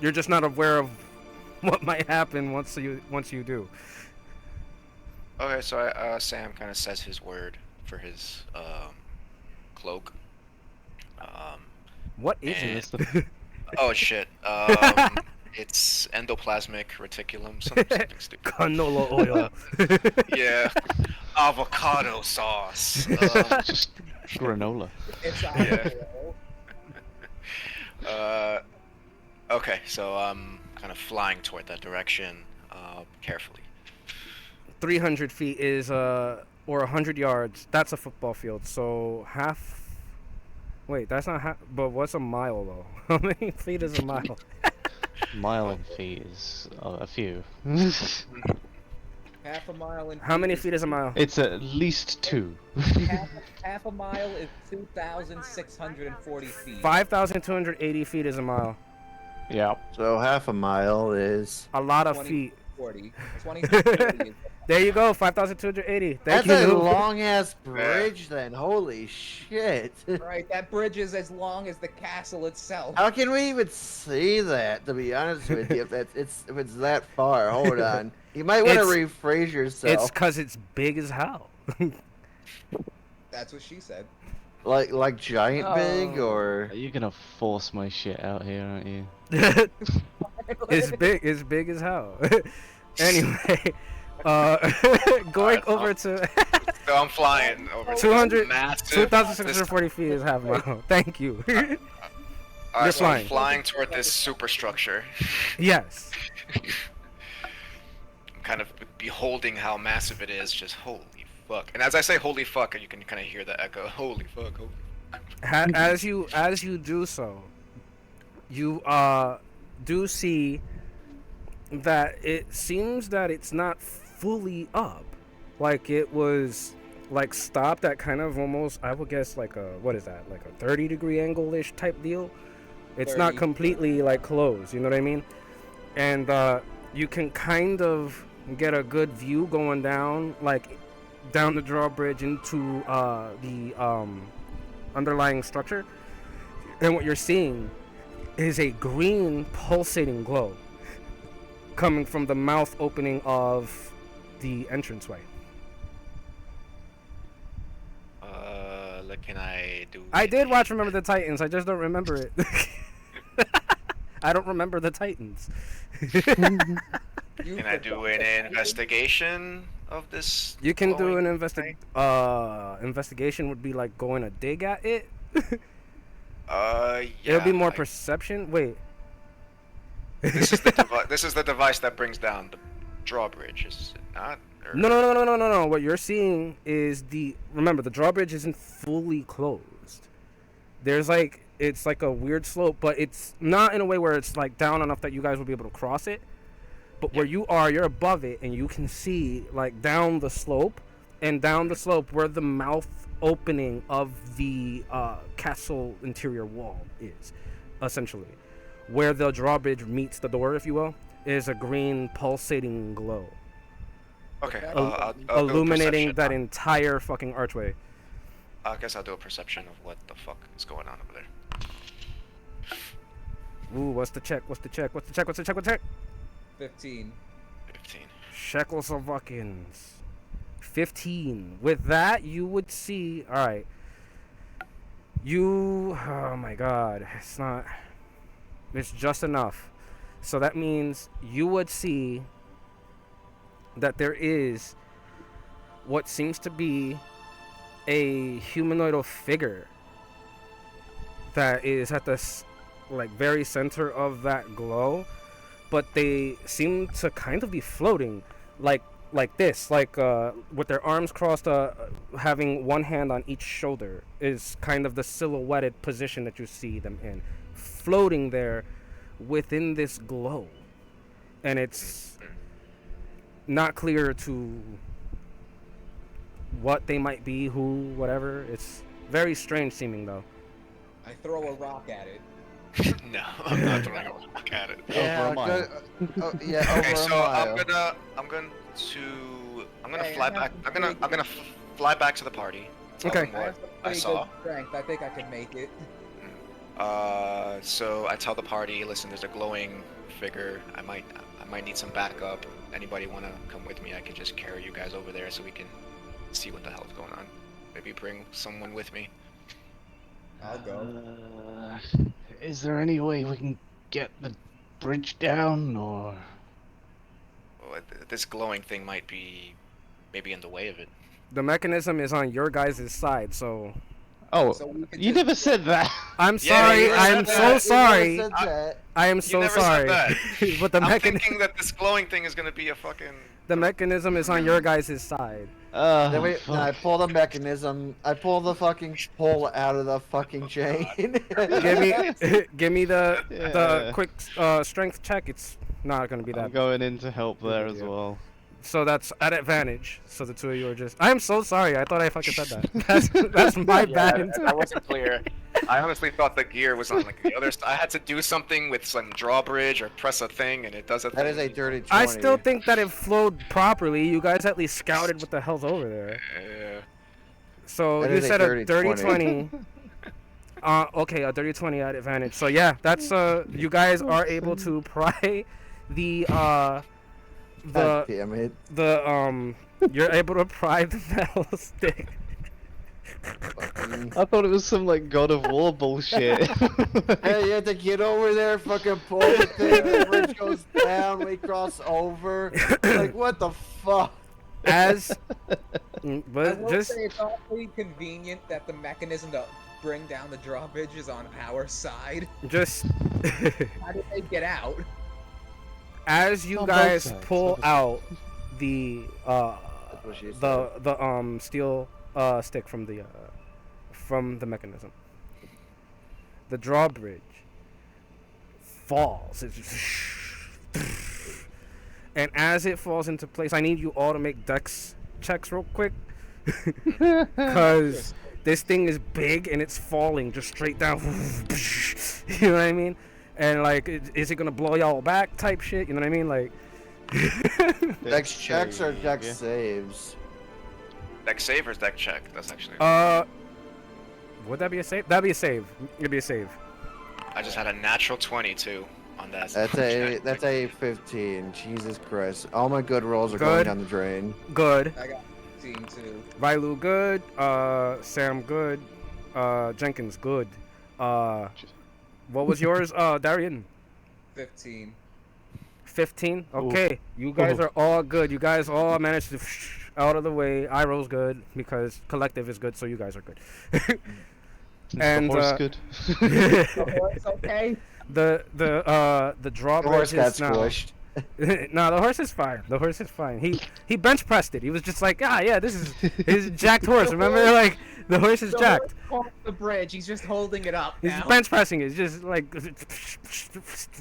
You're just not aware of what might happen once you do. Okay, so Sam kind of says his word for his cloak. What is And- it? That's the Oh shit. It's endoplasmic reticulum, something stupid. Canola oil. Yeah, avocado sauce. just granola. It's Yeah. alcohol. Okay, so I'm kind of flying toward that direction, carefully. 300 feet is or 100 yards. That's a football field. So half. Wait, that's not half. But what's a mile though? How many feet is a mile? Mile in feet is a few. Half a mile in. How many is- feet is a mile? It's at least 2. half a mile is 2,640 feet. 5,280 feet is a mile. Yeah. So half a mile is. A lot of 20. feet. 40. 20,640 is There you go, 5,280. Thank That's you. a Noob. long ass bridge then. Holy shit. right. That bridge is as long as the castle itself. How can we even see that? To be honest with you, if it's that far, hold on. You might want to It's- rephrase yourself. It's because it's big as hell. That's what she said. like giant big, or Are you gonna force my shit out here, aren't you? It's big. It's big as hell. Anyway, going Alright, over to So I'm flying over to 200 this massive. 2,640 feet is half a mile. Thank you. Alright, You're so I'm flying. flying toward this superstructure. Yes. I'm kind of beholding how massive it is. Just holy fuck. And as I say holy fuck, you can kind of hear the echo. Holy fuck. Holy. As you do so, you do see that it seems that it's not fully up. Like it was like stopped at kind of almost, I would guess, like a, what is that, like a 30-degree angle-ish type deal. It's not 30. completely like closed, you know what I mean? And you can kind of get a good view going down, like down the drawbridge into the underlying structure. And what you're seeing is a green pulsating glow coming from the mouth opening of the entranceway. Like, can I do? I did watch Remember the Titans, I just don't remember it. I don't remember the Titans. Can I do an investigation of this? You can do glowing an thing? investigation would be like going to dig at it. Yeah. It'll be more I- perception. Wait. This is the device that brings down the drawbridge, is it not? Or- No. What you're seeing is remember, the drawbridge isn't fully closed. There's like, it's like a weird slope, but it's not in a way where it's like down enough that you guys will be able to cross it. But where you are, you're above it, and you can see like down the slope, and down the slope where the mouth opening of the castle interior wall is, essentially, where the drawbridge meets the door, if you will, is a green pulsating glow. Okay. Il- I'll do a illuminating perception. that entire fucking archway. I guess I'll do a perception of what the fuck is going on over there. Ooh, what's the check? 15. 15. Czechoslovakians. 15. With that, you would see. Alright. Oh my god. It's not. It's just enough. So that means you would see that there is what seems to be a humanoidal figure that is at the like very center of that glow, but they seem to kind of be floating like this, like with their arms crossed, having one hand on each shoulder is kind of the silhouetted position that you see them in, floating there within this glow. And it's not clear to what they might be, who, whatever. It's very strange seeming though. I throw a rock at it. No, I'm not throwing a rock at it. yeah, a mile. yeah, Okay, over a so mile. I'm going to Hey, fly I back. have I'm gonna fly back to the party. Tell Okay. them what pretty saw. good strength. I think I can make it. So I tell the party, listen, there's a glowing figure. I might need some backup. Anybody want to come with me? I can just carry you guys over there so we can see what the hell's going on. Maybe bring someone with me. I'll go. Is there any way we can get the bridge down, or? Well, this glowing thing might be maybe in the way of it. The mechanism is on your guys' side, so Oh, So we could you just- never said that. I'm Yeah, sorry. you I'm said so that. sorry. Said that. I am You so never sorry. said that. But the I'm mechanism, thinking that this glowing thing is gonna be a fucking. the mechanism is on your guys' side. Then I Fuck. pull the mechanism. I pull the fucking pole out of the fucking chain. Give me, give me the Yeah. quick strength check. It's not gonna be I'm that. going in to help there as Yeah. well. So that's at advantage. So the two of you are just. I'm so sorry. I thought I fucking said that. That's my bad. That wasn't clear. I honestly thought the gear was on like the other side. I had to do something with some drawbridge or press a thing, and it does a thing. That is a dirty 20. I still think that it flowed properly. You guys at least scouted what the hell's over there. Yeah. So That you is a said a dirty dirty 20. 20. Okay, a dirty 20 at advantage. So yeah, that's you guys are able to pry the God damn it. you're able to pry the metal stick. Fucking- I thought it was some like God of War bullshit. Hey, you have to get over there, fucking pull the thing, the bridge goes down, we cross over. Like, what the fuck? As I but will just say it's awfully convenient that the mechanism to bring down the drawbridge is on our side. just How did they get out? as you On both guys sides, pull obviously. out the That's what she said. the steel stick from the mechanism, the drawbridge falls. It's just and as it falls into place, I need you all to make dex checks real quick, because this thing is big and it's falling just straight down. You know what I mean? And like, is it gonna blow y'all back? Type shit. You know what I mean? Like. Dex checks or dex Yeah. saves? Deck save or deck check? That's actually. Would that be a save? That'd be a save. It'd be a save. I just had a natural 22 on that. That's a 15. Jesus Christ. All my good rolls are Good. going down the drain. Good. I got 15 too. Vailu, good. Sam, good. Jenkins, good. What was yours? Darian? 15. 15. Okay, you guys are all good. You guys all managed to out of the way. I rose good because collective is good, so you guys are good. And, the horse uh, good. It's okay. the The drawbridge horse got is now. squished. No, the horse is fine. The horse is fine. He bench pressed it. He was just like, yeah, this is his jacked horse. Remember, like the horse is The jacked. horse off the bridge. He's just holding it up He's now. bench pressing it. It's just like,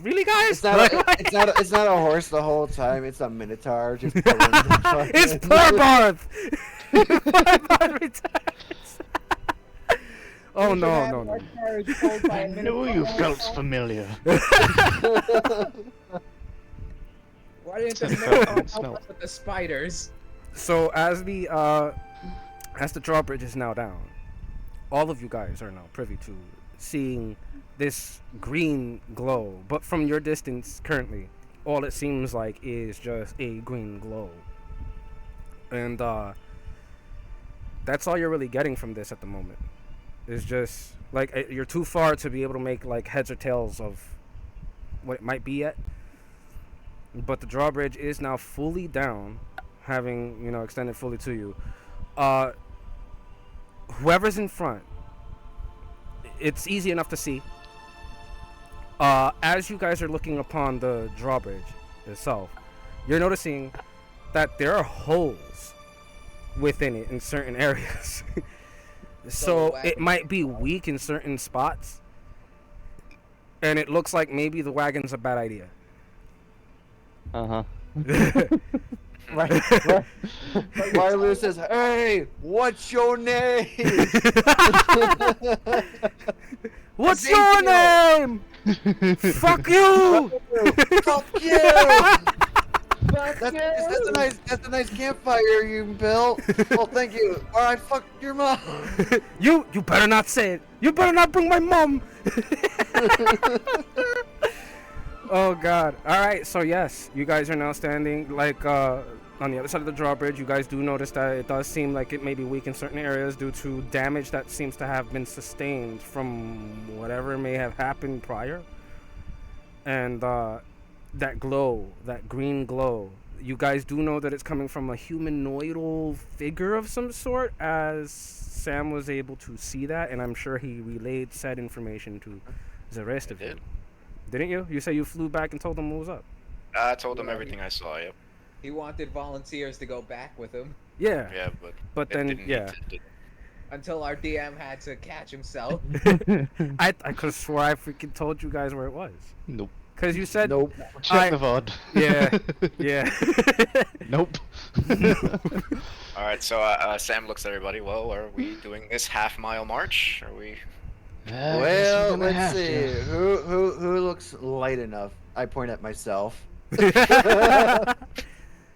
really, guys? It's not, it's not a horse the whole time. It's a minotaur. Just pulling the fucking- It's poor Barth. Poor Barth returns. Oh We should no, have no, no. our carriage pulled by a minotaur. familiar. Why didn't the Smell- minotaur smell. help us with the spiders? So as the drawbridge is now down, all of you guys are now privy to seeing this green glow. But from your distance currently, all it seems like is just a green glow. And that's all you're really getting from this at the moment. It's just like you're too far to be able to make like heads or tails of what it might be yet. But the drawbridge is now fully down, having, you know, extended fully to you. Whoever's in front, it's easy enough to see. As you guys are looking upon the drawbridge itself, you're noticing that there are holes within it in certain areas. So it might be weak in certain spots, and it looks like maybe the wagon's a bad idea. Uh-huh. Marlou says, "Hey, what's your name?" What's your name? Fuck you! Fuck you! That's a nice campfire you built. Well, thank you. All right, fuck your mom. You better not say it. You better not bring my mom. Oh God. All right. So yes, you guys are now standing like on the other side of the drawbridge. You guys do notice that it does seem like it may be weak in certain areas due to damage that seems to have been sustained from whatever may have happened prior. And that glow, that green glow, you guys do know that it's coming from a humanoidal figure of some sort, as Sam was able to see that, and I'm sure he relayed said information to the rest of you. Didn't you? You say you flew back and told them what was up. I told him everything I saw. Yep. He wanted volunteers to go back with him Yeah. Yeah, But it then, didn't yeah. need to- did- until our DM had to catch himself. I could have swore I freaking told you guys where it was. Nope. Because you said... Nope. Check the VOD. Yeah. Yeah. Nope. All right, so Sam looks at everybody. Well, are we doing this half-mile march? Are we? Well, let's see. Who looks light enough? I point at myself.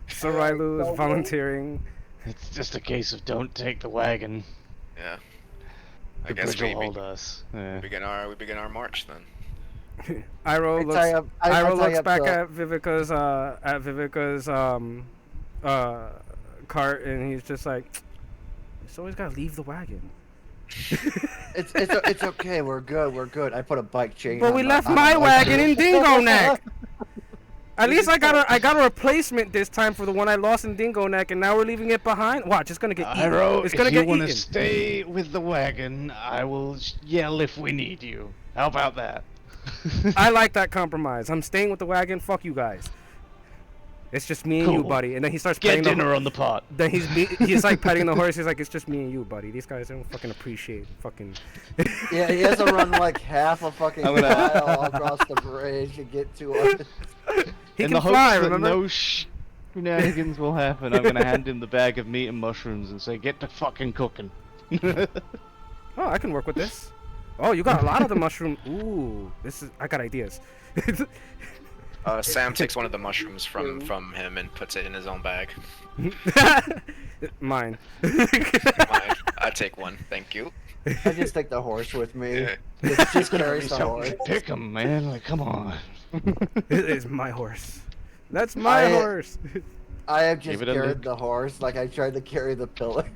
So Railu is volunteering. It's just a case of don't take the wagon. Yeah. I The guess bridge we will hold us. Yeah. begin our march then. Iroh looks, I tie looks up back the- at Vivica's cart, and he's just like, "It's always gotta leave the wagon." It's okay. We're good. I put a bike chain. But on we my- left on my bike wagon chain. in Dingo Neck. At least I got a replacement this time for the one I lost in Dingo Neck, and now we're leaving it behind. Watch, it's gonna get eaten. Iroh, It's gonna if you get want to eaten. stay with the wagon, I will yell if we need you. How about that? I like that compromise. I'm staying with the wagon. Fuck you guys. It's just me and you, Cool. buddy. And then he starts Get petting the dinner on the pot. Then he's like petting the horse. He's like, "It's just me and you, buddy. These guys don't fucking appreciate fucking." Yeah, he has to run like half a fucking I'm gonna- mile across the bridge to get to us. He In can the hopes fly. that Remember? no shenanigans will happen, I'm gonna hand him the bag of meat and mushrooms and say, "Get to fucking cooking." Oh, I can work with this. Oh, you got a lot of the mushroom. Ooh, I got ideas. Sam takes one of the mushrooms from him and puts it in his own bag. Mine. Fine, I take one, thank you. I just take the horse with me. Yeah. Just carries the horse. Pick him, man. Like, come on. It is my horse. That's my horse. I have just Give it a carried look. the horse like I tried to carry the pillar.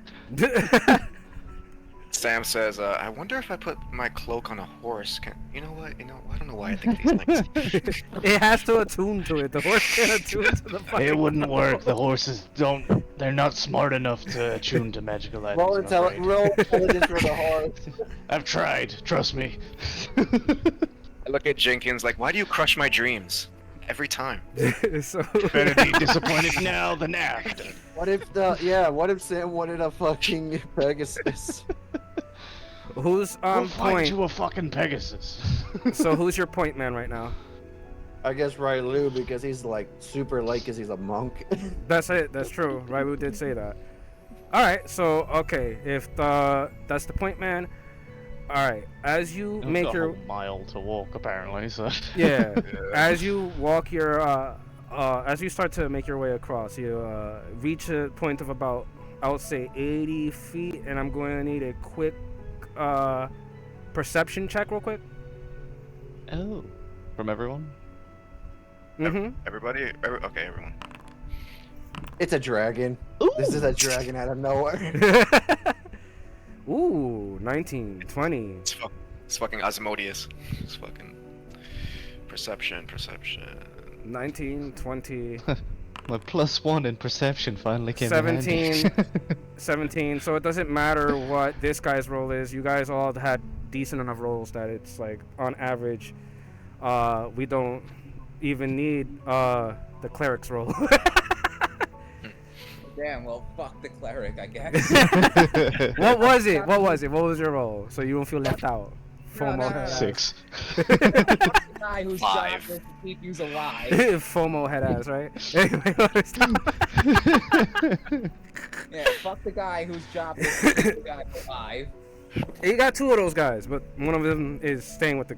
Sam says, I wonder if I put my cloak on a horse. You know what? I don't know why I think these things. It has to attune to it. The horse can't attune to the fucking. It wouldn't work. The horses don't. They're not smart enough to attune to magical items. Roll I'm afraid. intelligence for the horse. I've tried. Trust me. I look at Jenkins like, why do you crush my dreams? Every time. So Better be disappointed now than after. What if Sam wanted a fucking Pegasus? who's We'll fight point? you a fucking Pegasus. So who's your point man right now? I guess Railu because he's like super light because he's a monk. That's it. That's true. Raiwu did say that. All right. So okay, if that's the point man. All right. As you We've make got a your whole mile to walk apparently, so. yeah, as you walk your as you start to make your way across, you reach a point of about I would say 80 feet, and I'm going to need a quick perception check, real quick. Oh. From everyone? Mm-hmm. Everybody? Okay, everyone. It's a dragon. This is a dragon out of nowhere. Ooh, 19, 20. It's fucking Asmodeus. It's fucking perception. 19, 20, My +1 in perception finally came in handy. 17, 17. So it doesn't matter what this guy's roll is. You guys all had decent enough rolls that it's like on average, we don't even need the cleric's roll. Damn, well, fuck the cleric, I guess. What was it? What was it? What was your roll? So you don't feel left out. FOMO. no, head no. ass. 6. The guy whose job 5. is to keep you alive. FOMO head ass, right? Anyway, stop. Yeah, fuck the guy whose job is to keep the guy alive. You got two of those guys, but one of them is staying with the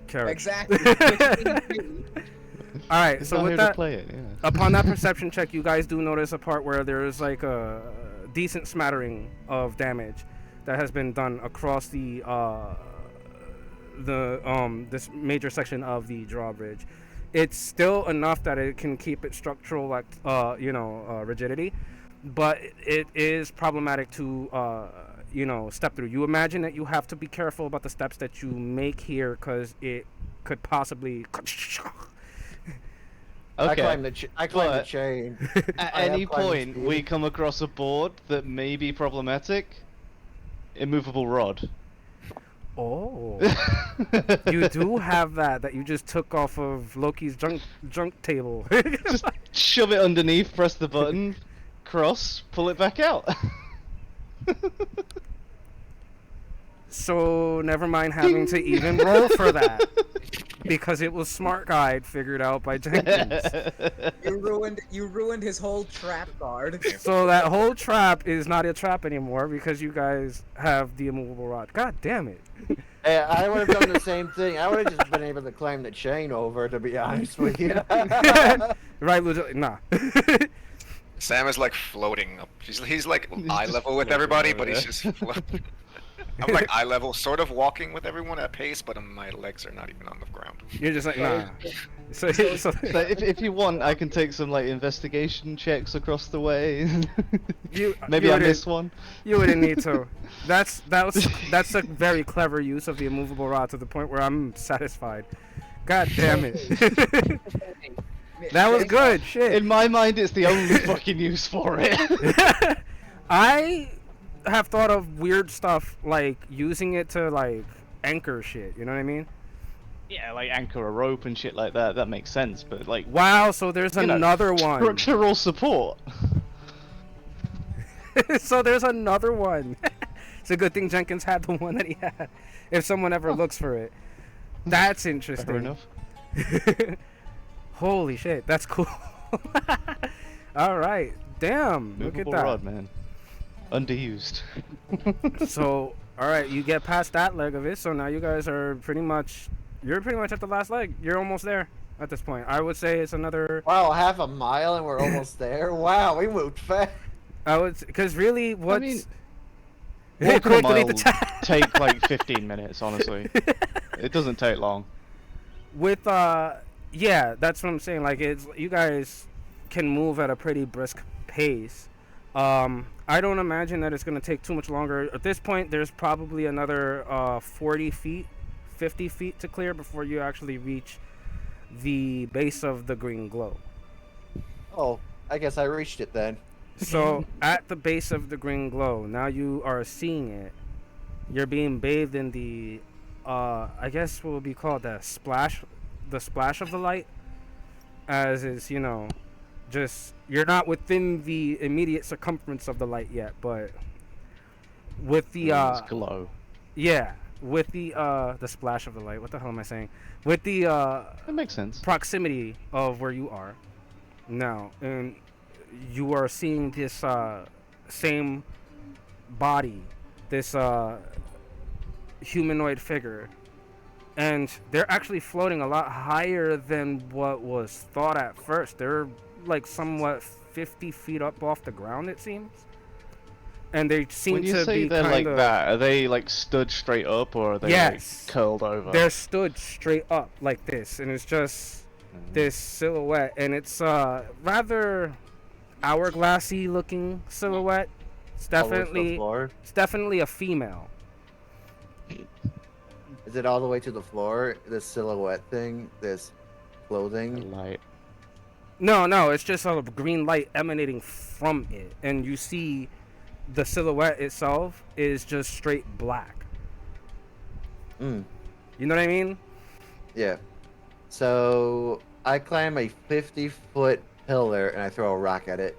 carriage. Exactly. Which means you. All right, He's so not with here that, to play it. Yeah. upon that perception check, you guys do notice a part where there is like a decent smattering of damage that has been done across this major section of the drawbridge. It's still enough that it can keep its structural like rigidity, but it is problematic to step through. You imagine that you have to be careful about the steps that you make here because it could possibly I Okay. climb the but- chain. At I have any climbing point speed. we come across a board that may be problematic, immovable rod. Oh, you do have that you just took off of Loki's junk table. Just shove it underneath, press the button, cross, pull it back out. So never mind having to even roll for that because it was Smart Guide figured out by Jenkins. You ruined his whole trap guard. So that whole trap is not a trap anymore because you guys have the immovable rod. God damn it. Hey, I would have done the same thing. I would have just been able to climb the chain over, to be honest with you. Right, legit? Nah. Sam is like floating up. He's like eye just level with floating everybody, over but he's there. just floating. I'm like eye level, sort of walking with everyone at pace, but my legs are not even on the ground. You're just like, nah. So So if you want, I can take some like investigation checks across the way. Maybe you I wouldn't- missed one. You wouldn't need to. That's a very clever use of the immovable rod to the point where I'm satisfied. God damn it. That was good. Shit. In my mind, it's the only fucking use for it. I have thought of weird stuff like using it to like anchor shit. You know what I mean? Yeah, like anchor a rope and shit like that. That makes sense. But like Wow. So there's You know, another one. structural support. So there's another one. It's a good thing Jenkins had the one that he had. If someone ever looks for it, that's interesting. Fair enough. Holy shit, that's cool. All right, damn, look at Movable that. rod, man. Underused. So, all right, you get past that leg of it. So now you guys are you're pretty much at the last leg. You're almost there at this point. I would say it's another. Wow, half a mile and we're almost there. Wow, we moved fast. Because really, what's mean, Quick, Walking a delete the mile chat. take like 15 minutes, honestly. It doesn't take long. With yeah, that's what I'm saying. Like, it's you guys can move at a pretty brisk pace. I don't imagine that it's gonna take too much longer. At this point, there's probably another 40 feet, 50 feet to clear before you actually reach the base of the green glow. Oh, I guess I reached it then. So at the base of the green glow, now you are seeing it. You're being bathed in the, I guess what would be called the splash of the light, as is, just you're not within the immediate circumference of the light yet, but with the It's glow. yeah, with the splash of the light. What the hell am I saying? With the That makes sense. proximity of where you are now, and you are seeing this same body, this humanoid figure, and they're actually floating a lot higher than what was thought at first. They're like somewhat 50 feet up off the ground, it seems, and they seem When you to say be they're kind like of that, are they like stood straight up or are they Yes. like curled over? they're stood straight up like this, and it's just this silhouette, and it's rather hourglassy looking silhouette. It's All the way to the definitely floor. it's definitely a female. Is it all the way to the floor? This silhouette thing, this The clothing. light. No, it's just a green light emanating from it, and you see the silhouette itself is just straight black. Mm, You know what I mean? yeah. So I climb a 50-foot pillar and I throw a rock at it.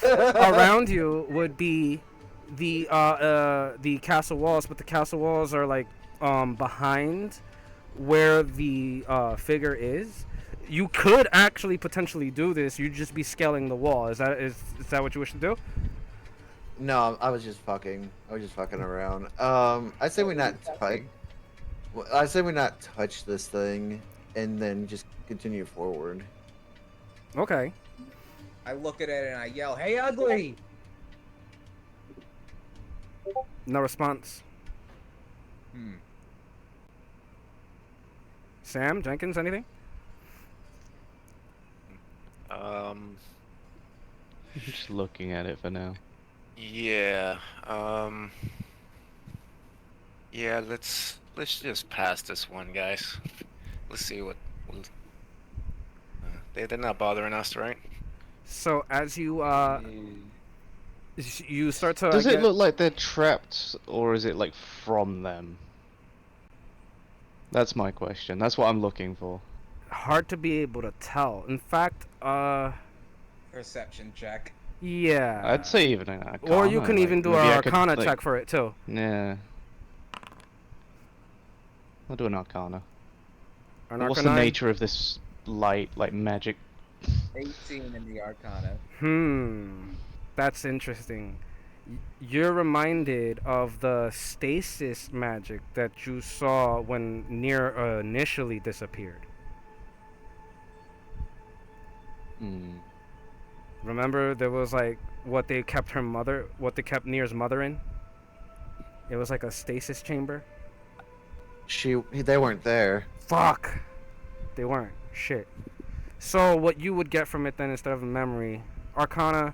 Around you would be the castle walls, but the castle walls are like behind where the figure is. You could actually potentially do this. You'd just be scaling the wall. Is that what you wish to do? No, I was just fucking. I was just fucking around. I say we not touch. I say we not touch this thing. and then just continue forward. Okay. I look at it and I yell, "Hey, ugly!" No response. Hmm. Sam, Jenkins, anything? Just looking at it for now. Yeah. Yeah. Let's just pass this one, guys. Let's see what. They're not bothering us, right? So as you you start to Does get it look like they're trapped, or is it like from them? That's my question. That's what I'm looking for. hard to be able to tell. In fact, Perception check. yeah. I'd say even an Arcana. Or you can like, even do maybe a I could, Arcana like- check for it too. Yeah. I'll do an Arcana. An What's the Arcanine? nature of this light, like magic? 18 in the Arcana. That's interesting. You're reminded of the stasis magic that you saw when Nier initially disappeared. Hmm. Remember, there was like what they kept Nier's mother in. It was like a stasis chamber. They weren't there. Fuck, they weren't. Shit. So what you would get from it then, instead of a memory, Arcana,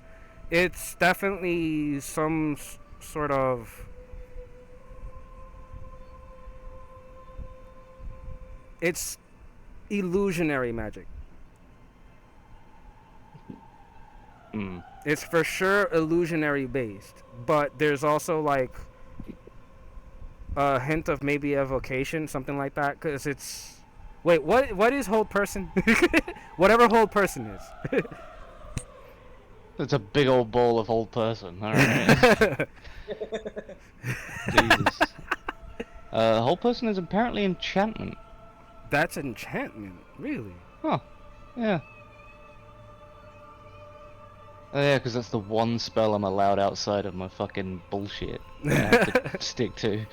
it's definitely some sort of. It's illusionary magic. Hmm. It's for sure illusionary based, but there's also like a hint of maybe evocation, something like that. Cause it's wait, what is hold person? Whatever hold person is. It's a big old ball of old person. Alright. Jesus. Whole person is apparently enchantment. That's enchantment, really. Huh. Yeah. Oh yeah, because that's the one spell I'm allowed outside of my fucking bullshit that I have to stick to.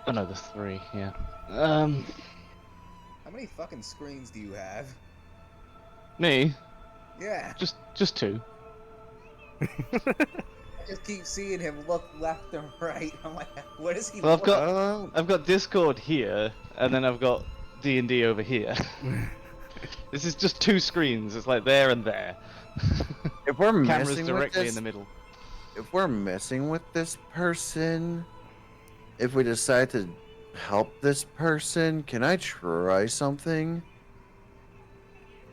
Oh no, the 3, yeah. How many fucking screens do you have? Me? Yeah. Just 2. I just keep seeing him look left and right. I'm like, what is he Well, looking? I've got Discord here, and then I've got D&D over here. This is just 2 screens. It's like there and there. If we're Camera's messing with directly this, in the middle. if we're messing with this person, if we decide to help this person, can I try something?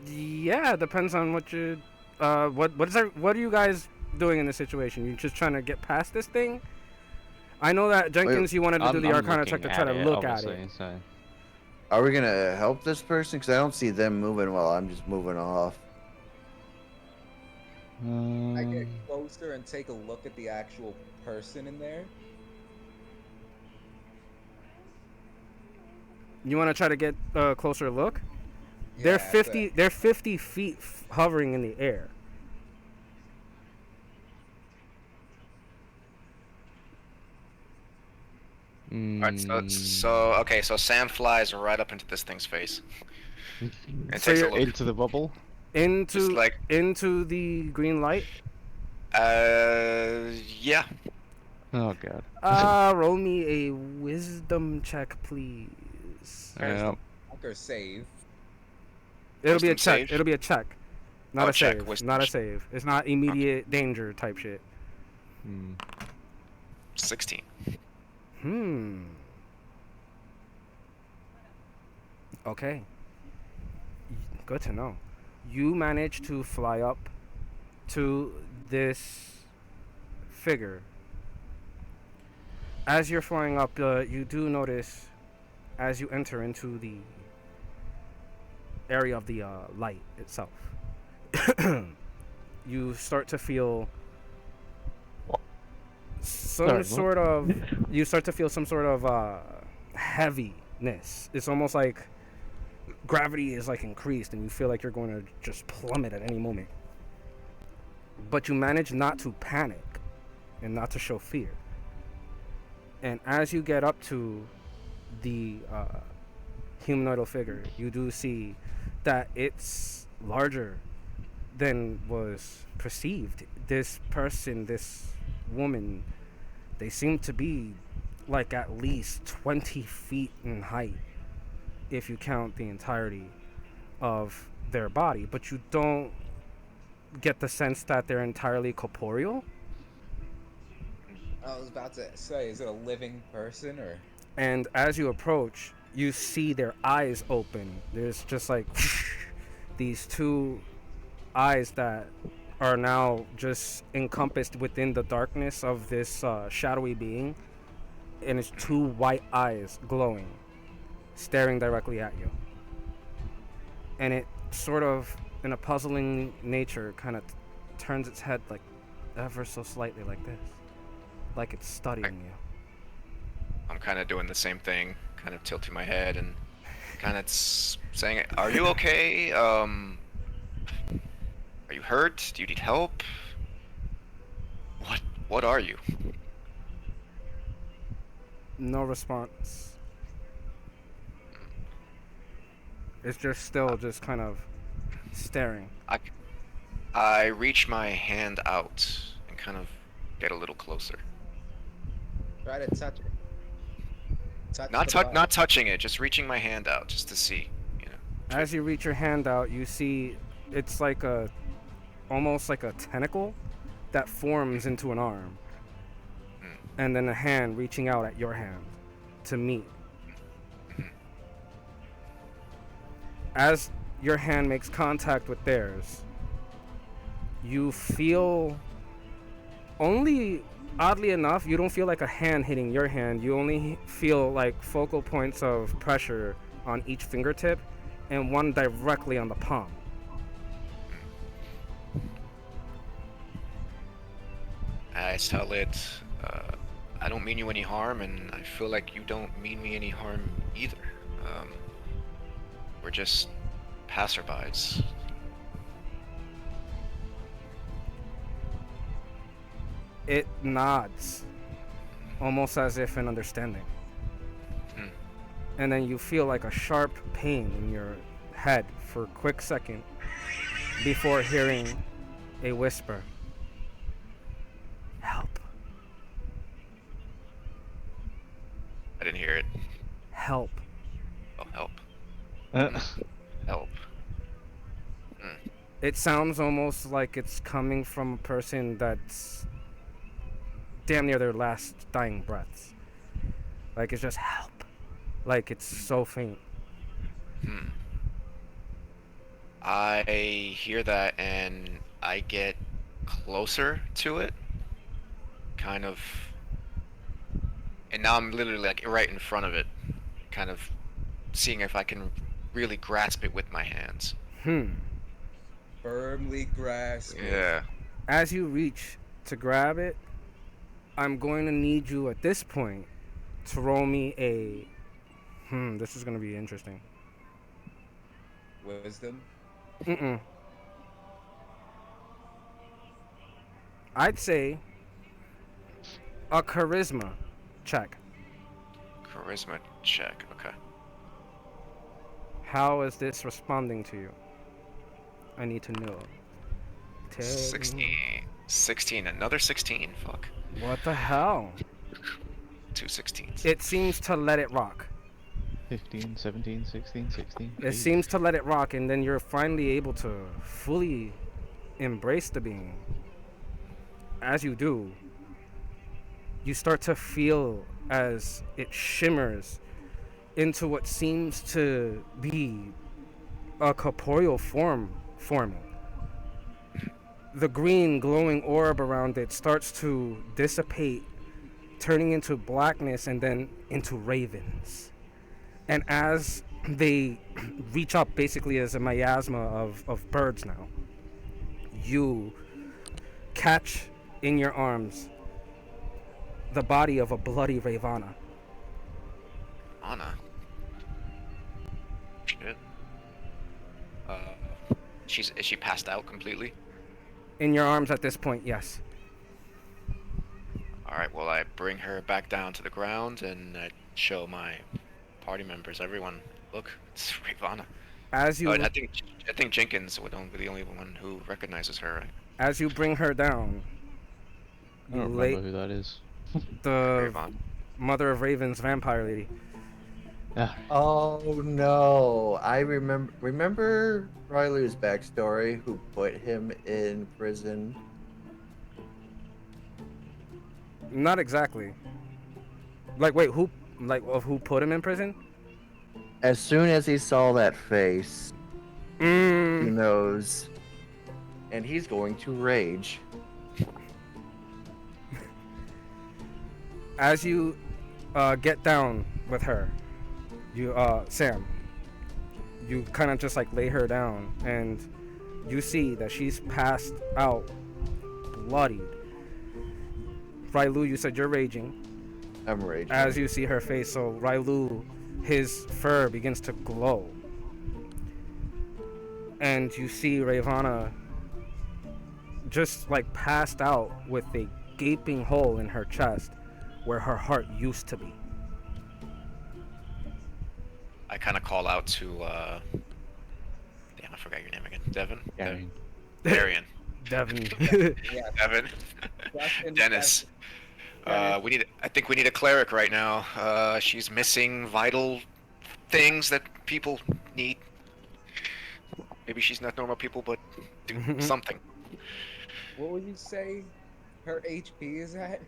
Yeah, depends on what you what are you guys doing in this situation? You just trying to get past this thing? I know that Jenkins, you wanted to do the I'm Arcana check to looking try to at look at obviously, it. So. Are we gonna help this person? Because I don't see them moving while I'm just moving off. I get closer and take a look at the actual person in there. You want to try to get a closer look? They're Yeah, 50 feet hovering in the air. Alright, okay, so Sam flies right up into this thing's face. And So takes a you're look. Into the bubble. Into like- into the green light. Yeah. Oh god. Roll me a wisdom check, please. Yeah. Or save. It'll be a Wisdom check. save? It'll be a check. Not Oh, a check, save. wisdom Not a check. save. It's not immediate danger type shit. Hmm. 16. Okay. Good to know. You manage to fly up to this figure. As you're flying up, you do notice, as you enter into the area of the light itself, you start to feel some Sorry, what? sort of you start to feel some sort of heaviness. It's almost like gravity is like increased and you feel like you're going to just plummet at any moment, but you manage not to panic and not to show fear. And as you get up to the humanoidal figure, you do see that it's larger than was perceived. This person, this woman, they seem to be like at least 20 feet in height if you count the entirety of their body, but you don't get the sense that they're entirely corporeal. I was about to say, is it a living person or? And as you approach, you see their eyes open. There's just like these two eyes that are now just encompassed within the darkness of this shadowy being, and it's two white eyes glowing, staring directly at you. And it sort of, in a puzzling nature, kind of turns its head like ever so slightly like this, like it's studying you. I'm kind of doing the same thing, kind of tilting my head and kind of saying, "Are you okay? Are you hurt? Do you need help? What are you?" No response. It's just still just kind of staring. I reach my hand out and kind of get a little closer. Try to touch it. Not touching it, just reaching my hand out just to see, you know. As you reach your hand out, you see it's like almost like a tentacle that forms into an arm, and then a hand reaching out at your hand to meet. As your hand makes contact with theirs, you feel, only oddly enough, you don't feel like a hand hitting your hand. You only feel like focal points of pressure on each fingertip and one directly on the palm. I tell it, I don't mean you any harm, and I feel like you don't mean me any harm either. We're just passerbys. It nods, almost as if in understanding. And then you feel like a sharp pain in your head for a quick second before hearing a whisper. Help. I didn't hear it. Help. Oh, help. Uh, Help. It sounds almost like it's coming from a person that's damn near their last dying breaths. Like it's just help. Like it's so faint. I hear that and I get closer to it. Kind of. And now I'm literally like right in front of it. Kind of seeing if I can really grasp it with my hands. Firmly grasp. Yeah. As you reach to grab it, I'm going to need you at this point to roll me a this is going to be interesting. Wisdom. I'd say a charisma check. Charisma check. Okay. How is this responding to you? I need to know. 16. Another 16. Fuck. What the hell? 2 16s. It seems to let it rock. 15, 17, 16, 16. It seems to let it rock, and then you're finally able to fully embrace the being. As you do, you start to feel as it shimmers into what seems to be a corporeal form forming. The green glowing orb around it starts to dissipate, turning into blackness and then into ravens. And as they reach up basically as a miasma of birds now, you catch in your arms the body of a bloody Ravana. Anna. Shit. Is she passed out completely? In your arms at this point, yes. Alright, well I bring her back down to the ground and I show my party members, everyone. Look, it's Ravana. As you Oh, and I think Jenkins would be the only one who recognizes her. Right? as you bring her down, I you don't lay remember who that is. the Ravana. mother of Raven's vampire lady. Ah, Oh no! I remember Rylu's backstory. Who put him in prison? Not exactly. Like, wait, who? Like, of who put him in prison? As soon as he saw that face, he Mm, knows, and he's going to rage. as you get down with her, you Sam, you kind of just like lay her down, and you see that she's passed out, bloodied. Railu, you said you're raging. I'm raging. As you see her face, so Railu, his fur begins to glow. And you see Ravana just like passed out with a gaping hole in her chest where her heart used to be. I kind of call out to. Damn, I forgot your name again. Devin. Gary. Darian. Devin. Yeah. Devin. Justin, Dennis. I think we need a cleric right now. She's missing vital things that people need. Maybe she's not normal people, but do something. What would you say her HP is at?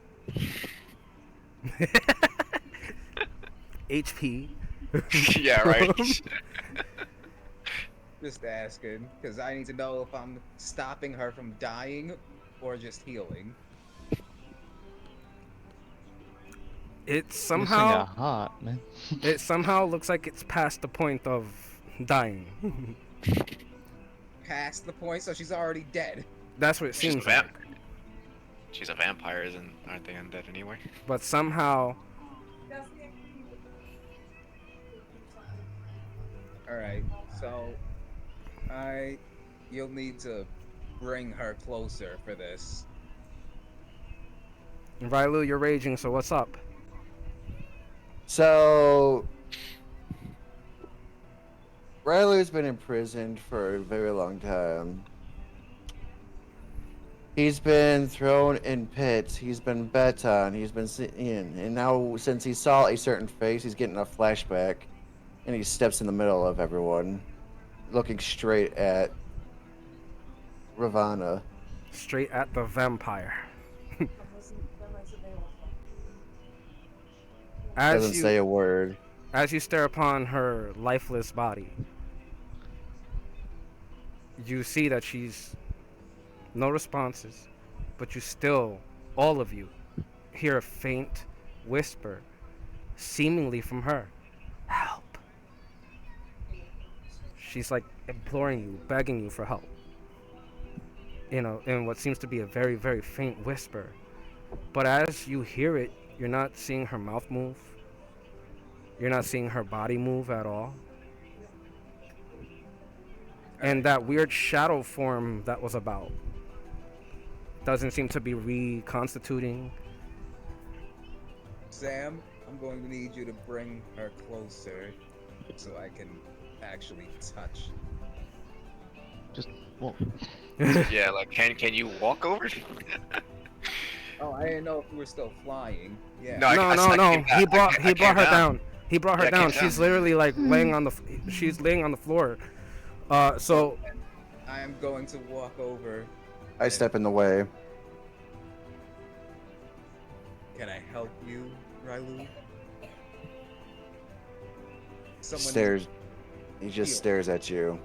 HP. Yeah, right. Just asking, because I need to know if I'm stopping her from dying or just healing. It Missing a somehow heart, man. it somehow looks like it's past the point of dying. Past the point, so she's already dead. That's what it She's a seems like. vamp. She's a vampire, aren't they undead anyway? But somehow Alright, so you'll need to bring her closer for this. Railu, you're raging, so what's up? So, Rylu's been imprisoned for a very long time. He's been thrown in pits. He's been bet on. He's been in, and now since he saw a certain face, he's getting a flashback, and he steps in the middle of everyone, looking straight at Ravana. Straight at the vampire. Doesn't say a word. As you stare upon her lifeless body, you see that she's no responses, but you still, all of you, hear a faint whisper, seemingly from her. Help. She's like imploring you, begging you for help. You know, in what seems to be a very, very faint whisper. But as you hear it, you're not seeing her mouth move. You're not seeing her body move at all. And that weird shadow form that was about doesn't seem to be reconstituting. Sam, I'm going to need you to bring her closer so I can actually touch. Just, well, Yeah, like can you walk over? Oh, I didn't know if you were still flying. Yeah. No, I No. came He down. brought I came her down. He brought her Yeah, I came down. She's down. literally like laying on the. She's laying on the floor. So I am going to walk over. I step in the way. Can I help you, Railu? Someone Stares. He just Heal. stares at you.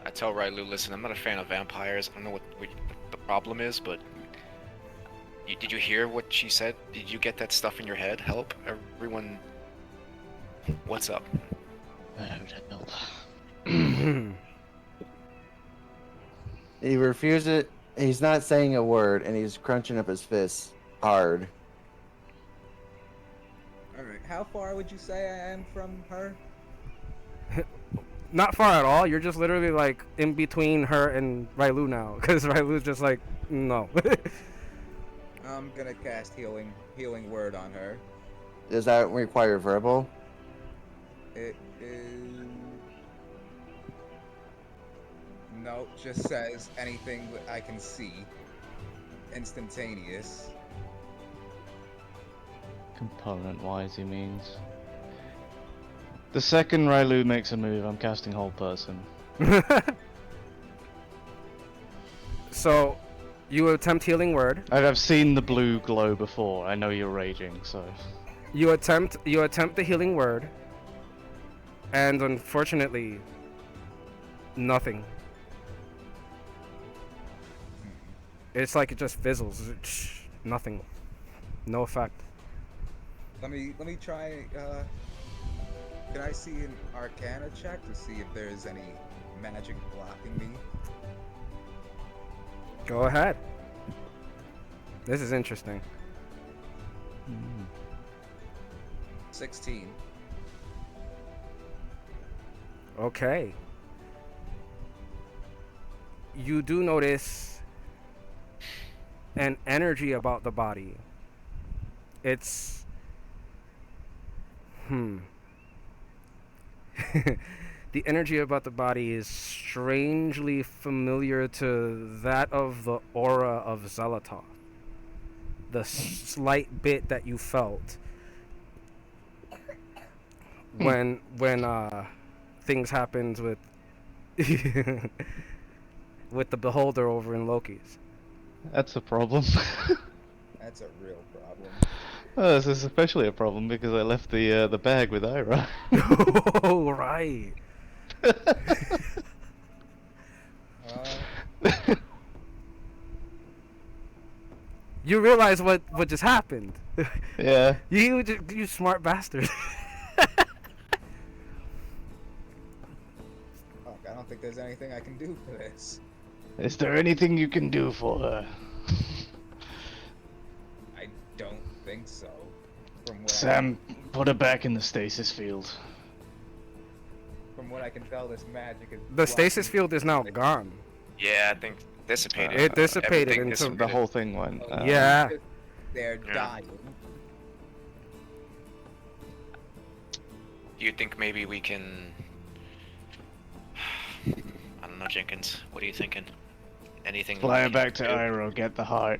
I tell Railu, listen, I'm not a fan of vampires. I don't know what the problem is, but did you hear what she said? Did you get that stuff in your head? Help everyone. What's up? I don't know. He refuses. He's not saying a word, and he's crunching up his fists hard. Alright, how far would you say I am from her? not far at all. You're just literally like in between her and Railu now, because Railu's just like no. I'm gonna cast healing word on her. Does that require verbal? It is. No, just says anything I can see. Instantaneous. Component-wise, he means. The second Railu makes a move, I'm casting whole person. So, you attempt healing word. I've seen the blue glow before. I know you're raging, so. You attempt the healing word, and unfortunately, nothing. It's like it just fizzles. Nothing. No effect. Let me try. Can I see an Arcana check to see if there's any magic blocking me? Go ahead. This is interesting. 16. Okay. You do notice an energy about the body. It's the energy about the body is strangely familiar to that of the aura of Zelatoth. The slight bit that you felt when things happened with with the beholder over in Loki's. That's a problem. That's a real problem. Oh, this is especially a problem because I left the bag with Ira. Oh, right. You realize what just happened. Yeah. You smart bastard. Fuck, I don't think there's anything I can do for this. Is there anything you can do for her? I don't think so. From what Sam, put her back in the stasis field. from what I can tell, this magic is. The stasis blocking- field is now gone. Yeah, I think dissipated. It dissipated Everything into The whole thing went. Yeah. They're Yeah. dying. Do you think maybe we can? I don't know, Jenkins. What are you thinking? Anything? Fly her we back to can do? Iroh, get the heart.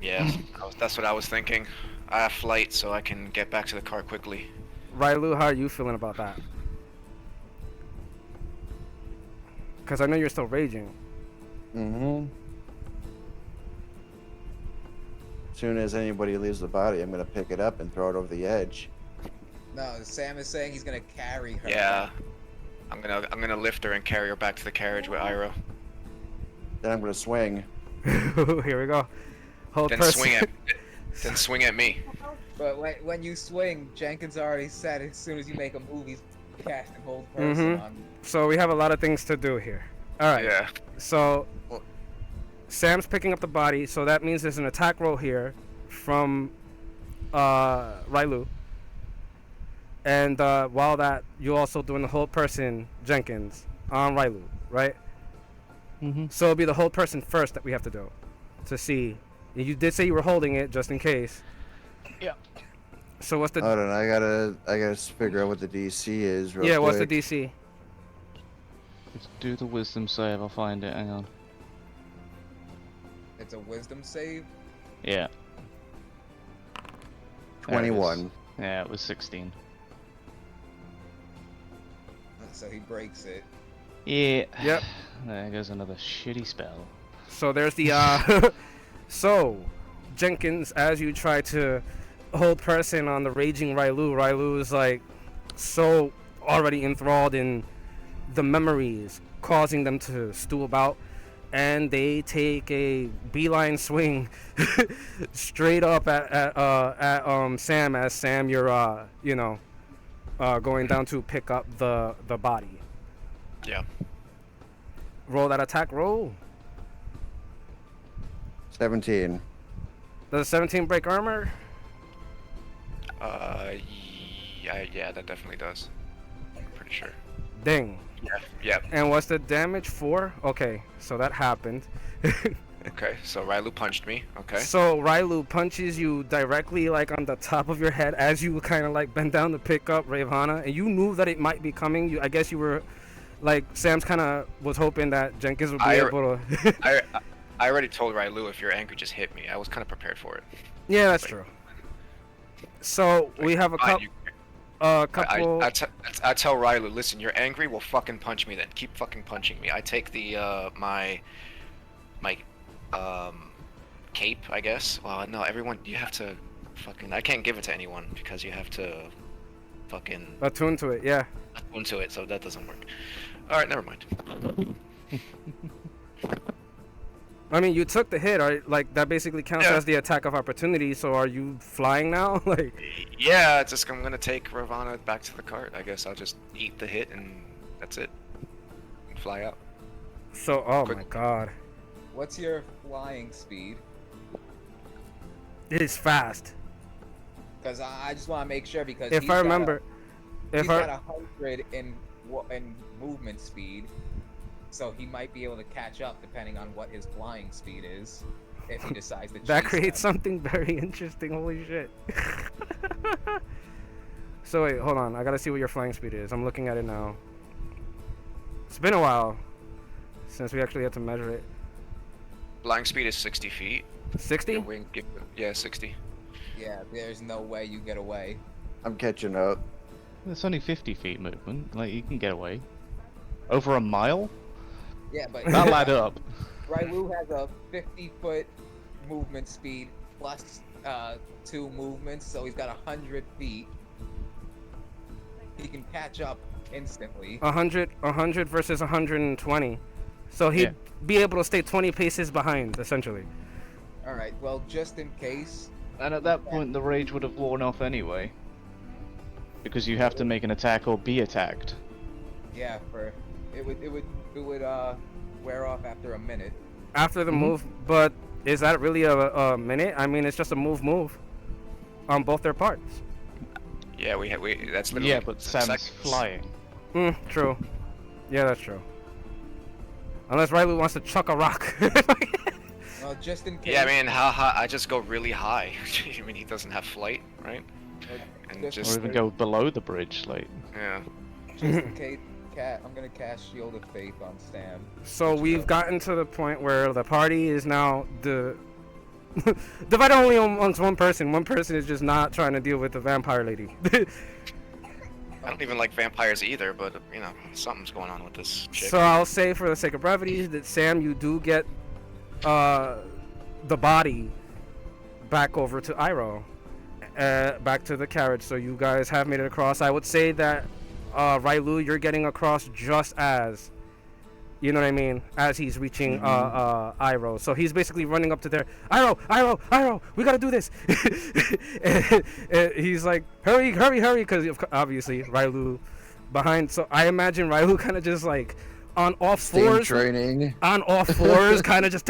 Yeah, that's what I was thinking. I have flight, so I can get back to the car quickly. Railu, how are you feeling about that? Because I know you're still raging. Mm-hmm. As soon as anybody leaves the body, I'm gonna pick it up and throw it over the edge. No, Sam is saying he's gonna carry her. Yeah, I'm gonna lift her and carry her back to the carriage with Iroh. Then I'm gonna swing. Here we go. Hold Then person. then swing at me. But when you swing, Jenkins already said as soon as you make a move, he's casting hold person on. So we have a lot of things to do here. All right. Yeah. So Sam's picking up the body, so that means there's an attack roll here from Railu. And while that, you're also doing the whole person, Jenkins, on Railu, right? Mm-hmm. So it'll be the whole person first that we have to do to see. You did say you were holding it just in case. Yeah. So what's the Hold on, I gotta figure out what the DC is real quick. what's the DC? Let's do the wisdom save, I'll find it, hang on. It's a wisdom save. Yeah. There it is. 21. Yeah, it was 16. So he breaks it. Yeah. Yep. There goes another shitty spell. So there's the so Jenkins, as you try to hold person on the raging Railu is like so already enthralled in the memories, causing them to stew about, and they take a beeline swing straight up at Sam, as Sam you're going down to pick up the body. Yeah. Roll that attack roll. 17. Uh, Does 17 break armor? Yeah, that definitely does. I'm pretty sure. Ding. Yeah. Yep. And what's the damage for? Okay, so that happened. Okay, so Railu punched me. Okay. So Railu punches you directly like on the top of your head as you kind of like bend down to pick up Ravana, and you knew that it might be coming. I guess you were like Sam's kind of was hoping that Jenkins would be able to. I already told Railu if you're angry, just hit me. I was kind of prepared for it. Yeah, that's true. So we have a Fine, couple. I tell Railu, listen, you're angry. Well, fucking punch me then. Keep fucking punching me. I take the my cape, I guess. Well, no, everyone, you have to fucking. I can't give it to anyone because you have to fucking Attune to it, yeah. attune to it, so that doesn't work. All right, never mind. I mean, you took the hit, like that basically counts Yeah. as the attack of opportunity. So are you flying now? Like, Yeah, it's just I'm gonna take Ravana back to the cart. I guess I'll just eat the hit and that's it. And fly out. so oh Quick. my god, What's your flying speed? it is fast. Because I just want to make sure because If he's I got remember, he's if got I 100 in movement speed, so he might be able to catch up depending on what his flying speed is if he decides to. that chase creates them. something very interesting. Holy shit. So wait, hold on. I gotta see what your flying speed is. I'm looking at it now. It's been a while since we actually had to measure it. Flying speed is 60 feet. 60? Your wing, yeah, 60. Yeah, there's no way you get away. I'm catching up. It's only 50 feet movement. Like, you can get away. Over a mile? Yeah, but That'll add up. Railu has a 50-foot movement speed plus 2 movements, so he's got 100 feet. He can catch up instantly. 100 versus 120. So he'd Yeah. be able to stay 20 paces behind, essentially. All right. Well, just in case. And at that point, the rage would have worn off anyway. Because you have to make an attack or be attacked. Yeah, it would wear off after a minute. After the move, but is that really a minute? I mean, it's just a move on both their parts. Yeah, we that's literally. Yeah, but Sam's seconds. flying. True. Yeah, that's true. Unless Railu wants to chuck a rock. Well, just in case. Yeah, I mean, how high? I just go really high. I mean, he doesn't have flight, right? And Just- Or just even go below the bridge, like. yeah. Just in case, I'm gonna cast Shield of Faith on Sam. So we've gotten to the point where the party is now divided only amongst one person. One person is just not trying to deal with the vampire lady. I don't even like vampires either, but you know, something's going on with this chick. So I'll say, for the sake of brevity, that Sam, you do get the body back over to Iroh, back to the carriage. So you guys have made it across. I would say that Railu, you're getting across just as, you know what I mean, as he's reaching Iroh. So he's basically running up to there. Iroh, we gotta do this. and he's like, hurry, because obviously Railu behind. So I imagine Railu kind of just like on all Steam fours, training. kind of just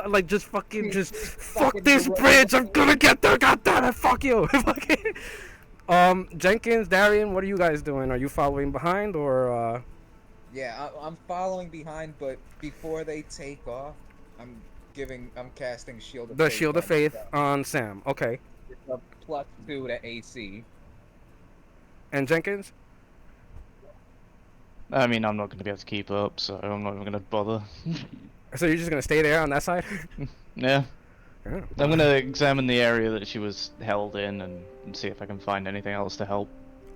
like just fucking just fuck this bridge. I'm gonna get there. God damn it, fuck you. Jenkins, Darian, what are you guys doing? Are you following behind or? Yeah, I'm following behind, but before they take off, I'm casting Shield of The Faith. Shield of on Faith Sam. on Sam. Okay. It's a +2 to AC. And Jenkins? I mean, I'm not going to be able to keep up, so I'm not even going to bother. So you're just gonna stay there on that side? Yeah. Yeah. I'm going to examine the area that she was held in and see if I can find anything else to help.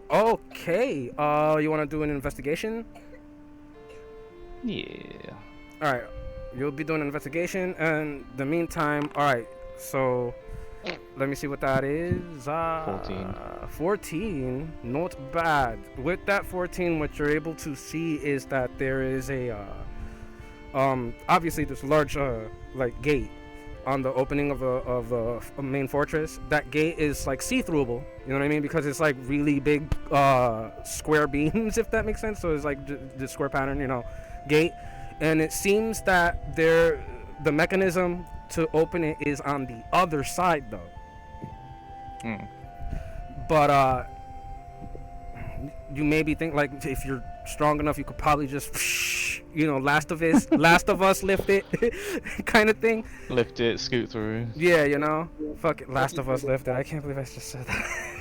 Okay. You want to do an investigation? Yeah. All right. You'll be doing an investigation, and the meantime, all right. So, let me see what that is. 14. 14. Not bad. With that 14, what you're able to see is that there is a, obviously this large, like gate on the opening of the main fortress. That gate is like see-throughable. You know what I mean? Because it's like really big, square beams, if that makes sense. So it's like the square pattern, you know, gate. And it seems that the mechanism to open it is on the other side, though. Hmm. But you maybe think like if you're strong enough, you could probably just Last of Us lift it kind of thing. Lift it, scoot through. Yeah, fuck it, Last of Us lift it. I can't believe I just said that.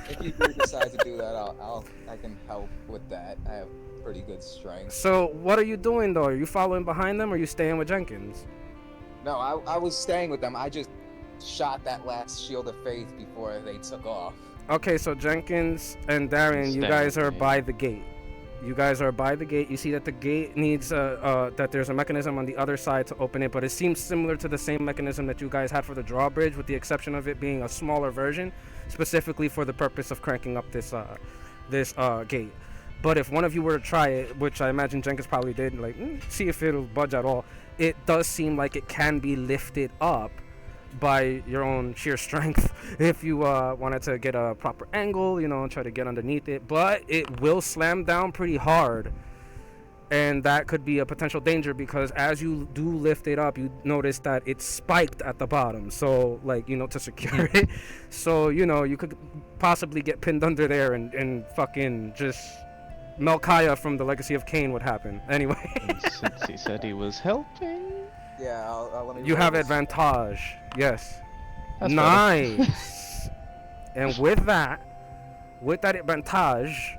If you do decide to do that, I can help with that. I have pretty good strength. So what are you doing though? Are you following behind them or are you staying with Jenkins? No, I was staying with them. I just shot that last shield of faith before they took off. Okay, so Jenkins and Darian, you Staying guys with are me. by the gate. You guys are by the gate. You see that the gate needs that there's a mechanism on the other side to open it, but it seems similar to the same mechanism that you guys had for the drawbridge, with the exception of it being a smaller version, specifically for the purpose of cranking up this gate. But if one of you were to try it, which I imagine Jenkins probably did, like see if it'll budge at all, it does seem like it can be lifted up by your own sheer strength if you wanted to get a proper angle, try to get underneath it. But it will slam down pretty hard, and that could be a potential danger because as you do lift it up, you notice that it's spiked at the bottom, so to secure it. So you could possibly get pinned under there and fucking just Melchiah from the Legacy of Kain would happen. Anyway. And since he said he was helping. Yeah, I'll let me. You roll have this. advantage. Yes. That's Nice. And with that advantage,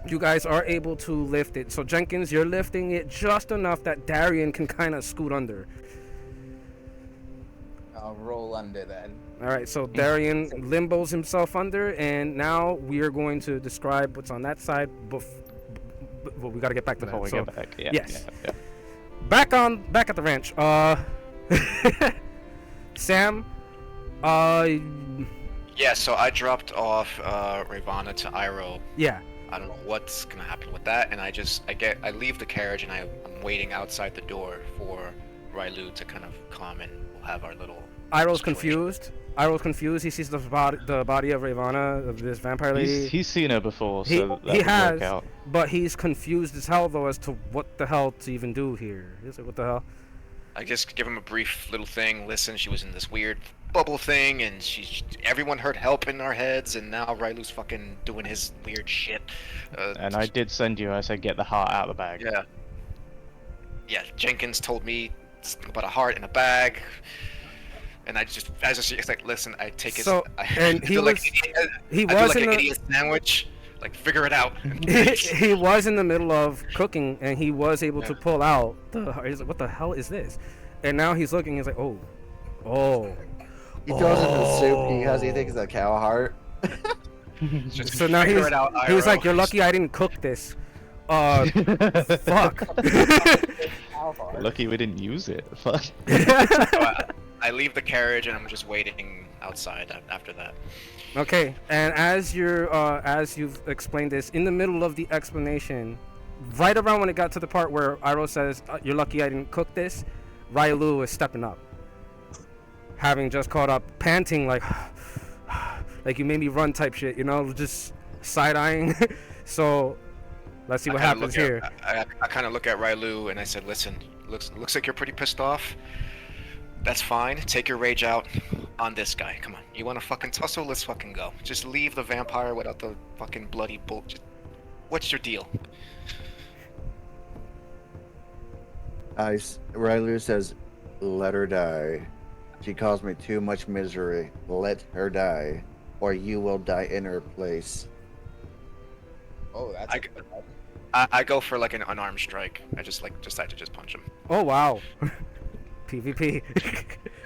you guys are able to lift it. So Jenkins, you're lifting it just enough that Darian can kind of scoot under. I'll roll under then. All right, so Darian limbos himself under, and now we are going to describe what's on that side. Well, we got to get back to Before that. we So, get back. Yeah. yes. Yeah. back at the ranch. Sam, Yeah, so I dropped off Ravana to Iroh. yeah. I don't know what's gonna happen with that, and I leave the carriage and I'm waiting outside the door for Railu to kind of come and we'll have our little. Iroh's situation. confused. He sees the body of Ravana, of this vampire lady. He's seen her before, He- so that he would has. work out. But he's confused as hell though as to what the hell to even do here. He's like, what the hell? I just give him a brief little thing. Listen, she was in this weird bubble thing, and everyone heard help in our heads, and now Railu's fucking doing his weird shit. And I did send you. I said get the heart out of the bag. Yeah. Yeah, Jenkins told me about a heart in a bag, and I just, it's like, listen, I take his. So, and I he feel was- like an idiot. he I feel was like in an the- idiot sandwich. Like, figure it out. he was in the middle of cooking, and he was able to Yeah. pull out he's like, what the hell is this? And now he's looking. He's like, oh. He throws it in the soup because he thinks it's a cow heart. Just So now figure he's it out, he was IRL. like, you're lucky I didn't cook this. Fuck. Lucky we didn't use it. Fuck. So I leave the carriage and I'm just waiting outside after that. Okay, and as you've explained this, in the middle of the explanation, right around when it got to the part where Iroh says, "You're lucky I didn't cook this," Railu is stepping up, having just caught up, panting like you made me run type shit, just side eyeing. So let's see what happens here. I kind of look at Railu and I said, listen, looks like you're pretty pissed off. That's fine. Take your rage out on this guy. Come on. You want to fucking tussle? Let's fucking go. Just leave the vampire without the fucking bloody bullshit. What's your deal? Railu says, "Let her die. She caused me too much misery. Let her die, or you will die in her place." Oh, that's. I g- I go for like an unarmed strike. I just decide to just punch him. Oh wow, PvP.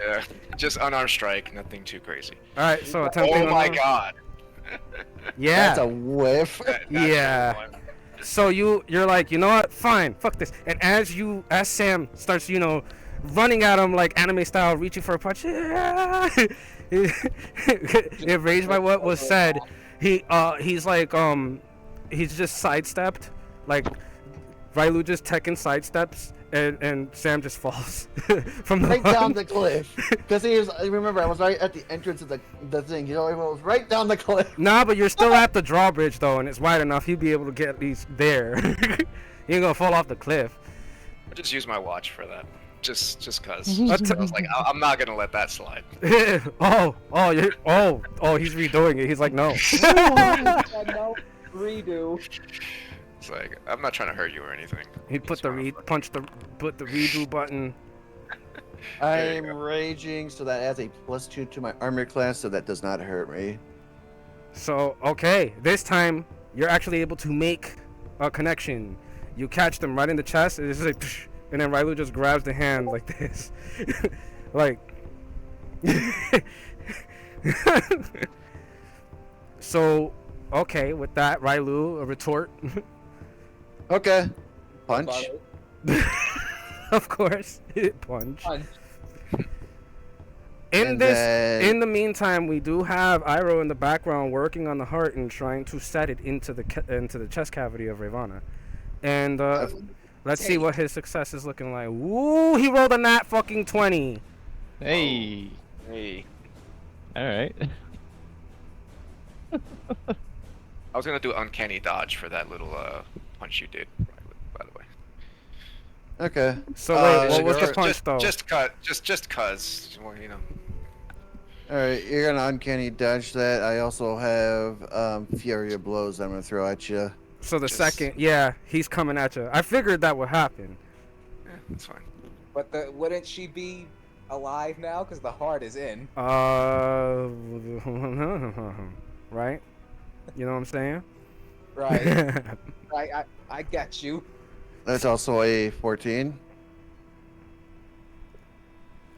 Yeah, just unarmed strike. Nothing too crazy. All right, so attempting. Oh my unarmed- god. Yeah. That's a whiff. That's Yeah. the one. So you're like, you know what? Fine, fuck this. And as Sam starts, running at him like anime style, reaching for a punch, enraged by what was said, he's like, he's just sidestepped, like Railu just Tekken sidesteps, and Sam just falls from the Right down the cliff. Because remember, I was right at the entrance of the thing. He was right down the cliff. Nah, but you're still at the drawbridge though, and it's wide enough. He'll be able to get at least there. He ain't gonna fall off the cliff. I just use my watch for that. Just cause. That's- I was like, I'm not gonna let that slide. He's redoing it. He's like, no. No redo. It's like, I'm not trying to hurt you or anything. He put the put the redo button. There you I'm raging, so that adds a +2 to my armor class, so that does not hurt me. So okay, this time you're actually able to make a connection. You catch them right in the chest, and it's just like, psh, and then Railu just grabs the hand like this, like. So, okay, with that, Railu, a retort. Okay. Punch. Of course, punch. Punch. In And in the meantime, we do have Iroh in the background working on the heart and trying to set it into the chest cavity of Ravana. And let's see what his success is looking like. Woo! He rolled a nat fucking 20. Hey. Hey. All right. I was gonna do uncanny dodge for that little punch you did, by the way. Okay. So wait, what was the you're- punch though? Just cause, well, you know. Alright, you're gonna uncanny dodge that. I also have Fury of Blows I'm gonna throw at you. So the just- second, yeah, he's coming at you. I figured that would happen. Yeah, that's fine. But wouldn't she be alive now? Because the heart is in. Right? You know what I'm saying? Right. I get you. That's also a 14.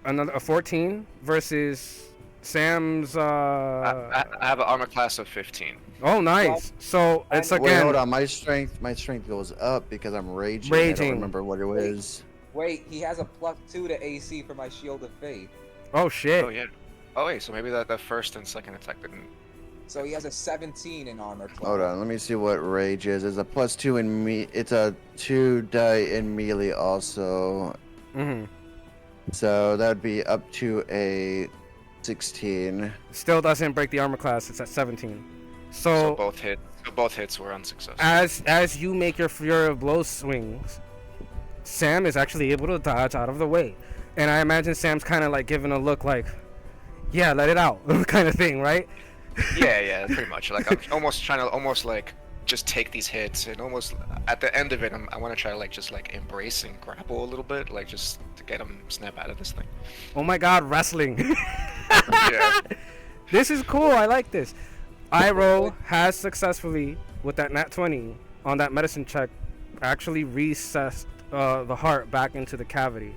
A 14 versus Sam's. I have an armor class of 15. Oh, nice. So it's Wait, again. hold on. My strength goes up because I'm raging. I Raging. don't remember what it was. Wait, he has a +2 to AC for my Shield of Faith. Oh shit. Oh yeah. Oh wait, so maybe the first and second attack didn't. So he has a 17 in armor class. Hold on. Let me see what rage is. It's a +2 in me. It's a 2 die in melee also. Mm-hmm. So that would be up to a 16. Still doesn't break the armor class. It's at 17. So So both hits were unsuccessful. as you make your Fury of Blows swings, Sam is actually able to dodge out of the way, and I imagine Sam's kind of like giving a look like, yeah, let it out, kind of thing, right? Yeah, pretty much. Like I'm almost trying to like just take these hits, and almost at the end of it, I want to try to like just like embrace and grapple a little bit, like just to get him snap out of this thing. Oh my God, wrestling. Yeah. This is cool. I like this. Iroh has successfully, with that nat 20 on that medicine check, actually recessed the heart back into the cavity.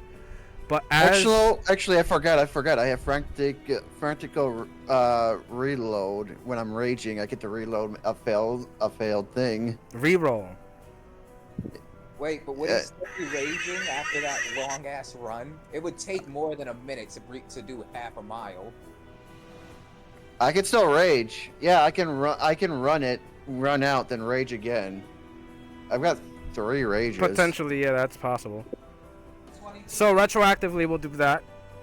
But as Actually, I forgot. I have frantical reload when I'm raging. I get to reload a failed thing. reroll. Wait, but would he still be raging after that long ass run? It would take more than a minute to do half a mile. I can still rage. Yeah, I can run out, then rage again. I've got 3 rages. Potentially, yeah, that's possible. So retroactively, we'll do that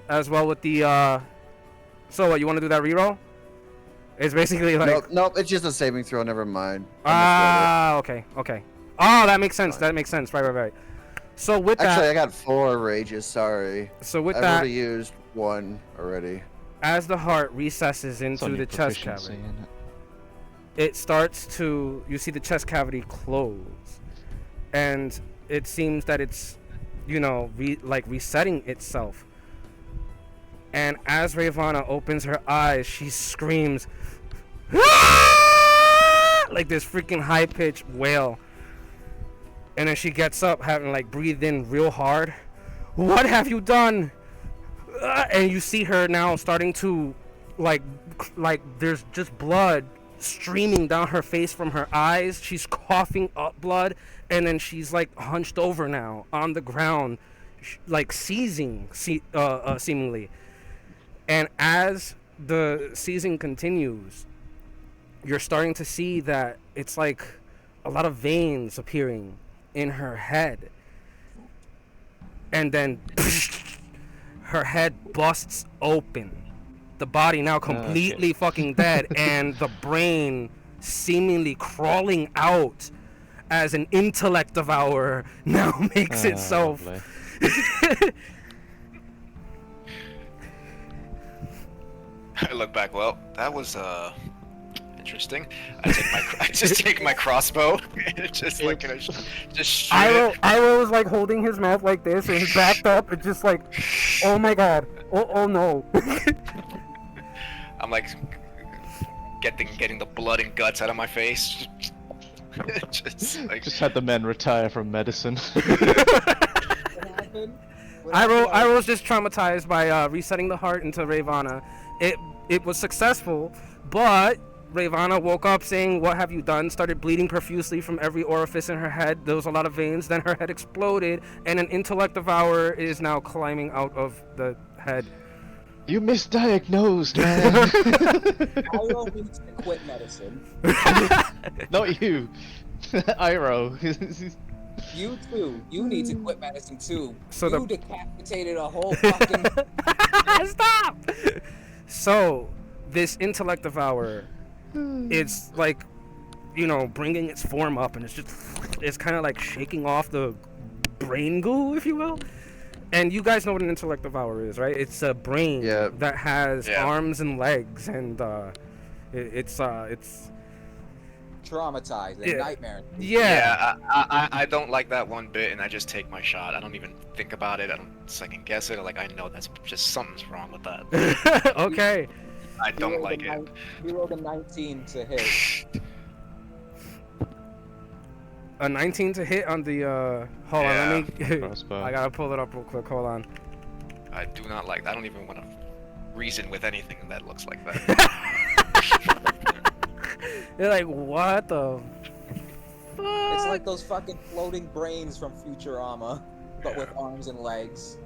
as well with the. So what, you want to do that reroll? It's basically like. Nope, it's just a saving throw. Never mind. Okay. Oh, that makes sense. That makes sense. Right. So with Actually, that, I got 4 rages. Sorry. so with I've that, already used 1 already. as the heart recesses It's on into your the chest proficiency, cavity, innit? it starts to. You see the chest cavity close, and it seems that it's, resetting itself. And as Ravana opens her eyes, she screams, "Ah!" like this freaking high-pitched wail. And then she gets up, having like breathed in real hard. What have you done? And you see her now starting to, like there's just blood streaming down her face from her eyes. She's coughing up blood, and then she's like hunched over now on the ground, like seizing, seemingly. And as the seizing continues, you're starting to see that it's like a lot of veins appearing in her head. And then her head busts open. The body now completely fucking dead, and the brain seemingly crawling out as an intellect devourer now makes itself. Lovely. I look back. Well, that was Interesting. I just take my crossbow and just like just shoot it. Iroh was like holding his mouth like this and he's backed up and just like, oh my god, oh no. I'm like getting the blood and guts out of my face. Just like Just had the men retire from medicine. What happened? What happened? Iroh was just traumatized by resetting the heart into Ravana. It was successful, but Ravana woke up saying, "What have you done?" Started bleeding profusely from every orifice in her head. There was a lot of veins. Then her head exploded, and an intellect devourer is now climbing out of the head. You misdiagnosed, man. Iroh needs to quit medicine. Not you. Iroh. You too. You need to quit medicine too. So you the- decapitated a whole fucking. Stop! So, this intellect devourer, it's like, you know, bringing its form up, and it's kind of like shaking off the brain goo, if you will. And you guys know what an intellect devourer is, right? It's a brain Yeah. that has Yeah. arms and legs, and it's Traumatized and Yeah. nightmare. yeah. I don't like that one bit, and I just take my shot. I don't even think about it. I don't second guess it. Like I know that's just something's wrong with that. Okay. I don't like it. He rolled a 19 to hit. A 19 to hit on the hold on, let me Crossbow. I gotta pull it up real quick. Hold on. I do not like. I don't even want to reason with anything that looks like that. You're like, what the fuck? It's like those fucking floating brains from Futurama, but with arms and legs.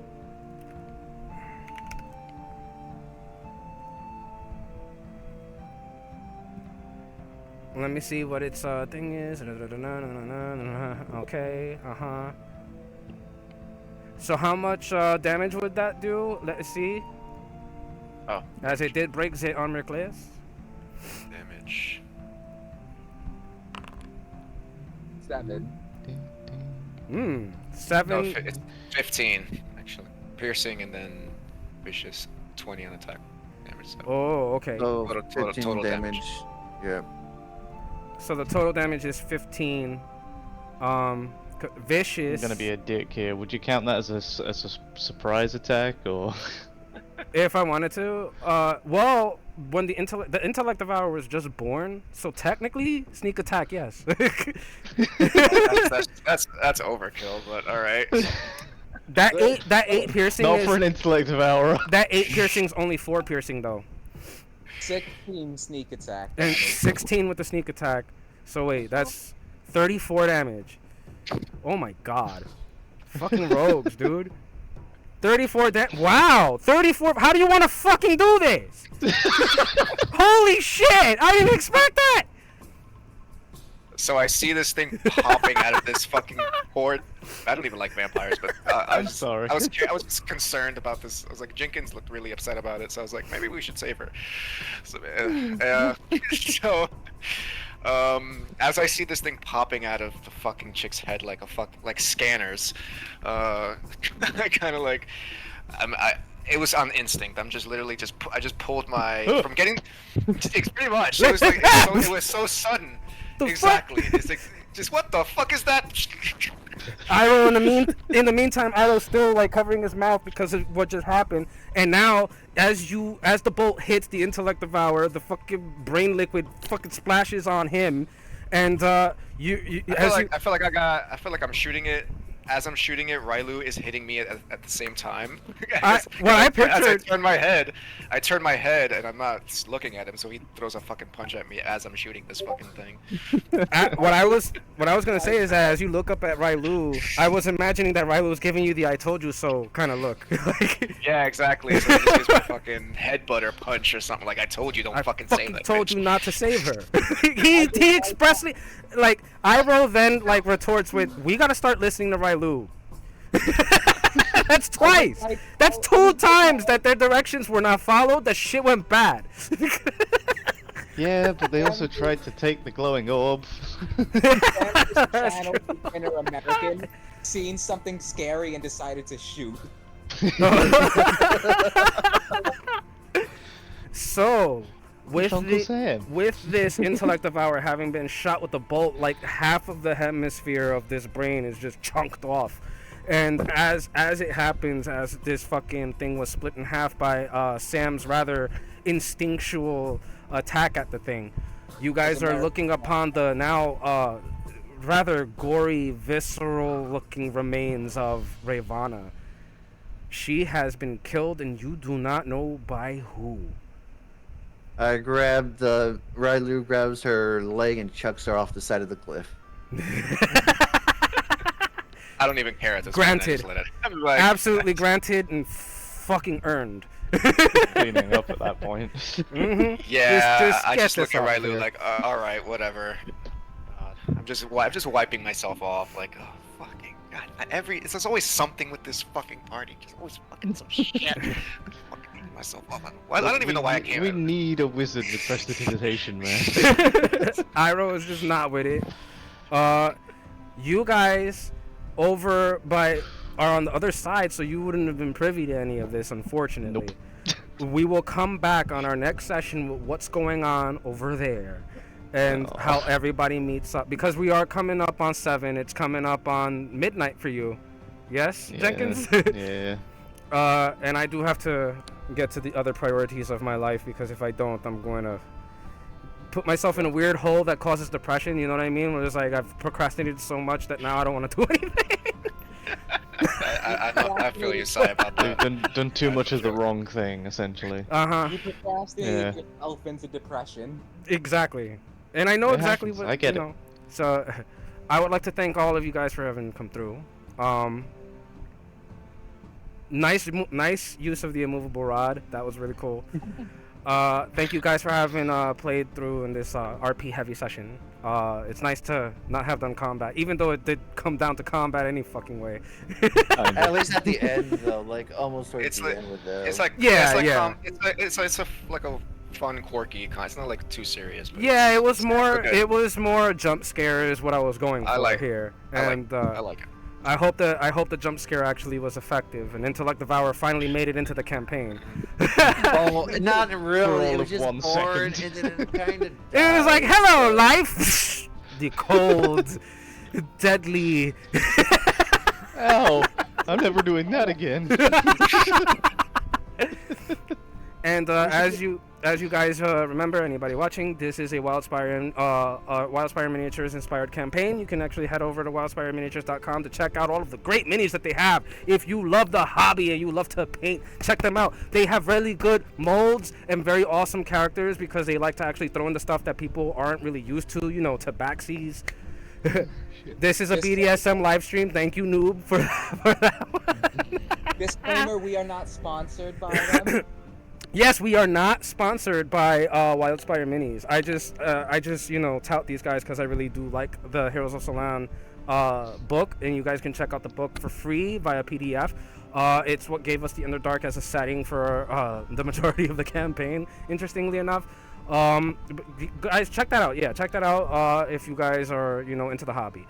Let me see what its thing is. Okay, So how much damage would that do? Let's see. Oh. As it did break the armor class. Damage. 7. No, 7. it's 15 actually. Piercing and then vicious 20 on attack damage. So. Oh, okay. So Total 15 damage. damage. Yeah. So the total damage is 15. Vicious. I'm gonna be a dick here. Would you count that as a surprise attack or? If I wanted to, well, when the intellect devourer was just born, so technically sneak attack, yes. That's overkill, but all right. that eight piercing Not is for an intellect devourer. that 8 piercing's only 4 piercing though, 16 sneak attack. and 16 with the sneak attack. So wait, that's 34 damage. Oh my god, fucking rogues, dude. 34 wow, 34. How do you want to fucking do this? Holy shit! I didn't expect that. So I see this thing popping out of this fucking port. I don't even like vampires, but I I'm was sorry. I was just concerned about this. I was like, Jenkins looked really upset about it, so I was like, maybe we should save her. So, as I see this thing popping out of the fucking chick's head like like scanners, I kind of like, it was on instinct. I'm just literally I just pulled my from getting. It's pretty much. It was like it was so sudden. The Exactly. It's like, just what the fuck is that? Iroh in the meantime, Iroh's still like covering his mouth because of what just happened. And now, as the bolt hits the intellect devourer, the fucking brain liquid fucking splashes on him, and I feel like I'm shooting it. As I'm shooting it, Railu is hitting me at the same time. I As pictured- I turn my head, and I'm not looking at him, so he throws a fucking punch at me as I'm shooting this fucking thing. what I was gonna say is that as you look up at Railu, I was imagining that Railu was giving you the "I told you so" kind of look. Like, Yeah, exactly. So he just gives me a fucking headbutt or punch or something. Like I told you, don't I fucking fucking save that told bitch. you not to save her. he expressly, like, Iroh then like retorts with, "We gotta start listening to Railu." That's twice. That's 2 times that their directions were not followed. That shit went bad. Yeah, but they also tried to take the glowing orb. Channel inner American, seen something scary and decided to shoot. So, with Uncle Sam. with this intellect devour having been shot with a bolt, like half of the hemisphere of this brain is just chunked off. And as it happens, as this fucking thing was split in half by Sam's rather instinctual attack at the thing, you guys are looking upon the now rather gory, visceral-looking remains of Ravana. She has been killed, and you do not know by who. I grabbed Rylu grabs her leg and chucks her off the side of the cliff. I don't even care at this Granted. point. I just let it. I'm like, Absolutely granted and fucking earned. Cleaning up at that point. Mm-hmm. Yeah, Just I get just look this at off Rylu here. like, all right, whatever. I'm just wiping myself off, like, oh fucking god. There's always something with this fucking party. Just always fucking some shit. Fucking beating myself off. I don't even know why I can't. We need a wizard with prestidigitation, man. Iroh is just not with it. You guys over by are on the other side, so you wouldn't have been privy to any of this, unfortunately. We will come back on our next session with what's going on over there and how everybody meets up, because we are coming up on 7. It's coming up on midnight for you. Yes, Yeah, Jenkins? yeah. And I do have to get to the other priorities of my life, because if I don't, I'm going to put myself in a weird hole that causes depression, you know what I mean? Where it's like I've procrastinated so much that now I don't want to do anything. I feel you, Sai, about You've that. done too much of the wrong thing, essentially. Uh-huh. You procrastinate Yeah. yourself into depression. Exactly. And I know It exactly happens. what, I get you it. know. So I would like to thank all of you guys for having come through. Nice use of the immovable rod. That was really cool. Thank you guys for having played through in this RP heavy session. It's nice to not have done combat, even though it did come down to combat any fucking way. At least at the end, though, like almost towards It's the like- end with the. It's like Yeah, it's like, yeah. It's like a fun, quirky kind. It's not like too serious. But Yeah, it was it's more. good. It was more jump scare is what I was going for I like- here, I and like it. I hope the jump scare actually was effective, and Intellect Devour finally made it into the campaign. Oh, not really. It all was of just 1 bored, second. and then it kind of. It was like, "Hello, life." The cold, deadly. Ow! I'm never doing that again. And as you guys remember, anybody watching, this is a Wildspire Miniatures inspired campaign. You can actually head over to wildspireminiatures.com to check out all of the great minis that they have. If you love the hobby and you love to paint, check them out. They have really good molds and very awesome characters, because they like to actually throw in the stuff that people aren't really used to, you know, tabaxis. This is a BDSM live stream. Thank you, Noob, for that one. Disclaimer: we are not sponsored by them. Yes, we are not sponsored by Wildspire Minis. I just you know, tout these guys because I really do like the Heroes of Solan book, and you guys can check out the book for free via PDF. It's what gave us the Underdark as a setting for the majority of the campaign, interestingly enough. Guys, check that out. Yeah, check that out if you guys are, you know, into the hobby.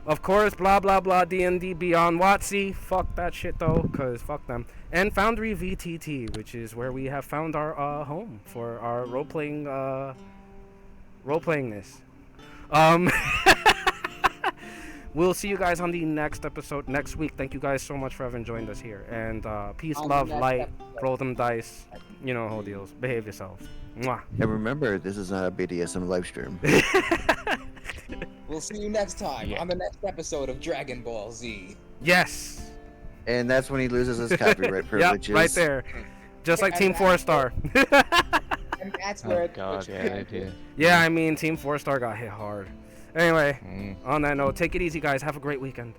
Of course, blah blah blah, D&D Beyond WotC. Fuck that shit though, cause fuck them. And Foundry VTT, which is where we have found our home for our role-playingness. We'll see you guys on the next episode next week. Thank you guys so much for having joined us here. And peace, On the love, next light, episode. roll them dice. You know, whole deals. Behave yourselves. Mwah. And remember, this is not a BDSM live stream. We'll see you next time Yeah. on the next episode of Dragon Ball Z. Yes. And that's when he loses his copyright Yep, privileges. right there. Just like And Team that- 4-Star. And that's where Oh it god, switched yeah, to- they did. Yeah, I mean, Team 4-Star got hit hard. Anyway, Mm. on that note, take it easy, guys. Have a great weekend.